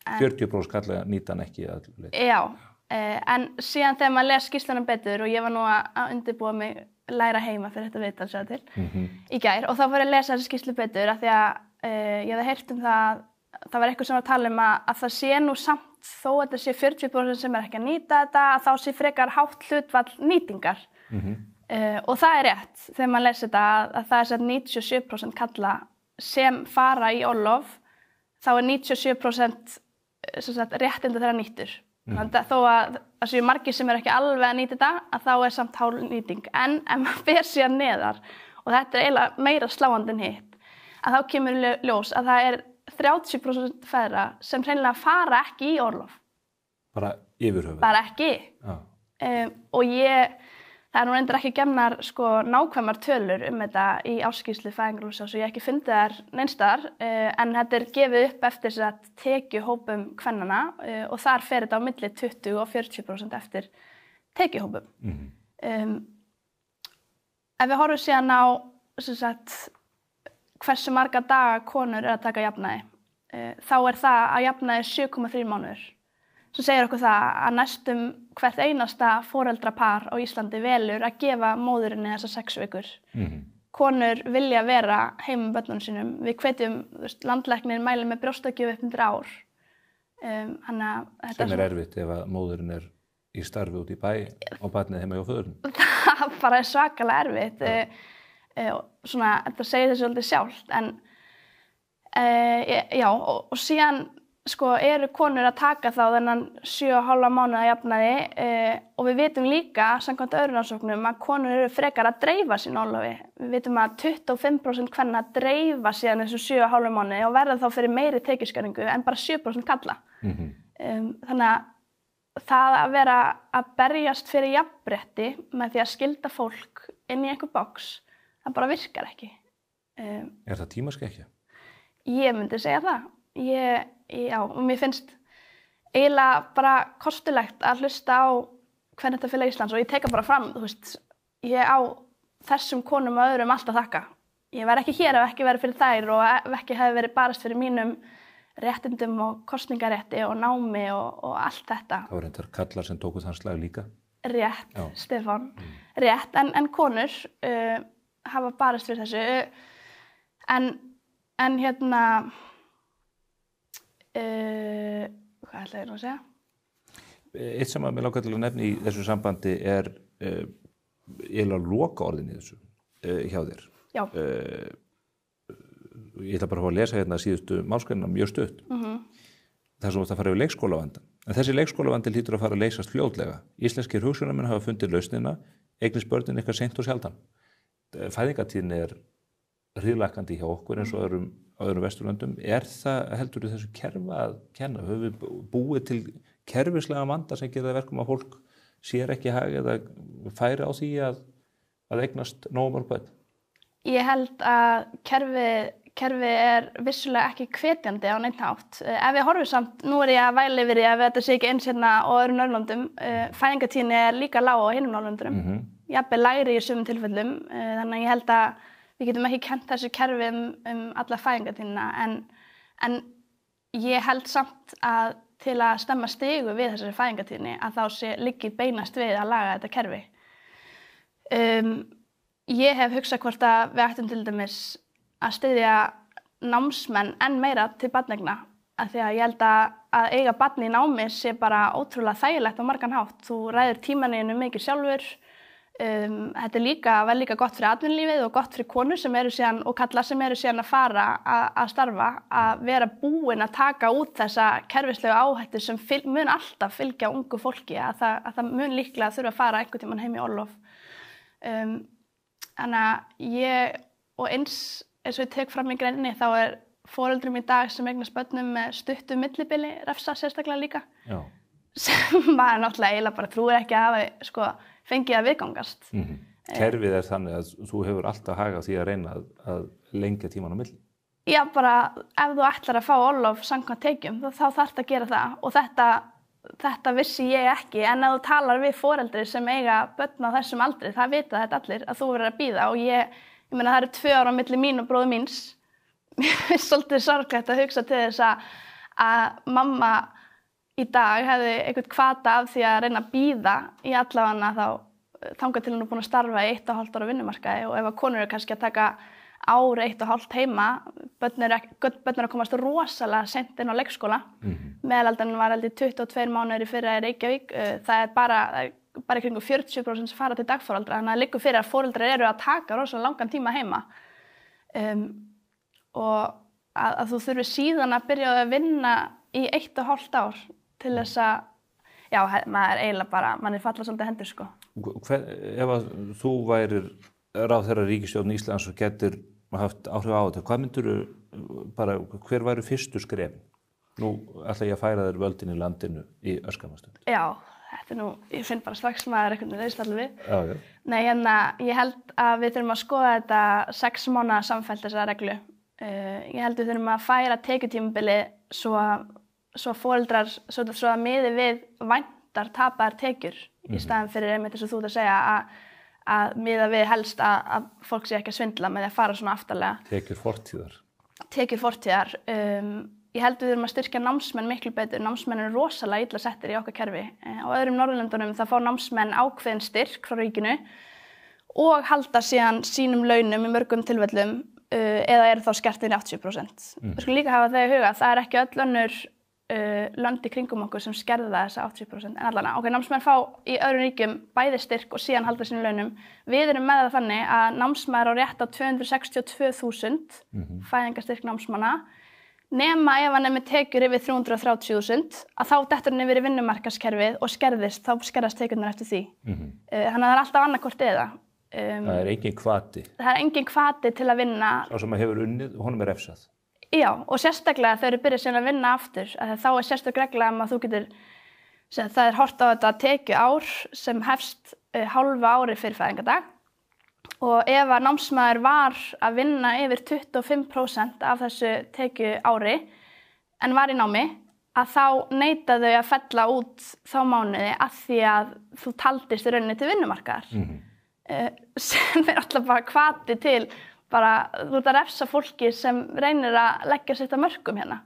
40% kalla nýta hann ekki að öllu leyti. Já, en síðan þegar maður les skýrslunum betur og ég var nú að undirbúa mig læra heima fyrir þetta viðtal sjá til í gær og þá fór ég að lesa þessi skýrslu betur af því að ég hafði heyrt það var eitthvað sem var að tala að það sé nú samt þó að þetta sé 40% sem ekki að nýta þetta að þá sé frekar hátt hlutfall nýtingar og það rétt þegar maður les þetta að það er 97% kalla sem fara í orlof þá 97% réttinda þeirra nýttur. Þannig að þó að það séu margir sem ekki alveg að nýta þetta að þá samt hál nýting. En ef maður fer síðan neðar og þetta eiginlega meira sláandi en hitt að þá kemur ljós að það 30% feðra sem hreinlega fara ekki í orlof. Bara yfir höfuð? Bara ekki. Og það nú reyndar ekki gefnar nákvæmar tölur þetta í ársskýrslu Fæðingarorlofssjóðs og ég ekki fundið þær neinstaðar en þetta gefið upp eftir þess að tekjuhópum kvennanna og þar fer þetta á milli 20 og 40% eftir tekjuhópum. Ef við horfum síðan á hversu marga daga konur að taka jafnæði þá það að jafnæði 7,3 mánuður. Svo segir okkur það að næstum hvert einasta foreldrapar á Íslandi velur að gefa móðurinni þessar 6 vikur. Konur vilja vera heima með börnunum sínum. Við hvetjum, landlæknir mælir með brjóstagjöf upp undir ár. Sem erfitt ef að móðurinn í starfi út í bæ og barnið heima hjá föðurinn. Það bara svakalega erfitt. Þetta segir þessu svolítið sjálft. En og síðan eru konur að taka þá þennan 7,5 mánuða jafnaði og við vitum líka, samkvæmt öðrum rannsóknum, að konur eru frekar að dreifa sín orlofi. Við vitum að 25% kvenna dreifa síðan þessum 7,5 mánuði og verða þá fyrir meiri tekjuskerðingu en bara 7% kalla. Þannig að það að vera að berjast fyrir jafnrétti með því að skylda fólk inn í einhver box, það bara virkar ekki. Það tímaskekkja? Ég myndi segja það. Og mér finnst eiginlega bara kostulegt að hlusta á Kvenréttindafélag Íslands og ég teka bara fram, ég á þessum konum og öðrum allt að þakka. Ég væri ekki hér ef ekki verið fyrir þær og ef ekki hefði verið barast fyrir mínum réttindum og kosningarétti og námi og allt þetta. Það var reyndar kallar sem tóku þann slag líka. Rétt, Stefán. Rétt, en konur hafa barast fyrir þessu. En hvað ætla ég nú að segja? Eitt sem að mér langar til að nefna í þessu sambandi eiginlega lokaorðin í þessu hjá þér. Já. Ég ætla bara að lesa hérna síðustu málsgreinina mjög stutt. Það sem það fara yfir leikskólavanda. En þessi leikskólavandi hlýtur að fara að leysast fljótlega. Íslenskir hugsunarmenn hafa fundið lausnina, eignist börnin eitthvað seint og sjaldan. Fæðingartíðin hríðlækkandi hjá okkur eins og öðrum Vesturlöndum. Það heldur þessu kerfa að kenna? Höfum við búið til kerfislega vanda sem gera það verkum að fólk sér ekki hag eða færi á því að eignast nógu mörg börn? Ég held að kerfið vissulega ekki hvetjandi á neitt hátt. Ef við horfum samt, nú ég að væla yfir því að þetta sé ekki eins hérna á öðrum Norðurlöndum, fæðingartíðin líka lág á hinum Norðurlöndunum, jafnvel lægri í sumum tilfellum, þannig að ég held að við getum ekki kennt þessu kerfi alla fæðingartíðina, en ég held samt að til að stemma stigu við þessari fæðingartíðinni að þá liggi beinast við að laga þetta kerfi. Ég hef hugsað hvort að við ættum til dæmis að styðja námsmenn enn meira til barneigna, af því að ég held að eiga barn í námi sé bara ótrúlega þægilegt á margan hátt. Þú ræður tímaninu mikið sjálfur. Þetta verður líka gott fyrir atvinnulífið og gott fyrir konur sem eru síðan og karlar sem eru síðan að fara að starfa, að vera búin að taka út þessa kerfislegu áhættu sem mun alltaf fylgja ungu fólki, að það mun líklega þurfa að fara einhvern tímann heim í orlof. Þannig að og eins og ég tek fram í greininni, þá foreldrum í dag sem eignast börnum með stuttu millibili refsa sérstaklega líka. Já. Sem maður náttúrulega eiginlega bara trúir ekki að hafa fengið að viðgangast. Kerfið þannig að þú hefur alltaf hag á því að reyna að lengja tíman á milli. Já, bara ef þú ætlar að fá orlof samkvæmt tekjum, þá þarftu að gera það. Og þetta þetta vissi ég ekki, en ef þú talar við foreldri sem eiga börn á þessum aldri, það vita þetta allir að þú verður að bíða og ég meina það eru 2 ára á milli mín og bróður míns. Mér finnst svolítið sorglegt að hugsa til þess að mamma í dag hefði einhvern hvata af því að reyna að bíða í allavega þangað til hún er búin að starfa í 1,5 ára vinnumarkaði og ef að konur eru kannski að taka ár 1,5 heima, börn eru að komast rosalega sent inn á leikskóla. Meðalaldurinn var held ég 22 mánuðir í fyrra í Reykjavík. Það er bara í kringum 40% sem fara til dagforeldra, þannig að það liggur fyrir að foreldrar eru að taka rosalega langan tíma heima. Og að þú þurfi síðan að byrja að vinna í 1,5 ár til þess að, já, maður eiginlega bara, manni falla svolítið hendur, sko. Ef að þú værir ráðherra ríkisstjórn Íslands og getur haft áhrif á þetta, hvað myndirðu bara, hver væru fyrstu skrefin? Nú ætla ég að færa þér völdin í landinu í örskamastund. Já, þetta nú, ég finn bara strax maður einhvern veginn reistallu við. Já. Nei, ég held að við þurfum að skoða þetta 6 mánaða samfellt þessa reglu. Ég held við þurfum að færa tekjutímabili svo foreldrar, svo að miði við væntar tapaðar tekjur í staðan fyrir einmitt þess að þú ert að segja að miða við helst að fólk sé ekki að svindla með því að fara svona aftarlega. Tekjur fortíðar. Tekjur fortíðar. Ég held við þurfum að styrkja námsmenn miklu betur. Námsmenn eru rosalega illa settir í okkar kerfi. Á öðrum Norðurlöndunum það fá námsmenn ákveðin styrk frá ríkinu og halda síðan sínum launum í mörgum tilfellum eða eru þá skertir í 80%. Við skulum líka hafa það í huga. Það er ekki öll önnur lönd í kringum okkur sem skerða þessa 80%. En allan, námsmenn fá í öðrum ríkjum bæði styrk og síðan halda sínum launum. Við erum með það þannig að námsmaður á rétt á 262.000 fæðingarstyrk námsmanna, nema ef hann er með tekjur yfir 330.000, að þá dettur hann yfir í vinnumarkaðskerfið og skerðist, þá skerðast tekjurnar eftir því. Þannig að það er alltaf annarkvort eða. Það er engin hvati. Það er engin hvati til að vinna. Sá sem hefur unnið, honum er refsað. Já, og sérstaklega þegar þú byrjar síðan að vinna aftur, þá er sérstaklega regla að þú getur, það er horft á þetta tekjuár sem hefst hálfa ári fyrir fæðingardag og ef að námsmaður var að vinna yfir 25% af þessu tekjuári en var í námi, að þá neita þau að fella út þá mánuði að því að þú taldist í rauninni til vinnumarkaðar. Sem er alltaf bara hvati til bara, þú ert að refsa fólki sem reynir að leggja sitt að mörkum hérna.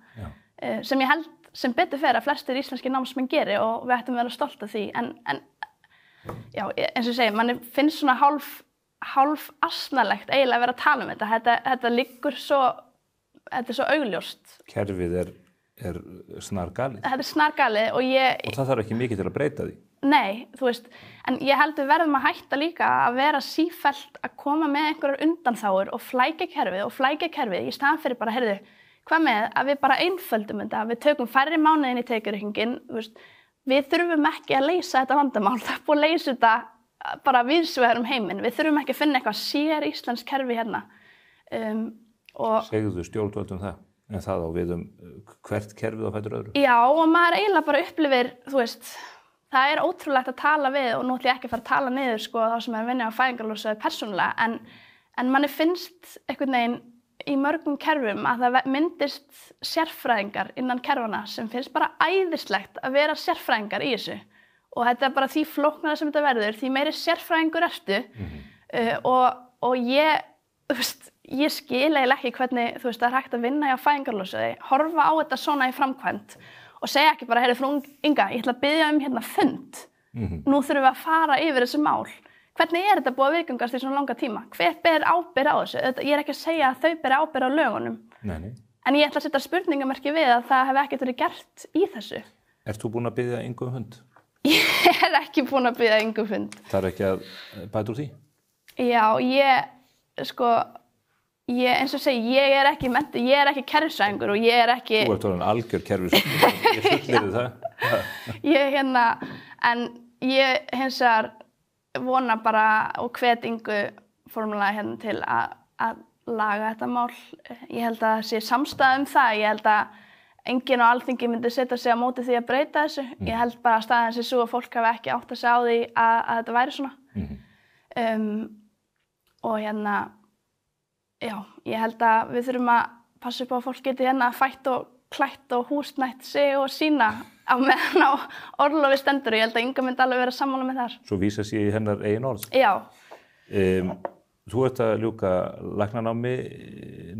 Sem ég held sem betur fer að flestir íslenski námsmenn geri og við ættum að vera stolt af því. En já, eins og ég segi, manni finnst svona hálf asnalegt eiginlega að vera að tala um þetta. Þetta liggur svo, þetta er svo augljóst. Kerfið er snargalið. Þetta er snargalið og Og það þarf ekki mikið til að breyta því. Nei, þú veist, en ég held við verðum að hætta líka að vera sífellt að koma með einhverjar undanþágur og flækja kerfið í staðan fyrir bara, heyrðu, hvað með að við bara einföldum þetta, við tökum færri mánuðin í tekjureikningin, við þurfum ekki að leysa þetta vandamál, það er búið að leysa þetta bara víðsvegar heiminn, við þurfum ekki að finna eitthvað sér íslenskt kerfi hérna. Segðu stjórnvöldum það, en það á við hvert kerfið á fætur öðru? Já, og maður eiginlega bara upplifir, þú veist, það er ótrúlegt að tala við og nú ætlum ég ekki að fara að tala niður sko þá sem er að vinna á fæðingarorlofssjóði persónulega en manni finnst einhvern veginn í mörgum kerfum að það myndist sérfræðingar innan kerfana sem finnst bara æðislegt að vera sérfræðingar í þessu og þetta er bara því flóknara sem þetta verður, því meiri sérfræðingur ertu og ég skil eiginlega ekki hvernig það er hægt að vinna á fæðingarorlofssjóði, horfa á þetta svona í framkvæmd og segja ekki bara, heyrðu frú Inga, ég ætla að biðja hérna fund. Nú þurfum við að fara yfir þessi mál. Hvernig er þetta búið að viðgangast í svona langa tíma? Hver ber ábyrgð á þessu? Ég er ekki að segja að þau beri ábyrgð á lögunum. Nei. En ég ætla að setja spurningamerki við að það hef ekkert verið gert í þessu. Ert þú búin að biðja Ingu fund? Ég er ekki búin að biðja Ingu fund. Það er ekki að bæta úr því? Já, eins og segi, ég er ekki menntuð, ég er ekki kerfisfræðingur og ég er ekki... Þú ert orðin algjör kerfisfræðingur, ég fullyrði það. En ég hins vegar vona bara og hvet Ingu formulega hérna til að laga þetta mál. Ég held að það sé samstaða það, ég held að enginn á Alþingi myndi setja sig á móti því að breyta þessu. Ég held bara að staðan sé svo að fólk hafi ekki átt að segja á því að þetta væri svona. Og já, ég held að við þurfum að passa upp á að fólk geti hérna fætt og klætt og húsnætt sig og sína á meðan á orlofi stendur og ég held að Inga myndi alveg vera sammála með þar. Svo vísa sér í hennar eigin orð. Já. Þú ert að ljúka læknanámi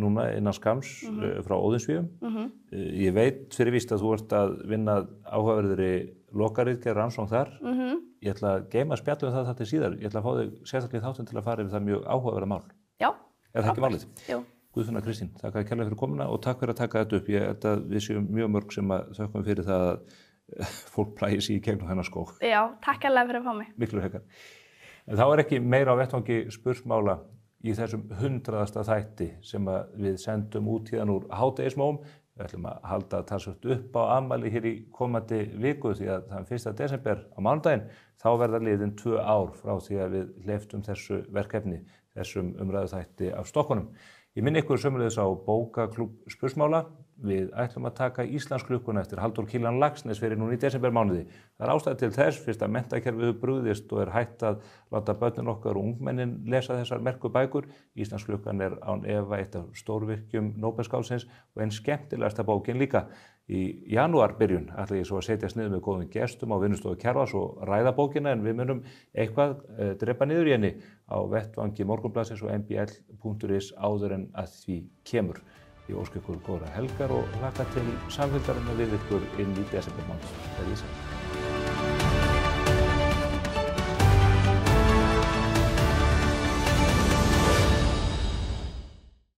núna innan skamms frá Óðinsvíum. Ég veit fyrir víst að þú ert að vinna áhugaverðri lokaritgerð rannsókn þar. Ég ætla að geyma spjallum það til síðar. Ég ætla að fá þig sérstaklega í þáttinn til að fara yfir það mjög áhugaverða mál. Já. Er það ekki málið? Jú. Guðfinna Kristín, þakka þér kærlega fyrir komuna og takk fyrir að taka þetta upp. Ég held að við séum mjög mörg sem að þökkum fyrir það að fólk plægi sig í gegnum þennan skóg. Já, takk kærlega fyrir að fá mig. Miklu hekkar. En þá er ekki meira á vettvangi spursmála í þessum 100. þætti sem við sendum út hérna úr hádegismóum. Við ætlum að halda talsvert upp á afmæli hér í komandi viku því að þann 1. desember á mánudaginn þá verða liðin 2 ár frá því að við hleyptum þessu verkefni, þessum umræðuþætti af Stokkunum. Ég minni ykkur sömuleiðis á bókaklúbb spursmála. Við ætlum að taka Íslandsklukkuna eftir Halldór Kiljan Laxness fyrir núna í desembermánuði. Það er ástæða til þess fyrst að menntakerfið hefur brugðist og er hætt að láta börnin okkar og ungmennin lesa þessar merku bækur. Íslandsklukkan er án efa eitt af stórvirkjum Nóbelskáldsins og einn skemmtilegasta bókin líka. Í janúarbyrjun ætla ég svo að setjast niður með góðum gestum á vinnustofu Kjarvals og ræða bókina en við munum eitthvað drepa niður í henni á vettvangi Morgunblaðsins og mbl.is áður en að því kemur. Ég óska ykkur góðra helgar og hlakka til samfylgdarinnar við ykkur inn í desembermánuð.